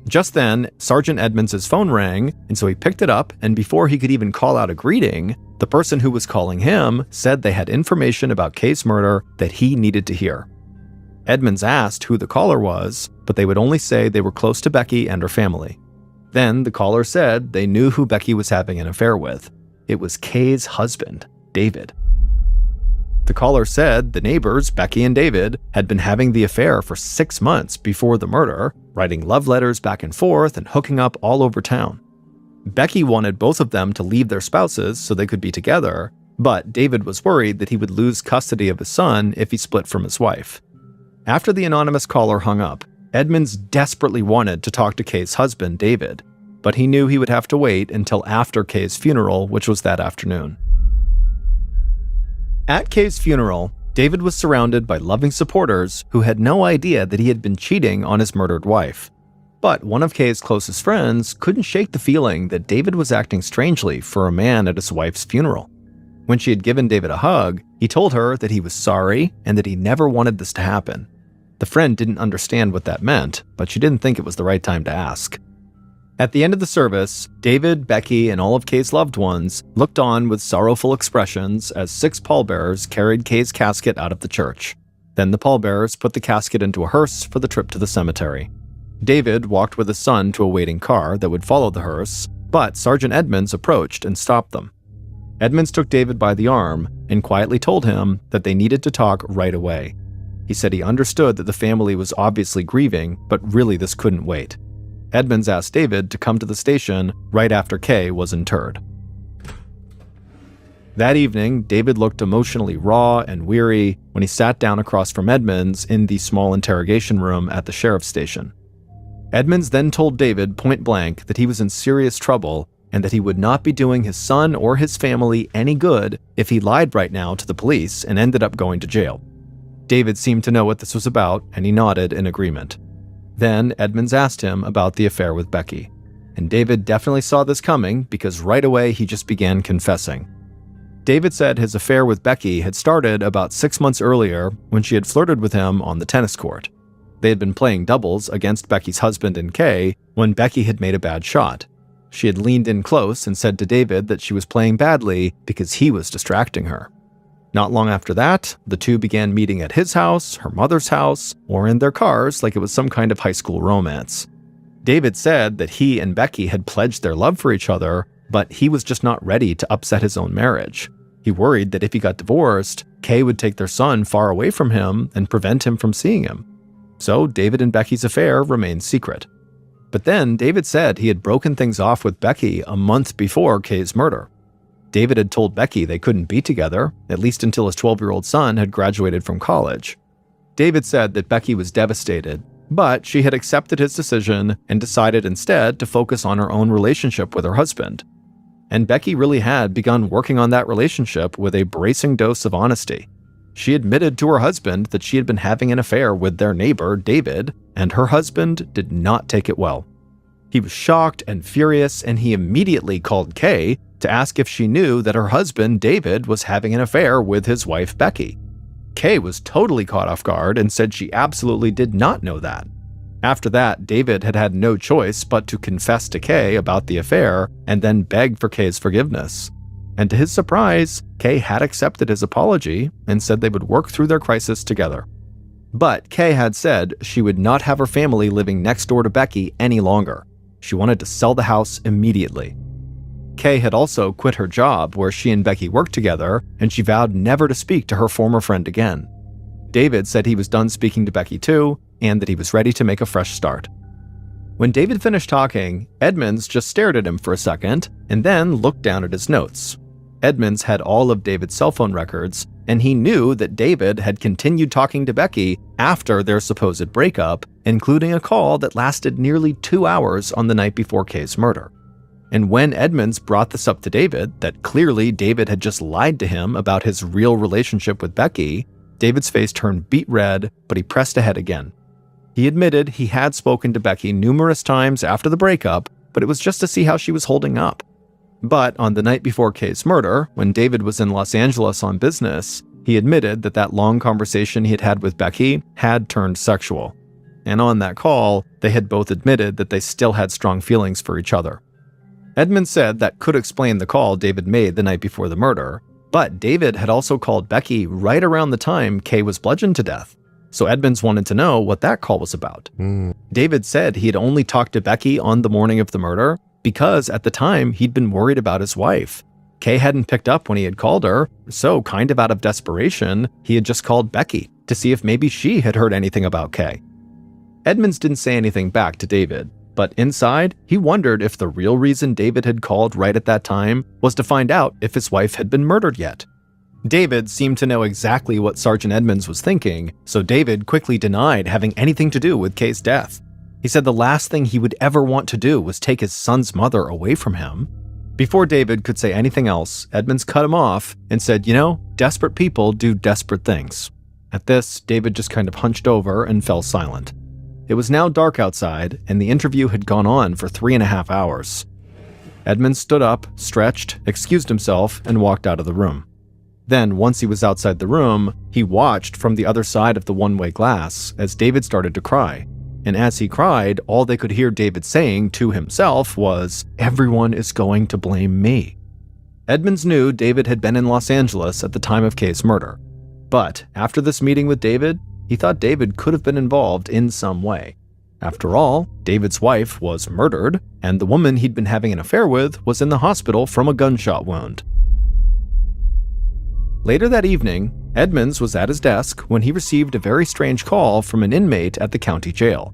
Just then, Sergeant Edmonds' phone rang, and so he picked it up, and before he could even call out a greeting, the person who was calling him said they had information about Kay's murder that he needed to hear. Edmonds asked who the caller was, but they would only say they were close to Becky and her family. Then the caller said they knew who Becky was having an affair with. It was Kay's husband, David. The caller said the neighbors, Becky and David, had been having the affair for 6 months before the murder, writing love letters back and forth and hooking up all over town. Becky wanted both of them to leave their spouses so they could be together, but David was worried that he would lose custody of his son if he split from his wife. After the anonymous caller hung up, Edmonds desperately wanted to talk to Kay's husband, David, but he knew he would have to wait until after Kay's funeral, which was that afternoon. At Kay's funeral, David was surrounded by loving supporters who had no idea that he had been cheating on his murdered wife. But one of Kay's closest friends couldn't shake the feeling that David was acting strangely for a man at his wife's funeral. When she had given David a hug, he told her that he was sorry and that he never wanted this to happen. The friend didn't understand what that meant, but she didn't think it was the right time to ask. At the end of the service, David, Becky, and all of Kay's loved ones looked on with sorrowful expressions as 6 pallbearers carried Kay's casket out of the church. Then the pallbearers put the casket into a hearse for the trip to the cemetery. David walked with his son to a waiting car that would follow the hearse, but Sergeant Edmonds approached and stopped them. Edmonds took David by the arm and quietly told him that they needed to talk right away. He said he understood that the family was obviously grieving, but really this couldn't wait. Edmonds asked David to come to the station right after Kay was interred. That evening, David looked emotionally raw and weary when he sat down across from Edmonds in the small interrogation room at the sheriff's station. Edmonds then told David point blank that he was in serious trouble and that he would not be doing his son or his family any good if he lied right now to the police and ended up going to jail. David seemed to know what this was about, and he nodded in agreement. Then Edmonds asked him about the affair with Becky, and David definitely saw this coming because right away he just began confessing. David said his affair with Becky had started about 6 months earlier when she had flirted with him on the tennis court. They had been playing doubles against Becky's husband and Kay when Becky had made a bad shot. She had leaned in close and said to David that she was playing badly because he was distracting her. Not long after that, the two began meeting at his house, her mother's house, or in their cars like it was some kind of high school romance. David said that he and Becky had pledged their love for each other, but he was just not ready to upset his own marriage. He worried that if he got divorced, Kay would take their son far away from him and prevent him from seeing him. So David and Becky's affair remained secret. But then David said he had broken things off with Becky a month before Kay's murder. David had told Becky they couldn't be together, at least until his 12-year-old son had graduated from college. David said that Becky was devastated, But she had accepted his decision and decided instead to focus on her own relationship with her husband. And Becky really had begun working on that relationship with a bracing dose of honesty. She admitted to her husband that she had been having an affair with their neighbor, David, and her husband did not take it well. He was shocked and furious, and he immediately called Kay to ask if she knew that her husband, David, was having an affair with his wife, Becky. Kay was totally caught off guard and said she absolutely did not know that. After that, David had had no choice but to confess to Kay about the affair and then beg for Kay's forgiveness. And to his surprise, Kay had accepted his apology and said they would work through their crisis together. But Kay had said she would not have her family living next door to Becky any longer. She wanted to sell the house immediately. Kay had also quit her job where she and Becky worked together, and she vowed never to speak to her former friend again. David said he was done speaking to Becky too, and that he was ready to make a fresh start. When David finished talking, Edmonds just stared at him for a second, and then looked down at his notes. Edmonds had all of David's cell phone records, and he knew that David had continued talking to Becky after their supposed breakup, including a call that lasted nearly 2 hours on the night before Kay's murder. And when Edmonds brought this up to David, that clearly David had just lied to him about his real relationship with Becky, David's face turned beet red, but he pressed ahead again. He admitted he had spoken to Becky numerous times after the breakup, but it was just to see how she was holding up. But on the night before Kay's murder, when David was in Los Angeles on business, he admitted that that long conversation he had had with Becky had turned sexual. And on that call, they had both admitted that they still had strong feelings for each other. Edmonds said that could explain the call David made the night before the murder, but David had also called Becky right around the time Kay was bludgeoned to death. So Edmonds wanted to know what that call was about. David said he had only talked to Becky on the morning of the murder because at the time he'd been worried about his wife. Kay hadn't picked up when he had called her, so kind of out of desperation, he had just called Becky to see if maybe she had heard anything about Kay. Edmonds didn't say anything back to David, but inside, he wondered if the real reason David had called right at that time was to find out if his wife had been murdered yet. David seemed to know exactly what Sergeant Edmonds was thinking, so David quickly denied having anything to do with Kay's death. He said the last thing he would ever want to do was take his son's mother away from him. Before David could say anything else, Edmonds cut him off and said, desperate people do desperate things. At this, David just kind of hunched over and fell silent. It was now dark outside, and the interview had gone on for 3.5 hours. Edmonds stood up, stretched, excused himself, and walked out of the room. Then, once he was outside the room, he watched from the other side of the one-way glass as David started to cry. And as he cried, all they could hear David saying to himself was, "Everyone is going to blame me." Edmonds knew David had been in Los Angeles at the time of Kay's murder. But after this meeting with David, he thought David could have been involved in some way. After all, David's wife was murdered, and the woman he'd been having an affair with was in the hospital from a gunshot wound. Later that evening, Edmonds was at his desk when he received a very strange call from an inmate at the county jail.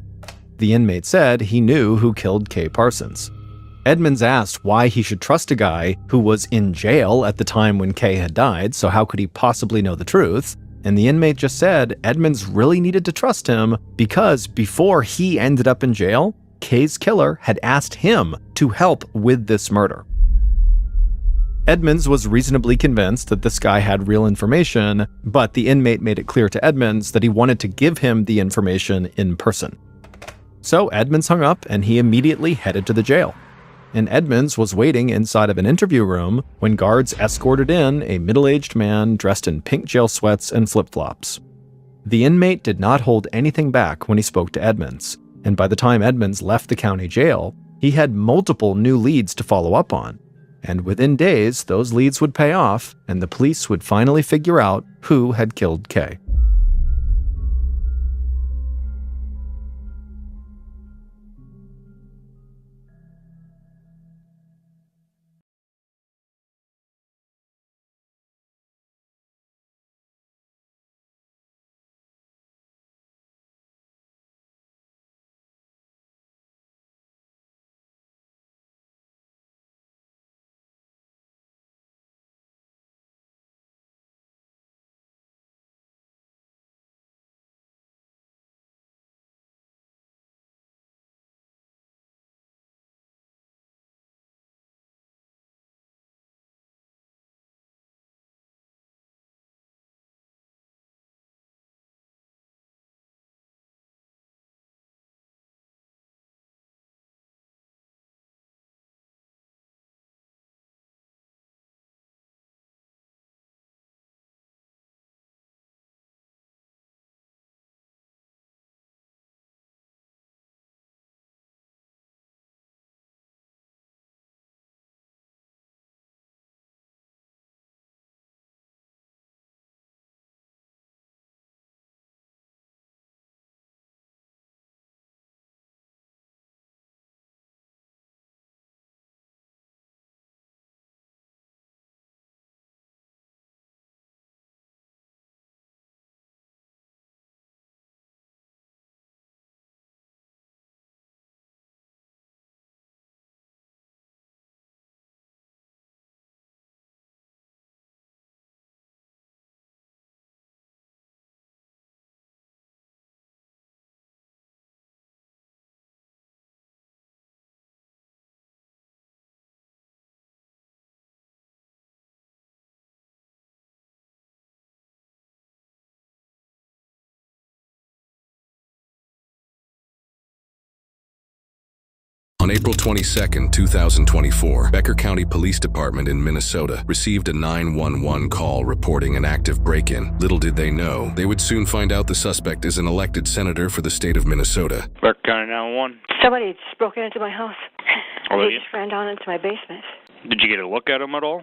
The inmate said he knew who killed Kay Parsons. Edmonds asked why he should trust a guy who was in jail at the time when Kay had died, so how could he possibly know the truth? And the inmate just said Edmonds really needed to trust him because before he ended up in jail, Kay's killer had asked him to help with this murder. Edmonds was reasonably convinced that this guy had real information, but the inmate made it clear to Edmonds that he wanted to give him the information in person. So Edmonds hung up and he immediately headed to the jail. And Edmonds was waiting inside of an interview room when guards escorted in a middle-aged man dressed in pink jail sweats and flip-flops. The inmate did not hold anything back when he spoke to Edmonds, and by the time Edmonds left the county jail, he had multiple new leads to follow up on. And within days, those leads would pay off, and the police would finally figure out who had killed Kay. On April 22, 2024, Becker County Police Department in Minnesota received a 911 call reporting an active break-in. Little did they know, they would soon find out the suspect is an elected senator for the state of Minnesota. Becker County 911. Somebody just broke into my house. Oh, They just ran down into my basement. Did you get a look at him at all?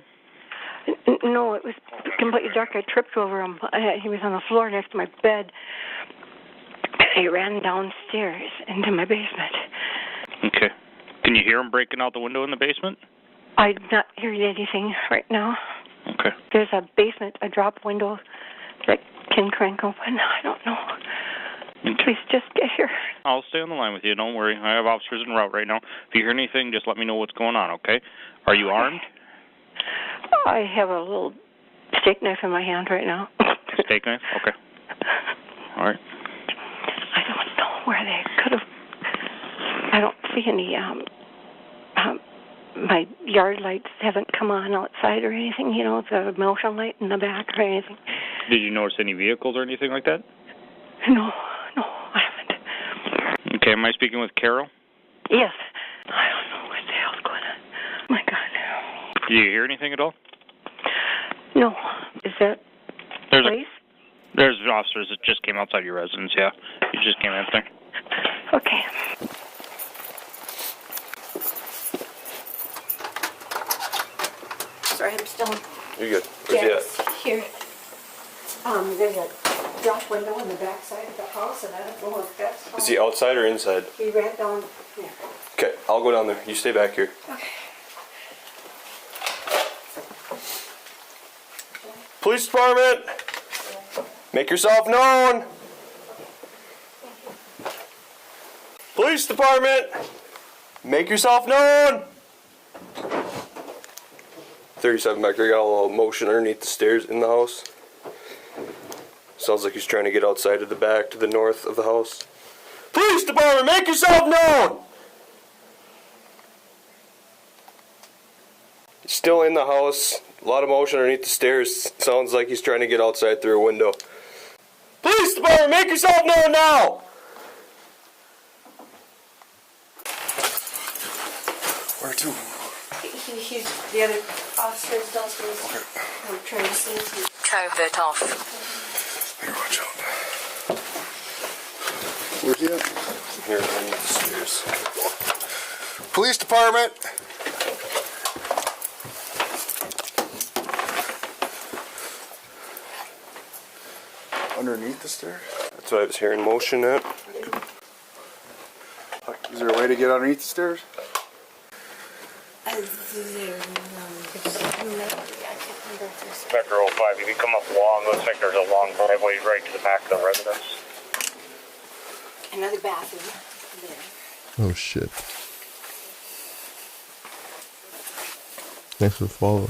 No, it was completely dark. I tripped over him. He was on the floor next to my bed. He ran downstairs into my basement. Okay. Can you hear him breaking out the window in the basement? I'm not hearing anything right now. Okay. There's a basement, a drop window that can crank open. I don't know. Okay. Please just get here. I'll stay on the line with you. Don't worry. I have officers en route right now. If you hear anything, just let me know what's going on, okay? Are you armed? I have a little steak knife in my hand right now. Steak knife? Okay. All right. I don't know where they could have. I don't see any. My yard lights haven't come on outside or anything. You know, the motion light in the back or anything. Did you notice any vehicles or anything like that? No, I haven't. Okay. Am I speaking with Carol? Yes. I don't know what the hell's going on. My God. Did you hear anything at all? No. Is that place? There's officers that just came outside your residence, yeah. You just came in there. Okay. Sorry, I'm still. You're good. Yes, here. There's a drop window on the back side of the house, and I don't know if that's. Is he outside or inside? He ran down here. Okay, I'll go down there. You stay back here. Okay. Police department! Make yourself known! Police department! Make yourself known! 37 back there, got a little motion underneath the stairs in the house. Sounds like he's trying to get outside of the back to the north of the house. Police department, make yourself known! He's still in the house. A lot of motion underneath the stairs. Sounds like he's trying to get outside through a window. Police department, make yourself known now! Where to? He's the other officer's downstairs. Okay. I'm trying to see if he. COVID off. Here, watch out. Where's he at? Here, underneath the stairs. Police department! Underneath the stairs? That's what I was hearing motion at. Is there a way to get underneath the stairs? Becker 05, if you come up long, looks like there's a long driveway right to the back of the residence. Another bathroom there. Oh shit. Thanks for following.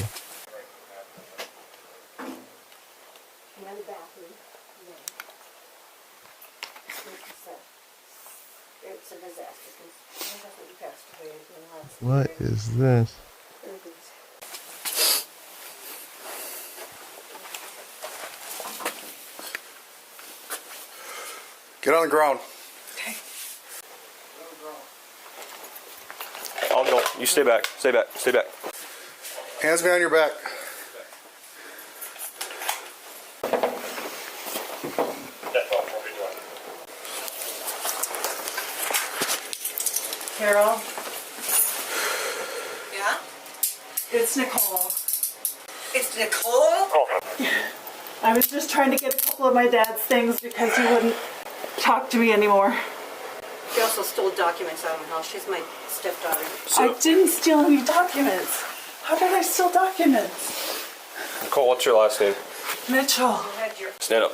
Another bathroom there. It's a disaster because my husband passed away in the last What year. is this? Get on the ground. Okay. I'll go. You stay back. Stay back. Stay back. Hands behind your back. Carol, Yeah? it's Nicole. It's Nicole? I was just trying to get a couple of my dad's things because he wouldn't talk to me anymore. She also stole documents out of my house. She's my stepdaughter. I didn't steal any documents. How did I steal documents? Nicole, what's your last name? Mitchell. Stand up.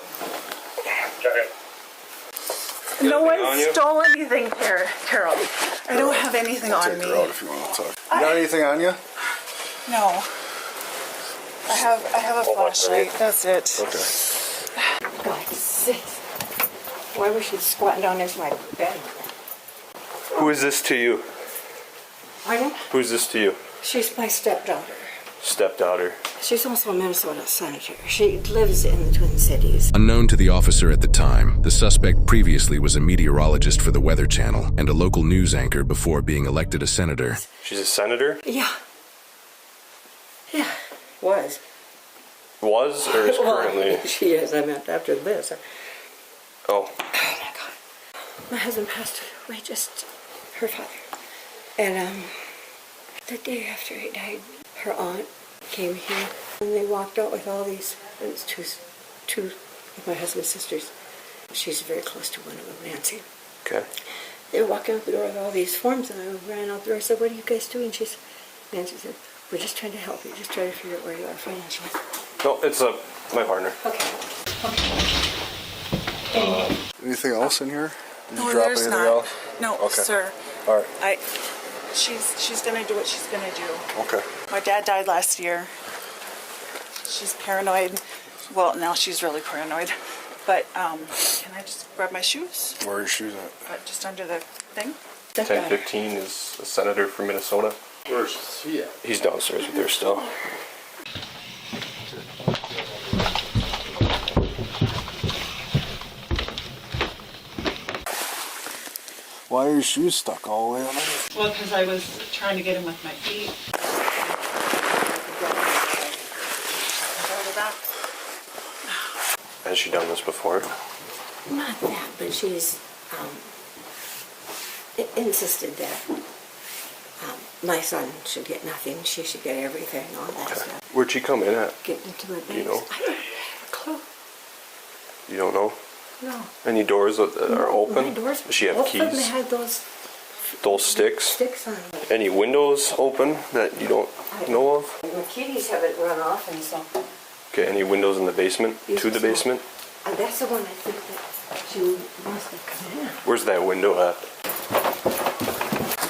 No on one you? stole anything, Carol. I don't have anything on Take me. her out if you want to talk. You got anything on you? No. I have a flashlight. That's it. Okay. God's sake. Why was she squatting down next to my bed? Who is this to you? Pardon? Who is this to you? She's my stepdaughter. stepdaughter? She's also a Minnesota senator. She lives in the Twin Cities. Unknown to the officer at the time, the suspect previously was a meteorologist for the Weather Channel and a local news anchor before being elected a senator. She's a senator? Yeah. Yeah, was. Was or is currently? Well, she is, I meant after this. Oh. Oh my God. My husband passed away, just her father. And the day after he died, her aunt came here and they walked out with all these, and it's two of my husband's sisters. She's very close to one of them, Nancy. Okay. They were walking out the door with all these forms and I ran out the door. I said, "What are you guys doing?" Nancy said, "We're just trying to help you, just trying to figure out where you are financially." No, it's my partner. Okay. Anything else in here? Did No, you drop there's anything not. else? No, Okay. sir. All right. She's gonna do what she's gonna do. Okay. My dad died last year. She's paranoid. Well, now she's really paranoid. But can I just grab my shoes? Where are your shoes at? Just under the thing. 1015 is a senator from Minnesota. Where's he at? He's downstairs with her still. Why are your shoes stuck all the way on there? Well, because I was trying to get him with my feet. Has she done this before? Not that, but she's insisted that my son should get nothing, she should get everything, all that stuff. Where'd she come in at? Get into my bed. You know? I don't have a clue. You don't know? No. Any doors that are open? My doors, Does she have both of them keys? had those Sticks? sticks on them. Any windows open that you don't know of? My kitties haven't run off, and so Okay, any windows in the basement? To the basement? that's the one I think that she must have come in. Where's that window at?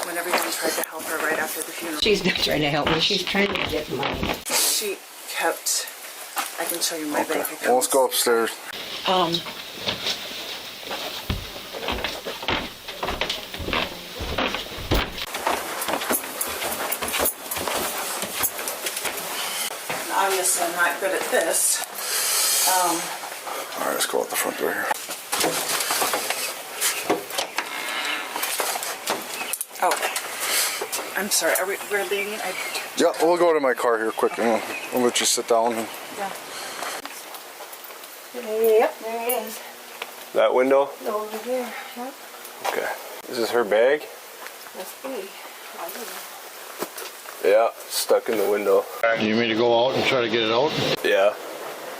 When everyone tried to help her right after the funeral. She's not trying to help me. She's trying to get money. She kept. I can show you my Okay. bank account. Well, let's go upstairs. Obviously, I'm not good at this. All right, let's go out the front door here. Oh, I'm sorry. We're leaving. Yeah, we'll go to my car here quick and we'll let you sit down. And Yeah. Yep, there it is. That window? Over here. Yep. Okay. Is this her bag? Must be. I don't know. Yeah, stuck in the window. You mean to go out and try to get it out? Yeah.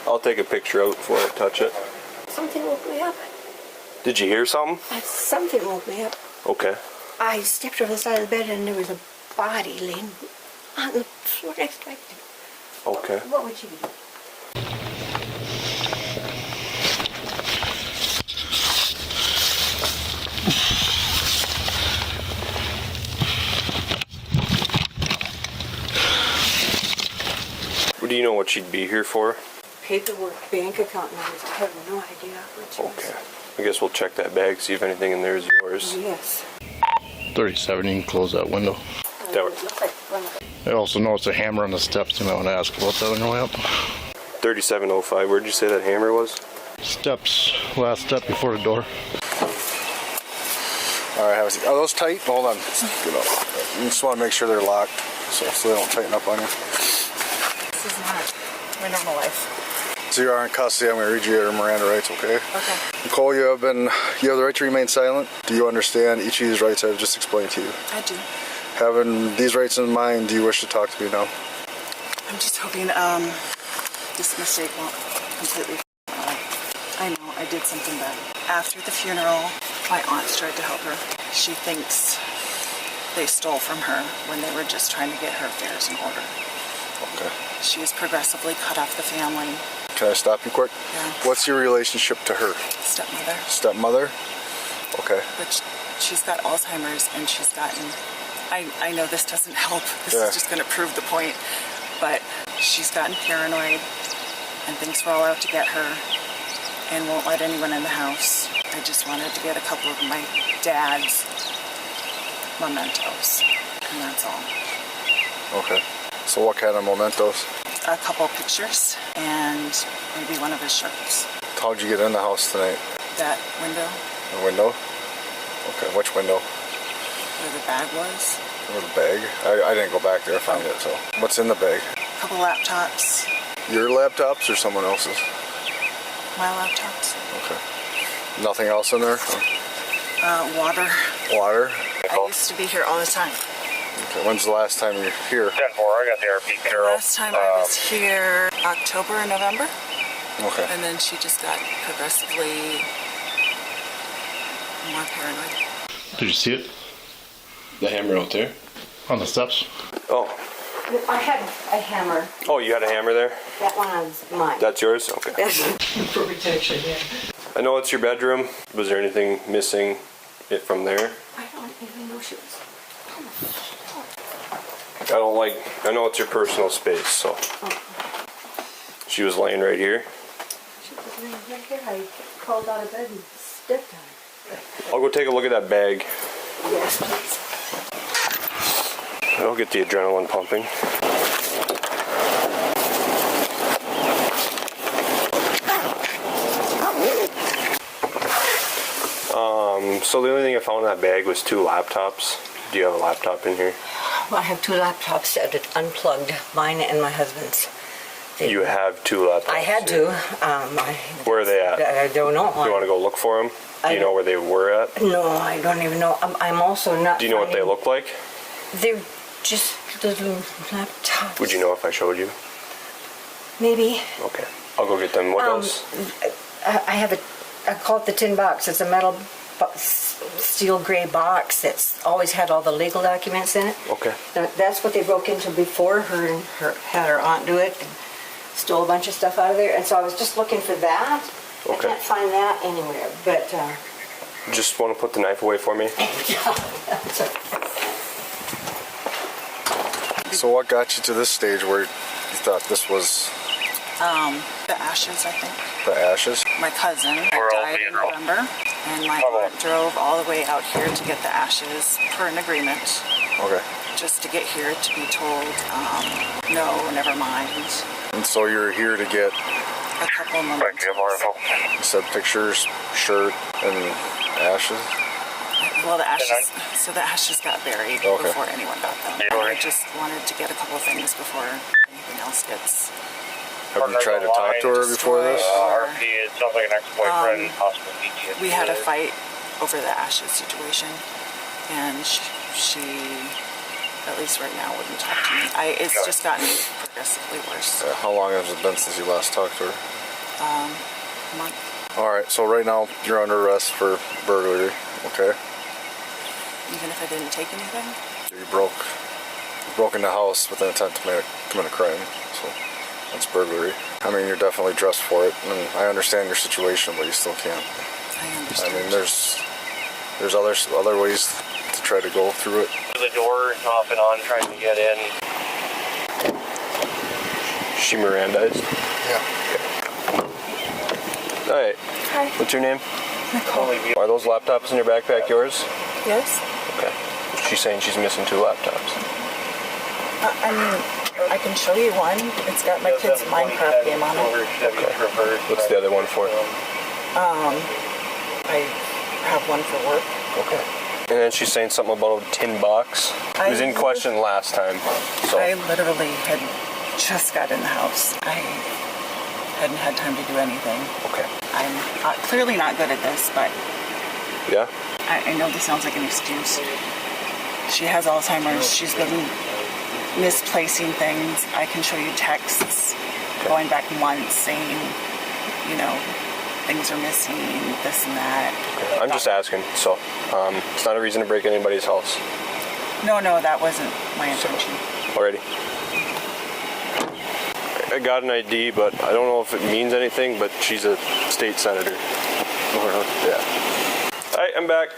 I'll take a picture out before I touch it. Something woke me up. Did you hear something? Something woke me up. Okay. I stepped over the side of the bed and there was a body laying on the floor next to me. Okay. What would you do? Do you know what she'd be here for? Paperwork, bank account numbers. I have no idea what she Okay. I guess we'll check that bag, see if anything in there is yours. Yes. 37, you can close that window. That It looks like one of I also noticed a hammer on the steps. You might want to ask about that on your way up. 3705, where'd you say that hammer was? Steps, last step before the door. all right, have a seat. Are those tight? Hold on. Get up. You just want to make sure they're locked so they don't tighten up on you. This is not my normal life. So you are in custody. I'm going to read you your Miranda rights, okay? Okay. Nicole, you have the right to remain silent. Do you understand each of these rights I've just explained to you? I do. Having these rights in mind, do you wish to talk to me now? I'm just hoping this mistake won't completely. I know I did something bad. After the funeral, my aunts tried to help her. She thinks they stole from her when they were just trying to get her affairs in order. Okay. She was progressively cut off the family. Can I stop you quick? Yeah. What's your relationship to her? Stepmother. Stepmother? Okay. But she's got Alzheimer's and she's gotten. I know this doesn't help. This Yeah. is just going to prove the point. But she's gotten paranoid and thinks we're all out to get her and won't let anyone in the house. I just wanted to get a couple of my dad's mementos. And that's all. Okay. So what kind of mementos? A couple pictures and maybe one of his shirts. How'd you get in the house tonight? That window. The window? Okay, which window? Where the bag was. Or the bag? I didn't go back there to find it, so. What's in the bag? A couple laptops. Your laptops or someone else's? My laptops. Okay. Nothing else in there? Water. Water? I used to be here all the time. Okay, when's the last time you were here? 10-4, I got the RP The last time I was here, October and November. Okay. And then she just got progressively more paranoid. Did you see it? The hammer out there? On the steps? Oh. I had a hammer. Oh, you had a hammer there? That one was mine. That's yours? Okay. For protection, yeah. I know it's your bedroom. Was there anything missing it from there? I don't even know she was. I know it's your personal space, so. She was laying right here. She was laying right here. I crawled out of bed and stepped on her. I'll go take a look at that bag. Yes, please. I'll get the adrenaline pumping. So the only thing I found in that bag was 2 laptops. Do you have a laptop in here? Well, I have 2 laptops that are unplugged, mine and my husband's. You have 2 laptops? I had to. Where are they at? I don't know. Do you want to go look for them? Do you know where they were at? No, I don't even know. I'm also not. Do you know what they look like? They're just little laptops. Would you know if I showed you? Maybe. Okay. I'll go get them. What else? I have I call it the tin box. It's a metal steel gray box that's always had all the legal documents in it. Okay. Now, that's what they broke into before. Had her aunt do it and stole a bunch of stuff out of there. And so I was just looking for that. Okay. I can't find that anywhere. But Just want to put the knife away for me? So what got you to this stage where you thought this was The ashes, I think. the ashes? My cousin died in November, and my aunt drove all the way out here to get the ashes per an agreement. Okay. Just to get here to be told, no, never mind. And so you're here to get, A couple moments. you said pictures, shirt, and ashes? Well, the ashes got buried before anyone got them. I just wanted to get a couple things before anything else gets. Have you tried to talk to her before this? RP, it sounds like an ex-boyfriend, possible PTSD. We had a fight over the ashes situation, and she at least right now, wouldn't talk to me. It's just gotten progressively worse. How long has it been since you last talked to her? A month. All right, so right now you're under arrest for burglary, okay? Even if I didn't take anything? You broke in the house with an intent to commit a crime, so that's burglary. I mean, you're definitely dressed for it, and I understand your situation, but you still can't. I understand. I mean, there's other ways to try to go through it. The door off and on, trying to get in. She Mirandized? Yeah. Hi. Hi. What's your name? Nicole. Are those laptops in your backpack yours? Yes? Okay. She's saying she's missing 2 laptops. I mean, I can show you one. It's got my kid's Minecraft game on it. Okay. What's the other one for? I have one for work. Okay. And then she's saying something about a tin box. It was in question last time. So. I literally had just got in the house. I hadn't had time to do anything. Okay. I'm clearly not good at this, but Yeah? I know this sounds like an excuse. She has Alzheimer's. She's been misplacing things. I can show you texts going back months saying, things are missing, this and that. Okay. I'm just asking, so it's not a reason to break anybody's house. No, that wasn't my intention. Already. I got an ID, but I don't know if it means anything, but she's a state senator. Yeah. Alright, I'm back.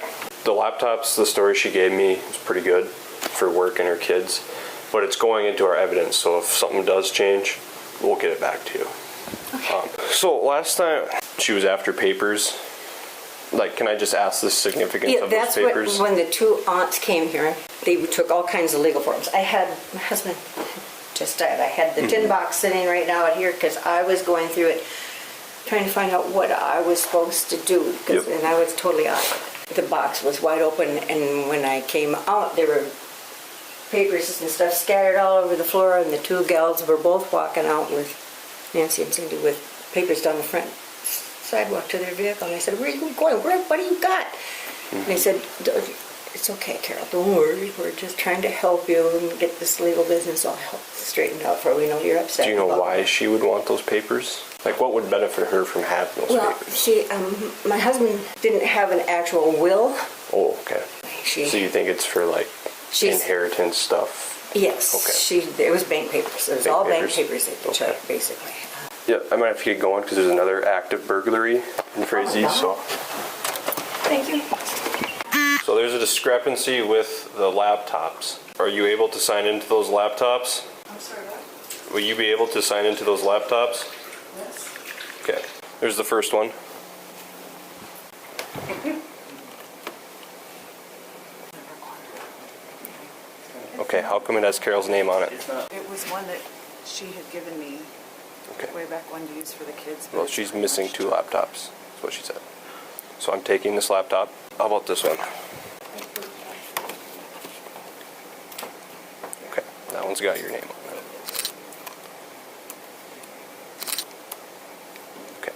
The laptops, the story she gave me is pretty good for work and her kids, but it's going into our evidence, so if something does change, we'll get it back to you. Okay. So last time she was after papers. Like, can I just ask the significance of those papers? That's when the 2 aunts came here. They took all kinds of legal forms. My husband just I had the tin box sitting right now out here because I was going through it, trying to find out what I was supposed to do, and I was totally off. The box was wide open, and when I came out, there were papers and stuff scattered all over the floor, and the two gals were both walking out with Nancy and Cindy with papers down the front sidewalk to their vehicle. And I said, "Where are you going? What do you got?" And they said, "It's okay, Carol, don't worry. We're just trying to help you and get this legal business all straightened out for we know you're upset." Do you know why she would want those papers? Like, what would benefit her from having those papers? My husband didn't have an actual will. Oh, okay. So you think it's for, like, inheritance stuff? Yes. Okay. It was bank papers. It was all bank papers that they took, basically. Yeah, I might have to get going because there's another active burglary in Frazee, so. Thank you. So there's a discrepancy with the laptops. Are you able to sign into those laptops? I'm sorry, what? Will you be able to sign into those laptops? Yes. Okay, there's the first one. Okay, how come it has Carol's name on it? It was one that she had given me way back when to use for the kids. Well, she's missing 2 laptops, that's what she said. So I'm taking this laptop. How about this one? Okay, that one's got your name on it. Okay.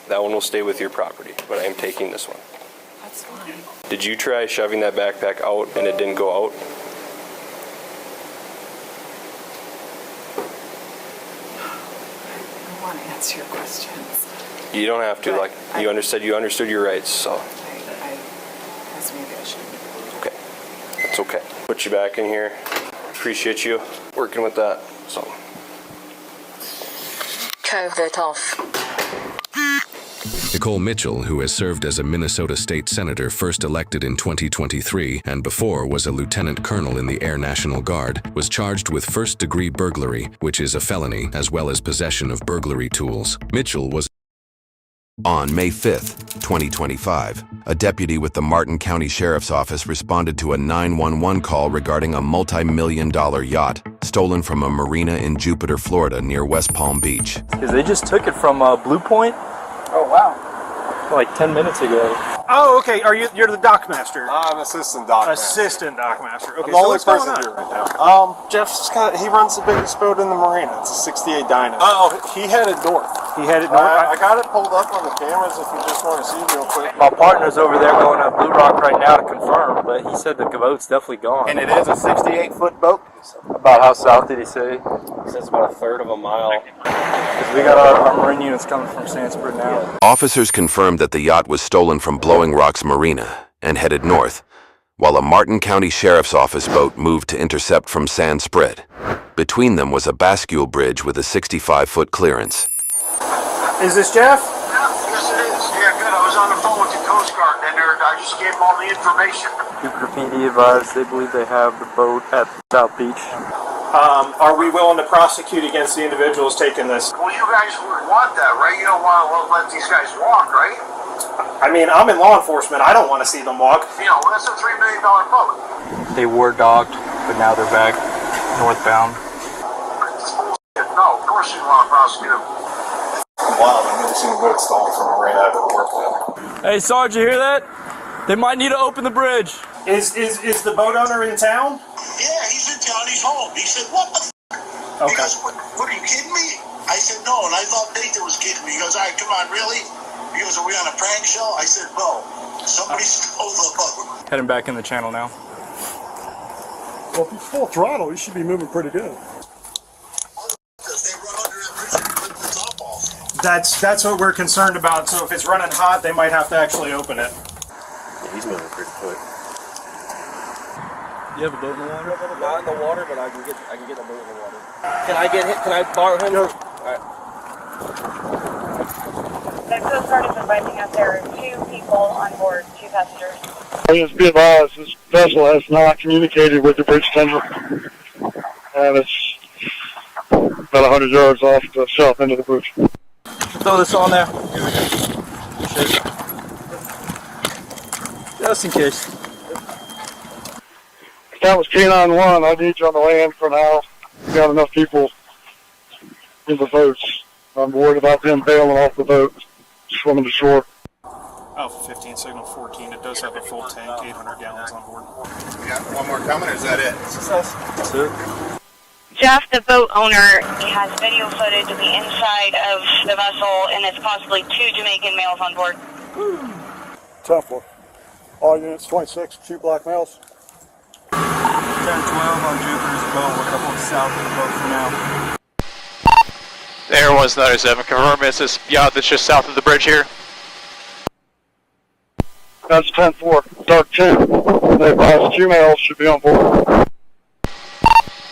That one will stay with your property, but I am taking this one. That's fine. Did you try shoving that backpack out and it didn't go out? I want to answer your questions. You don't have to, like, you understood your rights, so. I guess maybe I shouldn't. Okay, that's okay. Put you back in here. Appreciate you working with that, so. COVID off. Nicole Mitchell, who has served as a Minnesota state senator first elected in 2023 and before was a lieutenant colonel in the Air National Guard, was charged with first-degree burglary, which is a felony, as well as possession of burglary tools. Mitchell was On May 5th, 2025, a deputy with the Martin County Sheriff's Office responded to a 911 call regarding a multi-million-dollar yacht stolen from a marina in Jupiter, Florida near West Palm Beach. Because they just took it from Blue Point. Oh, wow. Like 10 minutes ago. Oh, okay. You're the dockmaster? I'm assistant dockmaster. Assistant dockmaster. Okay, I'm the only what's going person on? here right now. He runs the biggest boat in the marina. It's a 68 Dyna. Oh, he headed north. He headed north? I got it pulled up on the cameras if you just want to see real quick. My partner's over there going to Blue Rock right now to confirm, but he said the boat's definitely gone. And it is a 68-foot boat? About how south did he say? He says about a third of a mile. Because we got our marine units coming from Sandsburg now. Officers confirmed that the yacht was stolen from Blowing Rocks Marina and headed north, while a Martin County Sheriff's Office boat moved to intercept from Sandspread. Between them was a bascule bridge with a 65-foot clearance. Is this Jeff? Yes, it is. Yeah, good. I was on the phone with the Coast Guard, and I just gave them all the information. Cooper PD advised they believe they have the boat at South Beach. Are we willing to prosecute against the individuals taking this? Well, you guys would want that, right? You don't want to let these guys walk, right? I mean, I'm in law enforcement. I don't want to see them walk. You know, that's a $3 million boat. They were docked, but now they're back northbound. No, of course you want to prosecute them. Wow, I've never seen a boat stolen from a marina I've ever worked with. Hey, Sarge, you hear that? They might need to open the bridge. Is the boat owner in town? Yeah, he's in town. He's home. He said, what the f***? Okay. He goes, what, are you kidding me? I said, no, and I thought Nathan was kidding me. He goes, all right, come on, really? He goes, are we on a prank show? I said, no. Somebody stole the boat. Heading back in the channel now. Well, if you're full throttle, you should be moving pretty good. Because they run under that bridge and rip the top off. That's what we're concerned about. So if it's running hot, they might have to actually open it. Yeah, he's moving pretty quick. You have a boat in the water? Not in the water, but I can get a boat in the water. Can I borrow him? No. Alright. The Coast Guard is advising us there are 2 people on board, 2 passengers. Just be advised, this vessel has not communicated with the bridge tender. And it's about 100 yards off the south end of the bridge. Throw this on there. Just in case. That was K91. I need you on the land for now. we got enough people in the boats. I'm worried about them bailing off the boat, swimming to shore. Alpha 15, signal 14. It does have a full tank, 800 gallons on board. We got one more coming, or is that it? That's it. Jeff, the boat owner, has video footage of the inside of the vessel, and it's possibly 2 Jamaican males on board. 10-4. All units, 26, 2 black males. 10-12 on Jupiter's boat. We're a couple south of the boat for now. Air 197, confirm it's this yacht that's just south of the bridge here. That's 10-4, dark 2. They advise 2 males should be on board.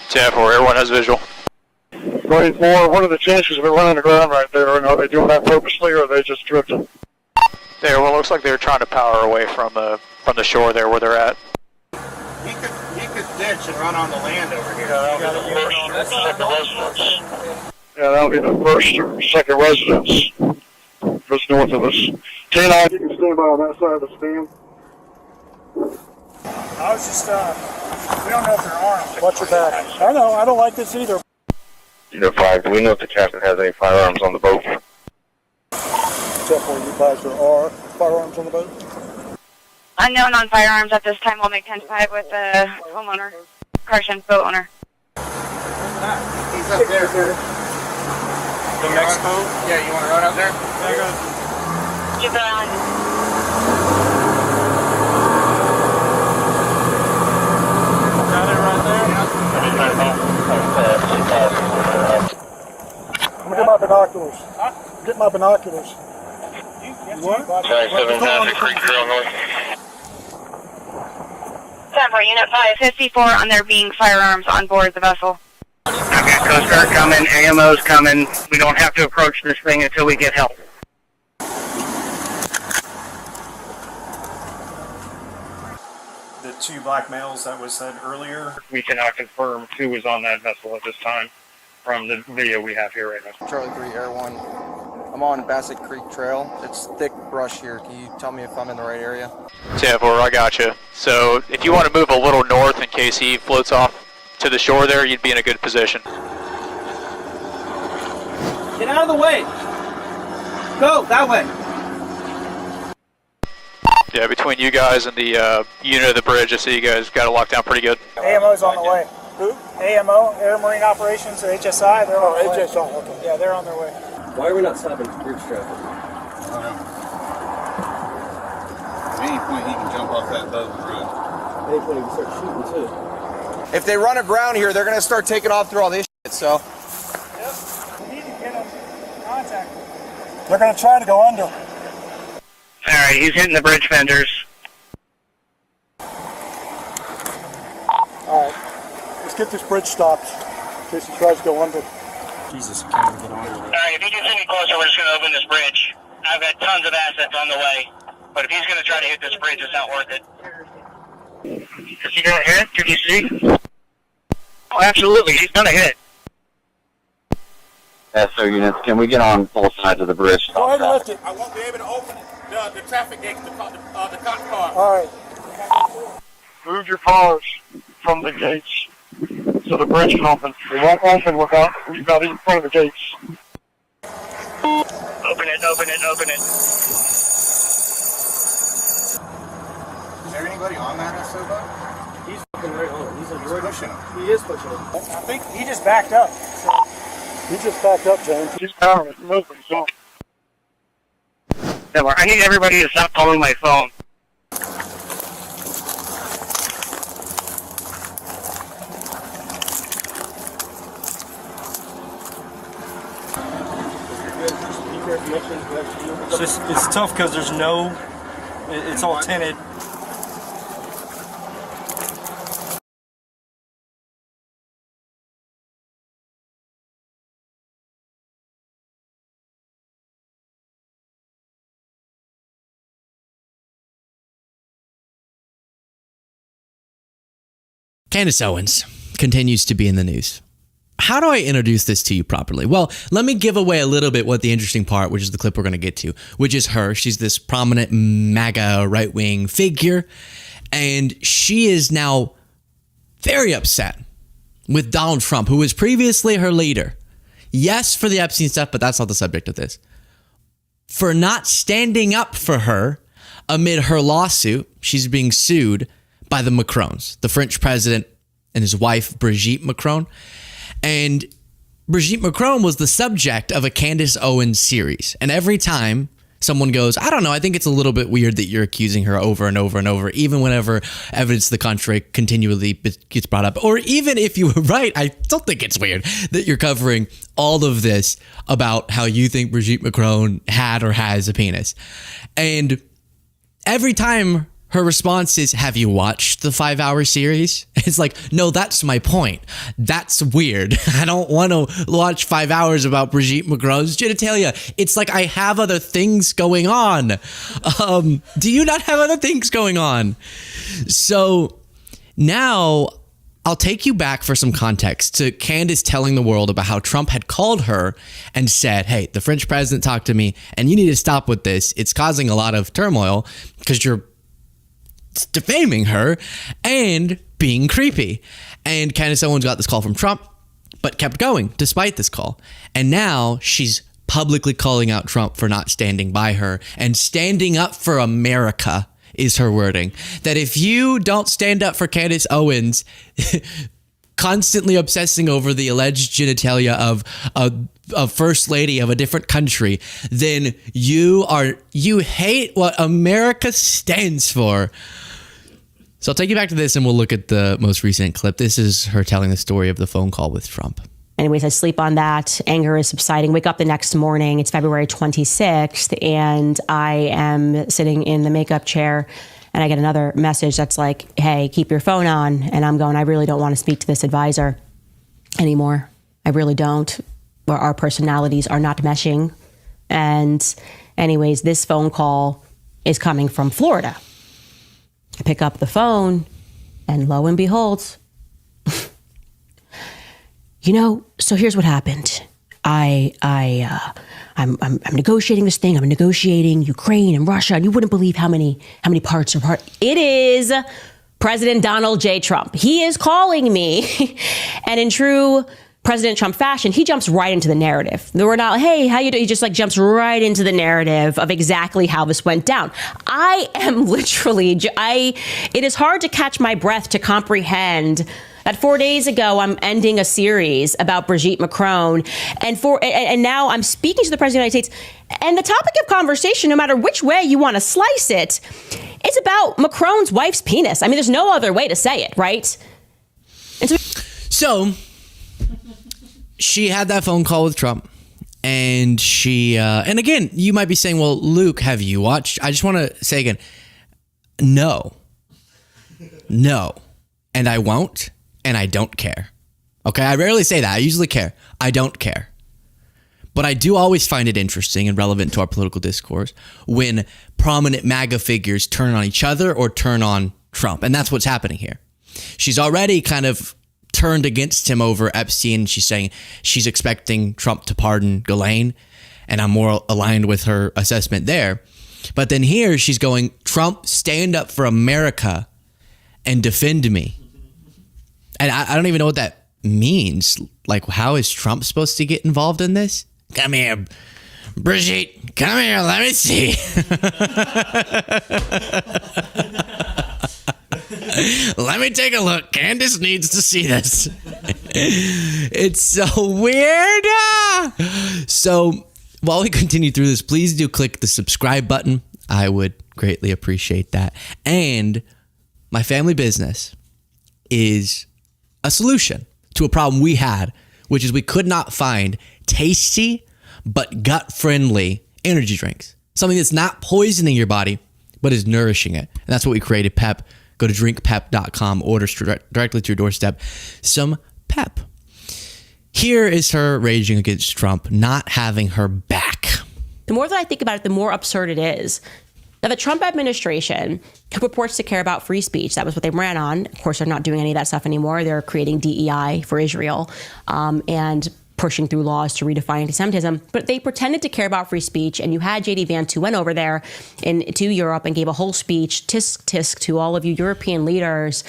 10-4, Air 1 has visual. Going more, what are the chances of it running aground right there? And are they doing that purposely, or are they just drifting? Air 1 looks like they're trying to power away from the shore there where they're at. He could ditch and run on the land over here. Yeah, that'll be the first or second residence just north of us. K9, you can stand by on that side of the stand. I was just, we don't know if they're armed. Watch your back. I know, I don't like this either. 5, do we know if the captain has any firearms on the boat? 10-4, you guys are firearms on the boat? Unknown on firearms at this time. We'll make 10-5 with the homeowner, Carson's boat owner. He's up there. The next boat? Yeah, you want to run up there? Yeah, go. Keep it on. Got it right there? I'm gonna get my binoculars. Get my binoculars. What? 7 Patrick Creek Trail North. 10-4, Unit 5, 54 on there being firearms on board the vessel. Okay, Coast Guard coming, AMO's coming. We don't have to approach this thing until we get help. The 2 black males that was said earlier. We cannot confirm who was on that vessel at this time from the video we have here right now. Charlie 3, Air 1. I'm on Bassett Creek Trail. It's thick brush here. Can you tell me if I'm in the right area? 10-4, I gotcha. So if you want to move a little north in case he floats off to the shore there, you'd be in a good position. Get out of the way! Go, that way! Yeah, between you guys and the unit of the bridge, I see you guys got it locked down pretty good. AMO's on the way. Who? AMO, Air Marine Operations, or HSI. They're on their way. HSI, okay. Yeah, they're on their way. Why are we not stopping bridge traffic? At any point he can jump off that boat and run. At any point he can start shooting too. If they run aground here, they're going to start taking off through all this shit, so. Yep. We need to get them in contact. They're gonna try to go under. Alright, he's hitting the bridge fenders. Alright, let's get this bridge stopped in case he tries to go under. Jesus, I can't even get on with it. Alright, if he gets any closer, we're just going to open this bridge. I've got tons of assets on the way, but if he's going to try to hit this bridge, it's not worth it. Is he going to hit? Can you see? Oh, absolutely. He's going to hit. SO units, can we get on both sides of the bridge? Go ahead and lift it. I won't be able to open it. The traffic gate, the cop car. Alright. Move your cars from the gates so the bridge can open. It won't open without in front of the gates. Open it, open it, open it. Is there anybody on that SO boat? He's fucking right on. He's like pushing him. He is pushing him. I think he just backed up. So. He just backed up, James. He's powering it. Moving, so. I need everybody to stop calling my phone. It's tough because there's no, it's all tinted. Candace Owens continues to be in the news. How do I introduce this to you properly? Well, let me give away a little bit what the interesting part, which is the clip we're going to get to, which is her. She's this prominent MAGA right-wing figure, and she is now very upset with Donald Trump, who was previously her leader. Yes, for the Epstein stuff, but that's not the subject of this. For not standing up for her amid her lawsuit. She's being sued by the Macrons, the French president and his wife, Brigitte Macron. And Brigitte Macron was the subject of a Candace Owens series. And every time someone goes, I don't know, I think it's a little bit weird that you're accusing her over and over and over, even whenever evidence to the contrary continually gets brought up. Or even if you were right, I still think it's weird that you're covering all of this about how you think Brigitte Macron had or has a penis. And every time her response is, have you watched the 5-hour series? It's like, no, that's my point. That's weird. I don't want to watch 5 hours about Brigitte Macron's genitalia. It's like, I have other things going on. Do you not have other things going on? So now I'll take you back for some context to Candace telling the world about how Trump had called her and said, hey, the French president talked to me and you need to stop with this. It's causing a lot of turmoil because you're defaming her and being creepy. And Candace Owens got this call from Trump, but kept going despite this call. And now she's publicly calling out Trump for not standing by her, and standing up for America is her wording. That if you don't stand up for Candace Owens, constantly obsessing over the alleged genitalia of a first lady of a different country, then you hate what America stands for. So I'll take you back to this and we'll look at the most recent clip. This is her telling the story of the phone call with Trump. Anyways, I sleep on that. Anger is subsiding. Wake up the next morning. It's February 26th, and I am sitting in the makeup chair, and I get another message that's like, hey, keep your phone on. And I'm going, I really don't want to speak to this advisor anymore. I really don't. Where our personalities are not meshing. And anyways, this phone call is coming from Florida. I pick up the phone, and lo and behold, so here's what happened. I'm negotiating this thing. I'm negotiating Ukraine and Russia, and you wouldn't believe how many parts are part. It is President Donald J. Trump. He is calling me, and in true President Trump fashion, he jumps right into the narrative. We're not, hey, how you doing? He just jumps right into the narrative of exactly how this went down. I am literally, it is hard to catch my breath to comprehend that 4 days ago, I'm ending a series about Brigitte Macron, and now I'm speaking to the President of the United States, and the topic of conversation, no matter which way you want to slice it, it's about Macron's wife's penis. I mean, there's no other way to say it, right? And so she had that phone call with Trump, and and again, you might be saying, well, Luke, have you watched? I just want to say again, no, and I won't. And I don't care. Okay, I rarely say that. I usually care. I don't care. But I do always find it interesting and relevant to our political discourse when prominent MAGA figures turn on each other or turn on Trump. And that's what's happening here. She's already kind of turned against him over Epstein. She's saying she's expecting Trump to pardon Ghislaine. And I'm more aligned with her assessment there. But then here she's going, Trump, stand up for America and defend me. And I don't even know what that means. Like, how is Trump supposed to get involved in this? Come here, Brigitte. Come here. Let me see. Let me take a look. Candace needs to see this. It's so weird. So while we continue through this, please do click the subscribe button. I would greatly appreciate that. And my family business is a solution to a problem we had, which is we could not find tasty but gut-friendly energy drinks. Something that's not poisoning your body, but is nourishing it. And that's what we created, Pep. Go to drinkpep.com, order directly to your doorstep some Pep. Here is her raging against Trump, not having her back. the more that I think about it, the more absurd it is. Now, the Trump administration, who purports to care about free speech, that was what they ran on. Of course, they're not doing any of that stuff anymore. They're creating DEI for Israel and pushing through laws to redefine anti-Semitism. But they pretended to care about free speech. And you had J.D. Vance, who went over there to Europe and gave a whole speech, tisk tisk, to all of you European leaders,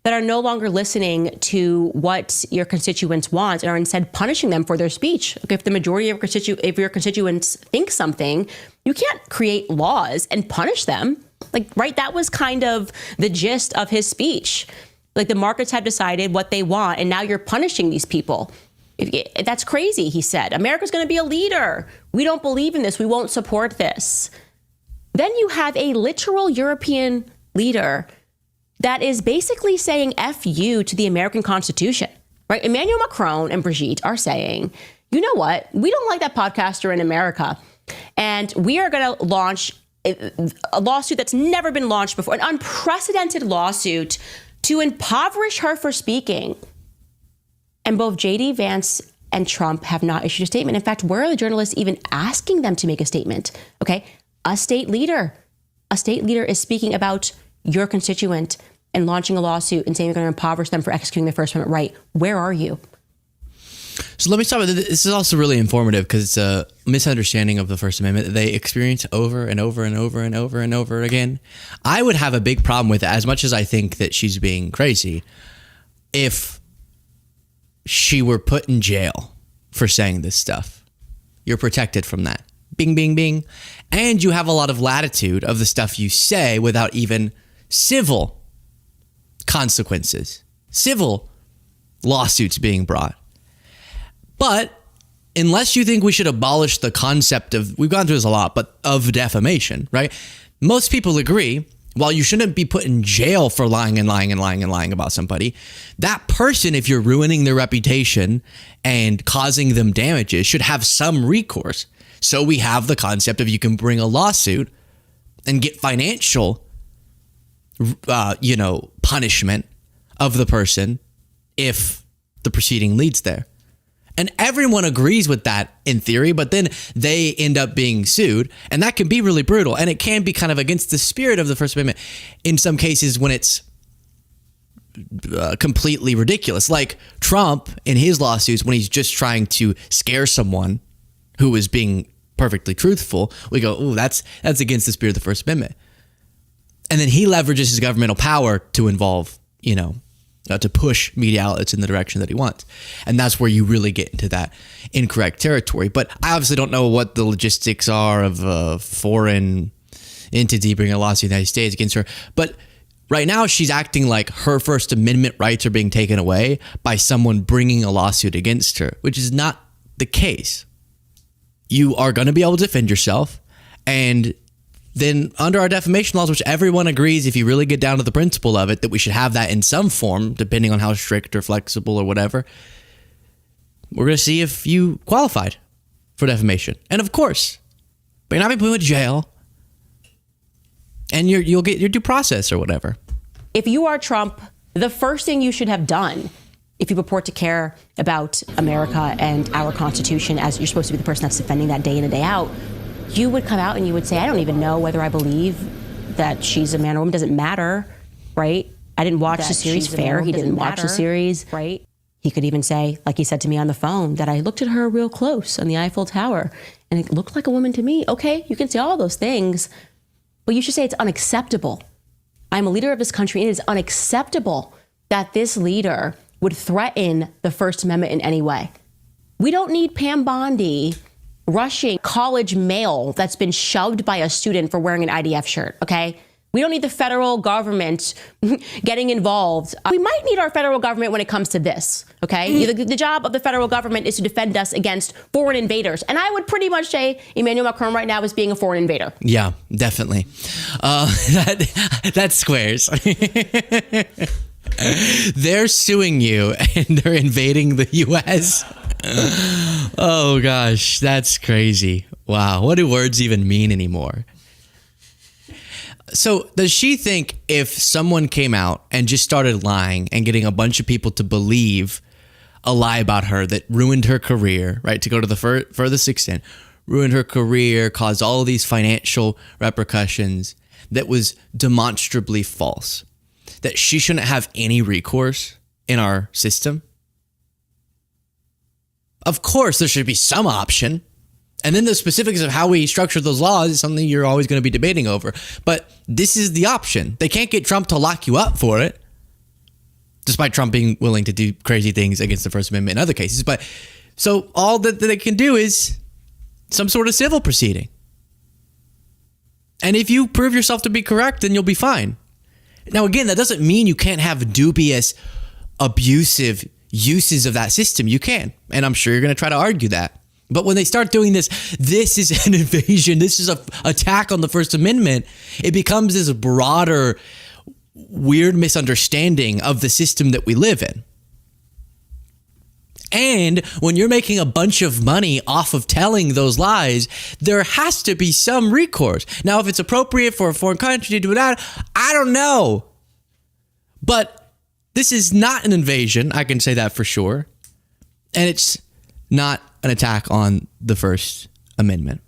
that are no longer listening to what your constituents want and are instead punishing them for their speech. If the majority of your constituents think something, you can't create laws and punish them. Like, right, that was kind of the gist of his speech. Like, the markets have decided what they want, and now you're punishing these people. That's crazy, he said. America's going to be a leader. We don't believe in this. We won't support this. Then you have a literal European leader that is basically saying F you to the American Constitution, right? Emmanuel Macron and Brigitte are saying, you know what? We don't like that podcaster in America. And we are going to launch a lawsuit that's never been launched before, an unprecedented lawsuit to impoverish her for speaking. And both J.D. Vance and Trump have not issued a statement. In fact, where are the journalists even asking them to make a statement? Okay, a state leader is speaking about your constituent and launching a lawsuit and saying you're going to impoverish them for executing the First Amendment right. Where are you? So let me start with this. This is also really informative because it's a misunderstanding of the First Amendment that they experience over and over and over and over and over again. I would have a big problem with it, as much as I think that she's being crazy, if she were put in jail for saying this stuff. You're protected from that. Bing, bing, bing. And you have a lot of latitude of the stuff you say without even civil consequences, civil lawsuits being brought. But unless you think we should abolish the concept of, we've gone through this a lot, but of defamation, right? Most people agree, while you shouldn't be put in jail for lying and lying and lying and lying about somebody, that person, if you're ruining their reputation and causing them damages, should have some recourse. So we have the concept of you can bring a lawsuit and get financial, punishment of the person if the proceeding leads there. And everyone agrees with that in theory, but then they end up being sued. And that can be really brutal. And it can be kind of against the spirit of the First Amendment in some cases when it's completely ridiculous. Like Trump in his lawsuits, when he's just trying to scare someone who is being perfectly truthful, we go, oh, that's against the spirit of the First Amendment. And then he leverages his governmental power to involve, to push media outlets in the direction that he wants. And that's where you really get into that incorrect territory. But I obviously don't know what the logistics are of a foreign entity bringing a lawsuit in the United States against her. But right now she's acting like her First Amendment rights are being taken away by someone bringing a lawsuit against her, which is not the case. You are going to be able to defend yourself. And then under our defamation laws, which everyone agrees, if you really get down to the principle of it, that we should have that in some form, depending on how strict or flexible or whatever, we're going to see if you qualified for defamation. And of course, you're not being put in jail, and you'll get your due process or whatever. If you are Trump, the first thing you should have done, if you purport to care about America and our Constitution, as you're supposed to be the person that's defending that day in and day out, you would come out and you would say, I don't even know whether I believe that she's a man or woman. Doesn't matter, right? I didn't watch the series Fair. He didn't watch the series, right? He could even say, like he said to me on the phone, that I looked at her real close on the Eiffel Tower and it looked like a woman to me. Okay, you can say all those things, but you should say it's unacceptable. I'm a leader of this country, and it is unacceptable that this leader would threaten the First Amendment in any way. We don't need Pam Bondi rushing college mail that's been shoved by a student for wearing an IDF shirt, okay? We don't need the federal government getting involved. We might need our federal government when it comes to this, okay? The job of the federal government is to defend us against foreign invaders. And I would pretty much say Emmanuel Macron right now is being a foreign invader. Yeah, definitely. That squares. They're suing you and they're invading the U.S. Oh gosh, that's crazy. Wow, what do words even mean anymore? So does she think if someone came out and just started lying and getting a bunch of people to believe a lie about her that ruined her career, right, to go to the furthest extent, ruined her career, caused all of these financial repercussions, that was demonstrably false, that she shouldn't have any recourse in our system? Of course, there should be some option. And then the specifics of how we structure those laws is something you're always going to be debating over. But this is the option. They can't get Trump to lock you up for it. despite Trump being willing to do crazy things against the First Amendment in other cases. But so all that they can do is some sort of civil proceeding. And if you prove yourself to be correct, then you'll be fine. Now, again, that doesn't mean you can't have dubious, abusive uses of that system. You can. And I'm sure you're going to try to argue that. But when they start doing this is an invasion, this is an attack on the First Amendment, it becomes this broader, weird misunderstanding of the system that we live in. And when you're making a bunch of money off of telling those lies, there has to be some recourse. Now, if it's appropriate for a foreign country to do that, I don't know. But this is not an invasion, I can say that for sure. And it's not an attack on the First Amendment.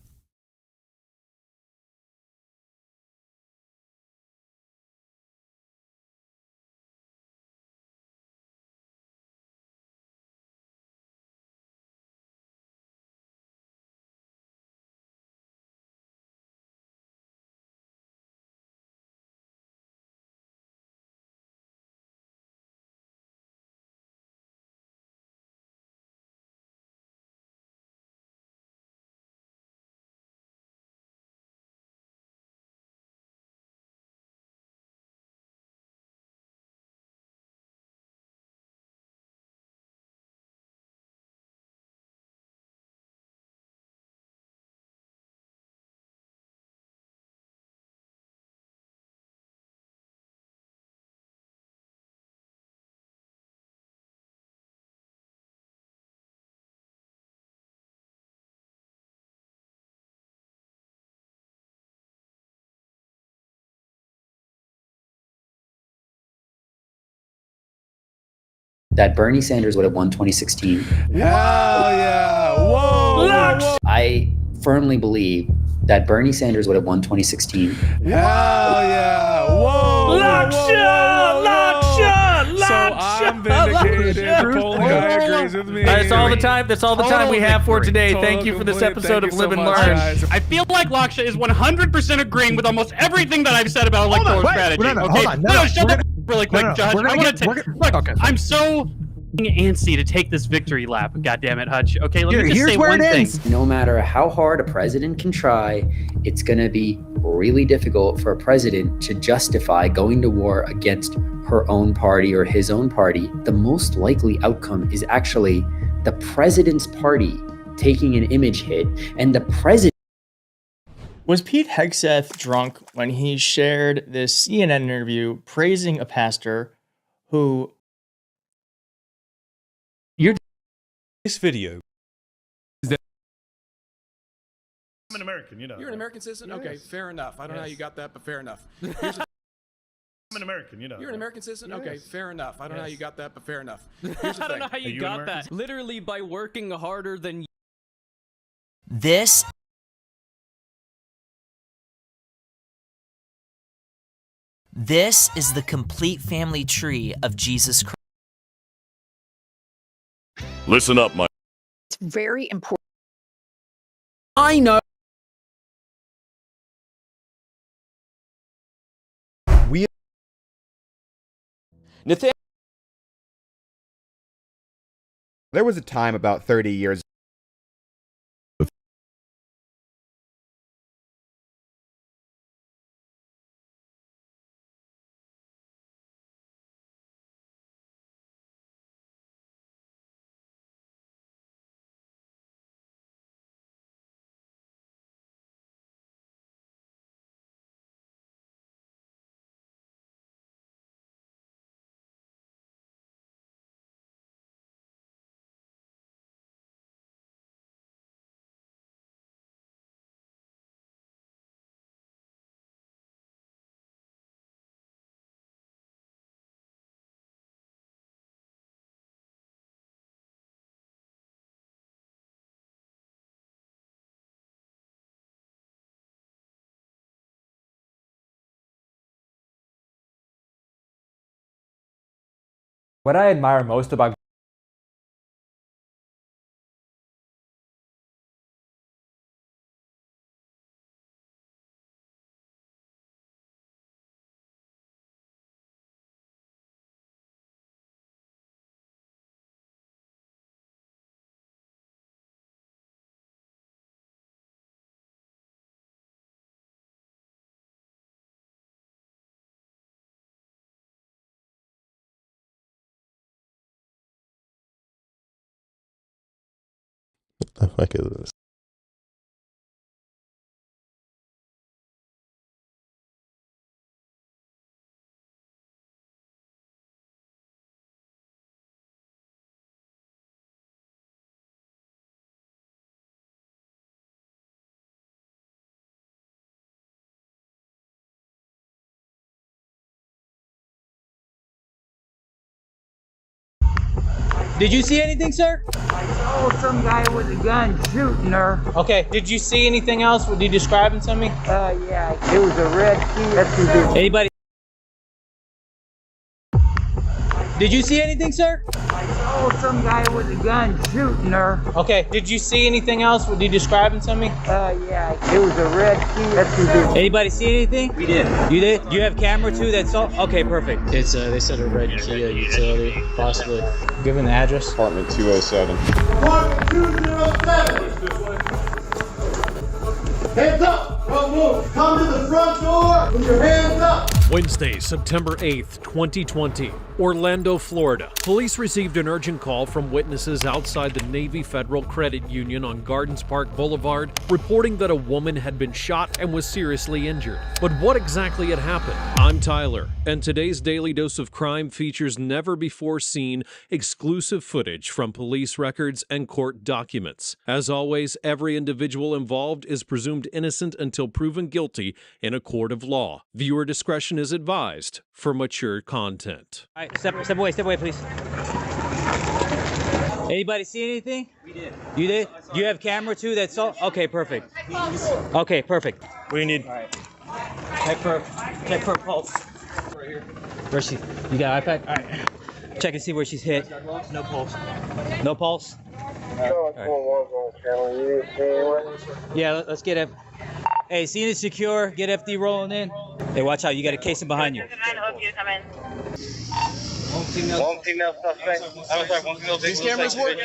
That Bernie Sanders would have won 2016. Hell yeah! Whoa! Whoa. I firmly believe that Bernie Sanders would have won 2016. Hell yeah! Whoa! So I'm vindicated. The polling guy agrees with me. That's all the time. That's all the time we have for today. Thank you for this episode of Live and Learn. I feel like Laksha is 100% agreeing with almost everything that I've said about electoral strategy. Hold on. No, shut the really quick, Judge. I want to take. Look, I'm so antsy to take this victory lap. God damn it, Hutch. Okay, let me just say one thing. No matter how hard a president can try, it's going to be really difficult for a president to justify going to war against her own party or his own party. The most likely outcome is actually the president's party taking an image hit, and the president. Was Pete Hegseth drunk when he shared this CNN interview praising a pastor who... This video. I'm an American, you know. You're an American citizen? Okay, fair enough. I don't know how you got that, but fair enough. I'm an American, you know. You're an American citizen? Okay, fair enough. I don't know how you got that, but fair enough. Here's the thing. I don't know how you got that. Literally by working harder than... This is the complete family tree of Jesus Christ. Listen up, Mike. It's very important. I know. There was a time about 30 years What I admire most about What the fuck is this? Did you see anything, sir? I saw some guy with a gun shooting her. Okay. Did you see anything else? Would you describe it to me? Yeah, it was a red Kia. Anybody? Did you see anything, sir? I saw some guy with a gun shooting her. Okay. Did you see anything else? Would you describe it to me? Yeah, it was a red Kia. Anybody see anything? We did. You did? You have camera too? That's all? Okay, perfect. It's they said a red Kia utility, possibly. Given the address. Apartment 207. Apartment 207. Hands up! Don't move! Come to the front door with your hands up! Wednesday, September 8th, 2020, Orlando, Florida. Police received an urgent call from witnesses outside the Navy Federal Credit Union on Gardens Park Boulevard, reporting that a woman had been shot and was seriously injured. But what exactly had happened? I'm Tyler, and today's Daily Dose of Crime features never-before-seen exclusive footage from police records and court documents. As always, every individual involved is presumed innocent until proven guilty in a court of law. Viewer discretion is advised for mature content. All right, step away, please. Anybody see anything? We did. You did? You have camera too? That's all? Okay, perfect. Okay, perfect. What do you need? All right. Check for a pulse. Where's she? You got an iPad? All right. Check and see where she's hit. No pulse. No pulse? All right. Yeah, let's get it. Hey, scene is secure. Get FD rolling in. Hey, watch out. You got a casing behind you. One female suspect. I'm sorry, one female victim. These cameras work?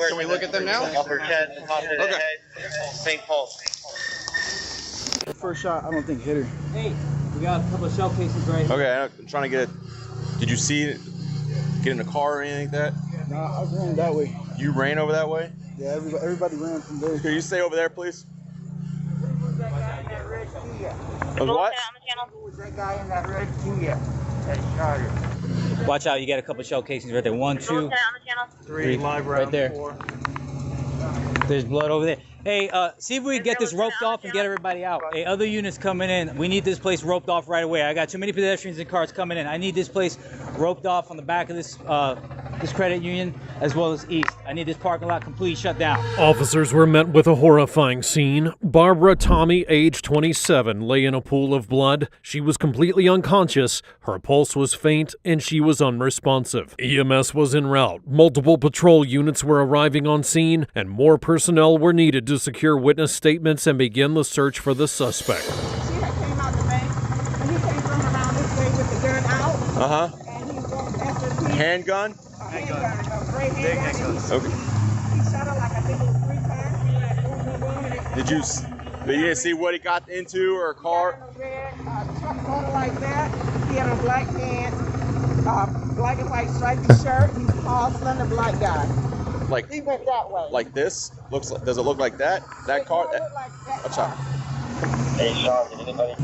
Can we look at them now? Upper chest, top of the head, faint pulse. The first shot, I don't think hit her. Hey, we got a couple of shell cases right here. Okay, I'm trying to get it. Did you see it? Get in a car or anything like that? Nah, I ran that way. You ran over that way? Yeah, everybody ran from there. Could you stay over there, please? Who what? was that guy in that red Kia that shot her? Watch out, you got a couple shell casings right there. 1, 2, 3, live right there. 4. There's blood over there. Hey, see if we can get this roped off and get everybody out. Hey, other units coming in. We need this place roped off right away. I got too many pedestrians and cars coming in. I need this place roped off on the back of this credit union as well as east. I need this parking lot completely shut down. Officers were met with a horrifying scene. Barbara Tommy, age 27, lay in a pool of blood. She was completely unconscious, her pulse was faint, and she was unresponsive. EMS was en route. Multiple patrol units were arriving on scene, and more personnel were needed to secure witness statements and begin the search for the suspect. See that came out the bank? And he came from around this way with the gun out. Uh-huh. And he walked after the Handgun? handgun. A gray handgun. Okay. He shot her like I think it was 3 times. Did you didn't see what he got into or a car? Red truck motor like that. He had on black pants, black and white striped shirt. He's a tall, slender black guy. Like He went that way. like this? Looks like, does it look like that? That car? Watch out. Hey, Sean, did anybody?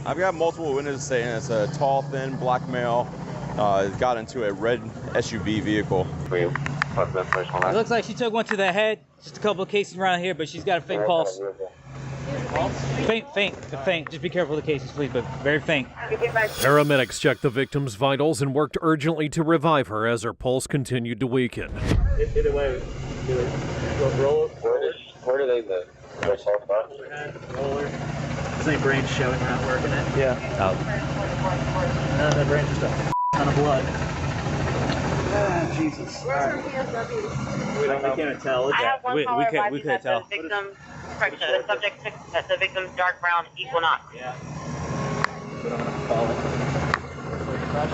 I've got multiple witnesses saying it's a tall, thin black male got into a red SUV vehicle. It looks like she took one to the head. Just a couple of cases around here, but she's got a faint pulse. Faint. Just be careful of the cases, please, but very faint. Paramedics checked the victim's vitals and worked urgently to revive her as her pulse continued to weaken. Either way, roll it. Where do they live? Roller. Is any brain showing not working it? Yeah. Out. No, that brain's just a ton of blood. Jesus. Where's her hands up? We can't tell. I have one caller advising we that could tell. the subject took the victim's dark brown equinox. Yeah. But I'm gonna call it.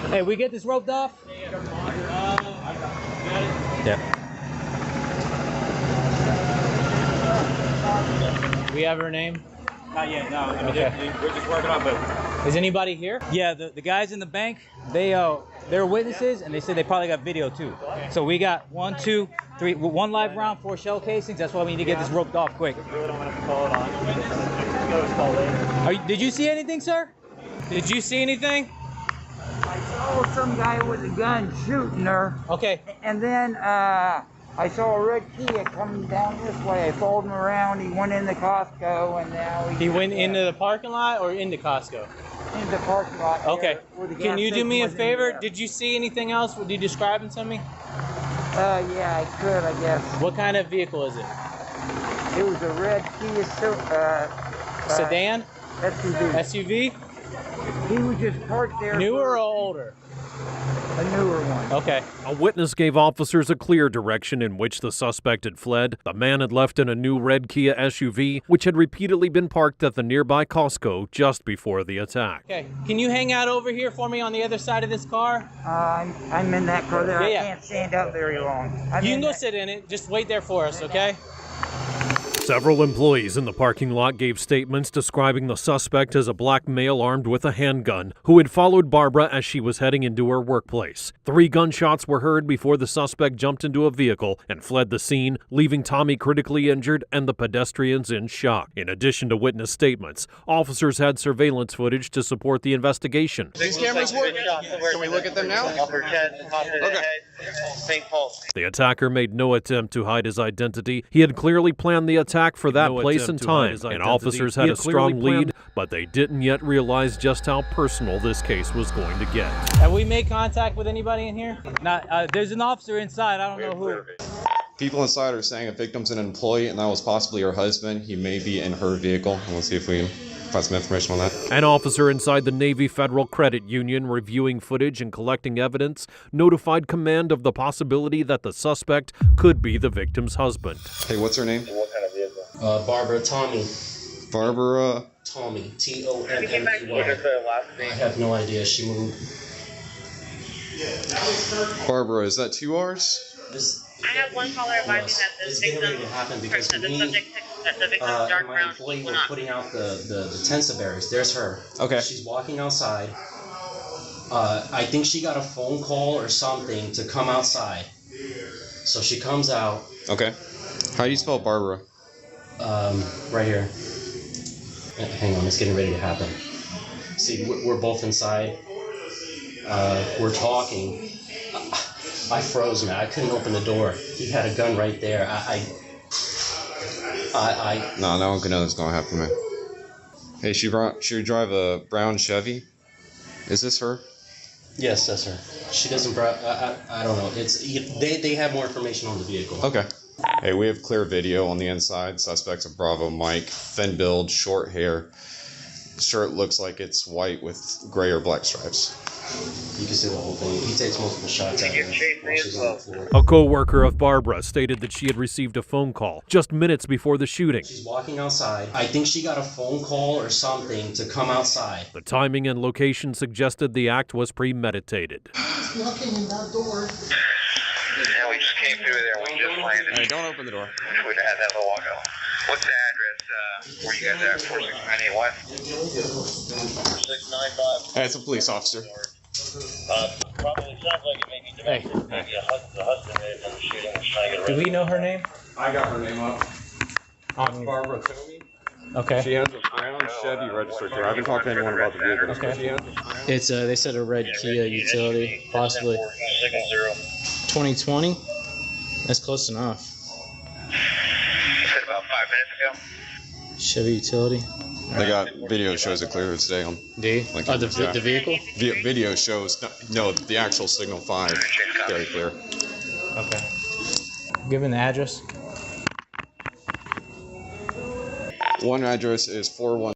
Hey, we get this roped off? Yeah. We have her name? Not yet, no. I mean, Okay. we're just working on it. Is anybody here? Yeah, the guys in the bank, they're witnesses, and they said they probably got video too. So we got 1, 2, 3, 1 live round, 4 shell casings. That's why we need to get this roped off quick. Did you see anything, sir? Did you see anything? I saw some guy with a gun shooting her. Okay. And then I saw a red Kia coming down this way. I followed him around. He went into Costco, and now he went into the parking lot or into Costco? Into the parking lot. Okay. Can you do me a favor? There. Did you see anything else? Would you describe it to me? Yeah, I could, I guess. What kind of vehicle is it? It was a red Kia sedan? SUV. SUV? He was just parked there. Newer or older? A newer one. Okay. A witness gave officers a clear direction in which the suspect had fled. The man had left in a new red Kia SUV, which had repeatedly been parked at the nearby Costco just before the attack. Okay. Can you hang out over here for me on the other side of this car? I'm in that car there. Yeah. I can't stand up very long. You can go sit in it. Just wait there for us, okay? Several employees in the parking lot gave statements describing the suspect as a black male armed with a handgun who had followed Barbara as she was heading into her workplace. 3 gunshots were heard before the suspect jumped into a vehicle and fled the scene, leaving Tommy critically injured and the pedestrians in shock. In addition to witness statements, officers had surveillance footage to support the investigation. These cameras work? Can we look at them now? Okay. The attacker made no attempt to hide his identity. He had clearly planned the attack for that place and time, and officers had a strong lead, but they didn't yet realize just how personal this case was going to get. Have we made contact with anybody in here? Not. There's an officer inside. I don't know who. People inside are saying a victim's an employee, and that was possibly her husband. He may be in her vehicle. And we'll see if we can find some information on that. An officer inside the Navy Federal Credit Union reviewing footage and collecting evidence notified command of the possibility that the suspect could be the victim's husband. Hey, what's her name? What kind of vehicle? Barbara Tommy. Barbara? Tommy. T-O-M-M-Y. What is her last name? I have no idea. She moved. Barbara, is that 2 R's? I have one caller advising that the victim, the victim's dark brown employee was putting out the Tensa berries. There's her. Okay. She's walking outside. I think she got a phone call or something to come outside. So she comes out. Okay. How do you spell Barbara? Right here. Hang on, it's getting ready to happen. See, we're both inside. We're talking. I froze, man. I couldn't open the door. He had a gun right there. No, no one can know this is gonna happen, man. Hey, she drive a brown Chevy. Is this her? Yes, that's her. She doesn't. I don't know. They have more information on the vehicle. Okay. Hey, we have clear video on the inside. Suspect's a Bravo Mike, thin build, short hair. Shirt looks like it's white with gray or black stripes. You can see the whole thing. He takes multiple shots at her while she's on the floor. A co-worker of Barbara stated that she had received a phone call just minutes before the shooting. She's walking outside. I think she got a phone call or something to come outside. The timing and location suggested the act was premeditated. Knocking in that door. Yeah, we just came through there. We just landed. Hey, don't open the door. We'd have had that little walkout. What's the address where you guys are at? 4698 what? 4695. Hey, it's a police officer. Probably sounds like it may be domestic. Maybe the husband may have done the shooting and was trying to get Do we know her name? I got her name up. Barbara Tomey. Okay. She has a brown Chevy registered here. I haven't talked to anyone about the vehicle. Okay. It's they said a red Kia utility, possibly 2020. That's close enough. You said about 5 minutes ago? Chevy utility. They got video shows it clear today on. Do you? Like, the vehicle? Video shows no the actual signal 5 very clear. Okay. Given the address. One address is 41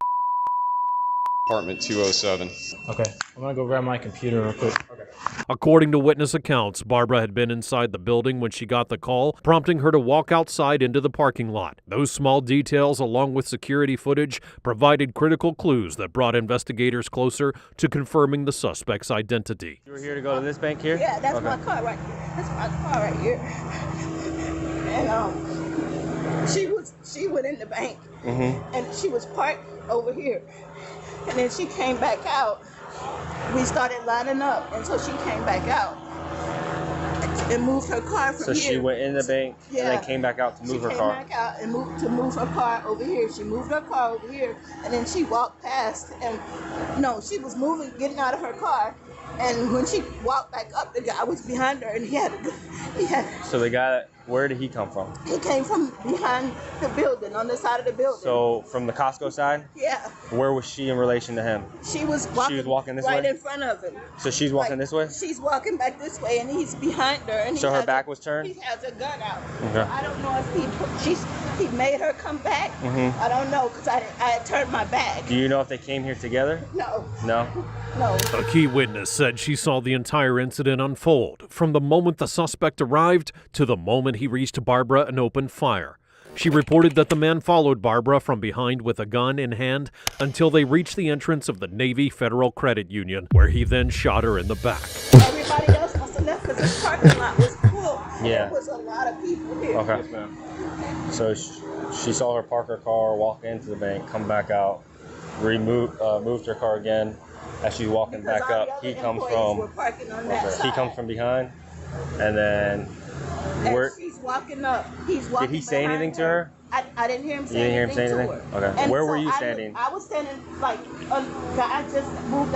apartment 207. Okay. I'm gonna go grab my computer real quick. Okay. According to witness accounts, Barbara had been inside the building when she got the call, prompting her to walk outside into the parking lot. Those small details, along with security footage, provided critical clues that brought investigators closer to confirming the suspect's identity. You were here to go to this bank here? Yeah, that's my car right here. That's my car right here. And she went in the bank, and she was parked over here. and then she came back out. We started lining up, and so she came back out and moved her car from So here. she went in the bank and then came back out to move her car. She came back out and move her car over here. She moved her car over here, and then she walked past. And no, she was getting out of her car. And when she walked back up, the guy was behind her, and he had. So the guy, where did he come from? He came from behind the building, on the side of the building. So from the Costco side? Yeah. Where was she in relation to him? She was walking this right way? in front of him. So she's walking this way? She's walking back this way, and he's behind her. And So her back was turned? He has a gun out. Okay. I don't know if he made her come back. Mm-hmm. I don't know, because I had turned my back. Do you know if they came here together? No. No? No. A key witness said she saw the entire incident unfold from the moment the suspect arrived to the moment he reached Barbara and opened fire. She reported that the man followed Barbara from behind with a gun in hand until they reached the entrance of the Navy Federal Credit Union, where he then shot her in the back. Everybody else must have left because this parking lot was full. Yeah. There was a lot of people here. Okay. Yes, ma'am. So she saw her park her car, walk into the bank, come back out, moved her car again. As she's walking back up, he comes from. He comes from behind, and then where? She's walking up. He's walking. Did he say anything to her? I didn't hear him say You didn't hear him say anything anything? to her. Okay. And Where so were you standing? I was standing like a guy just moved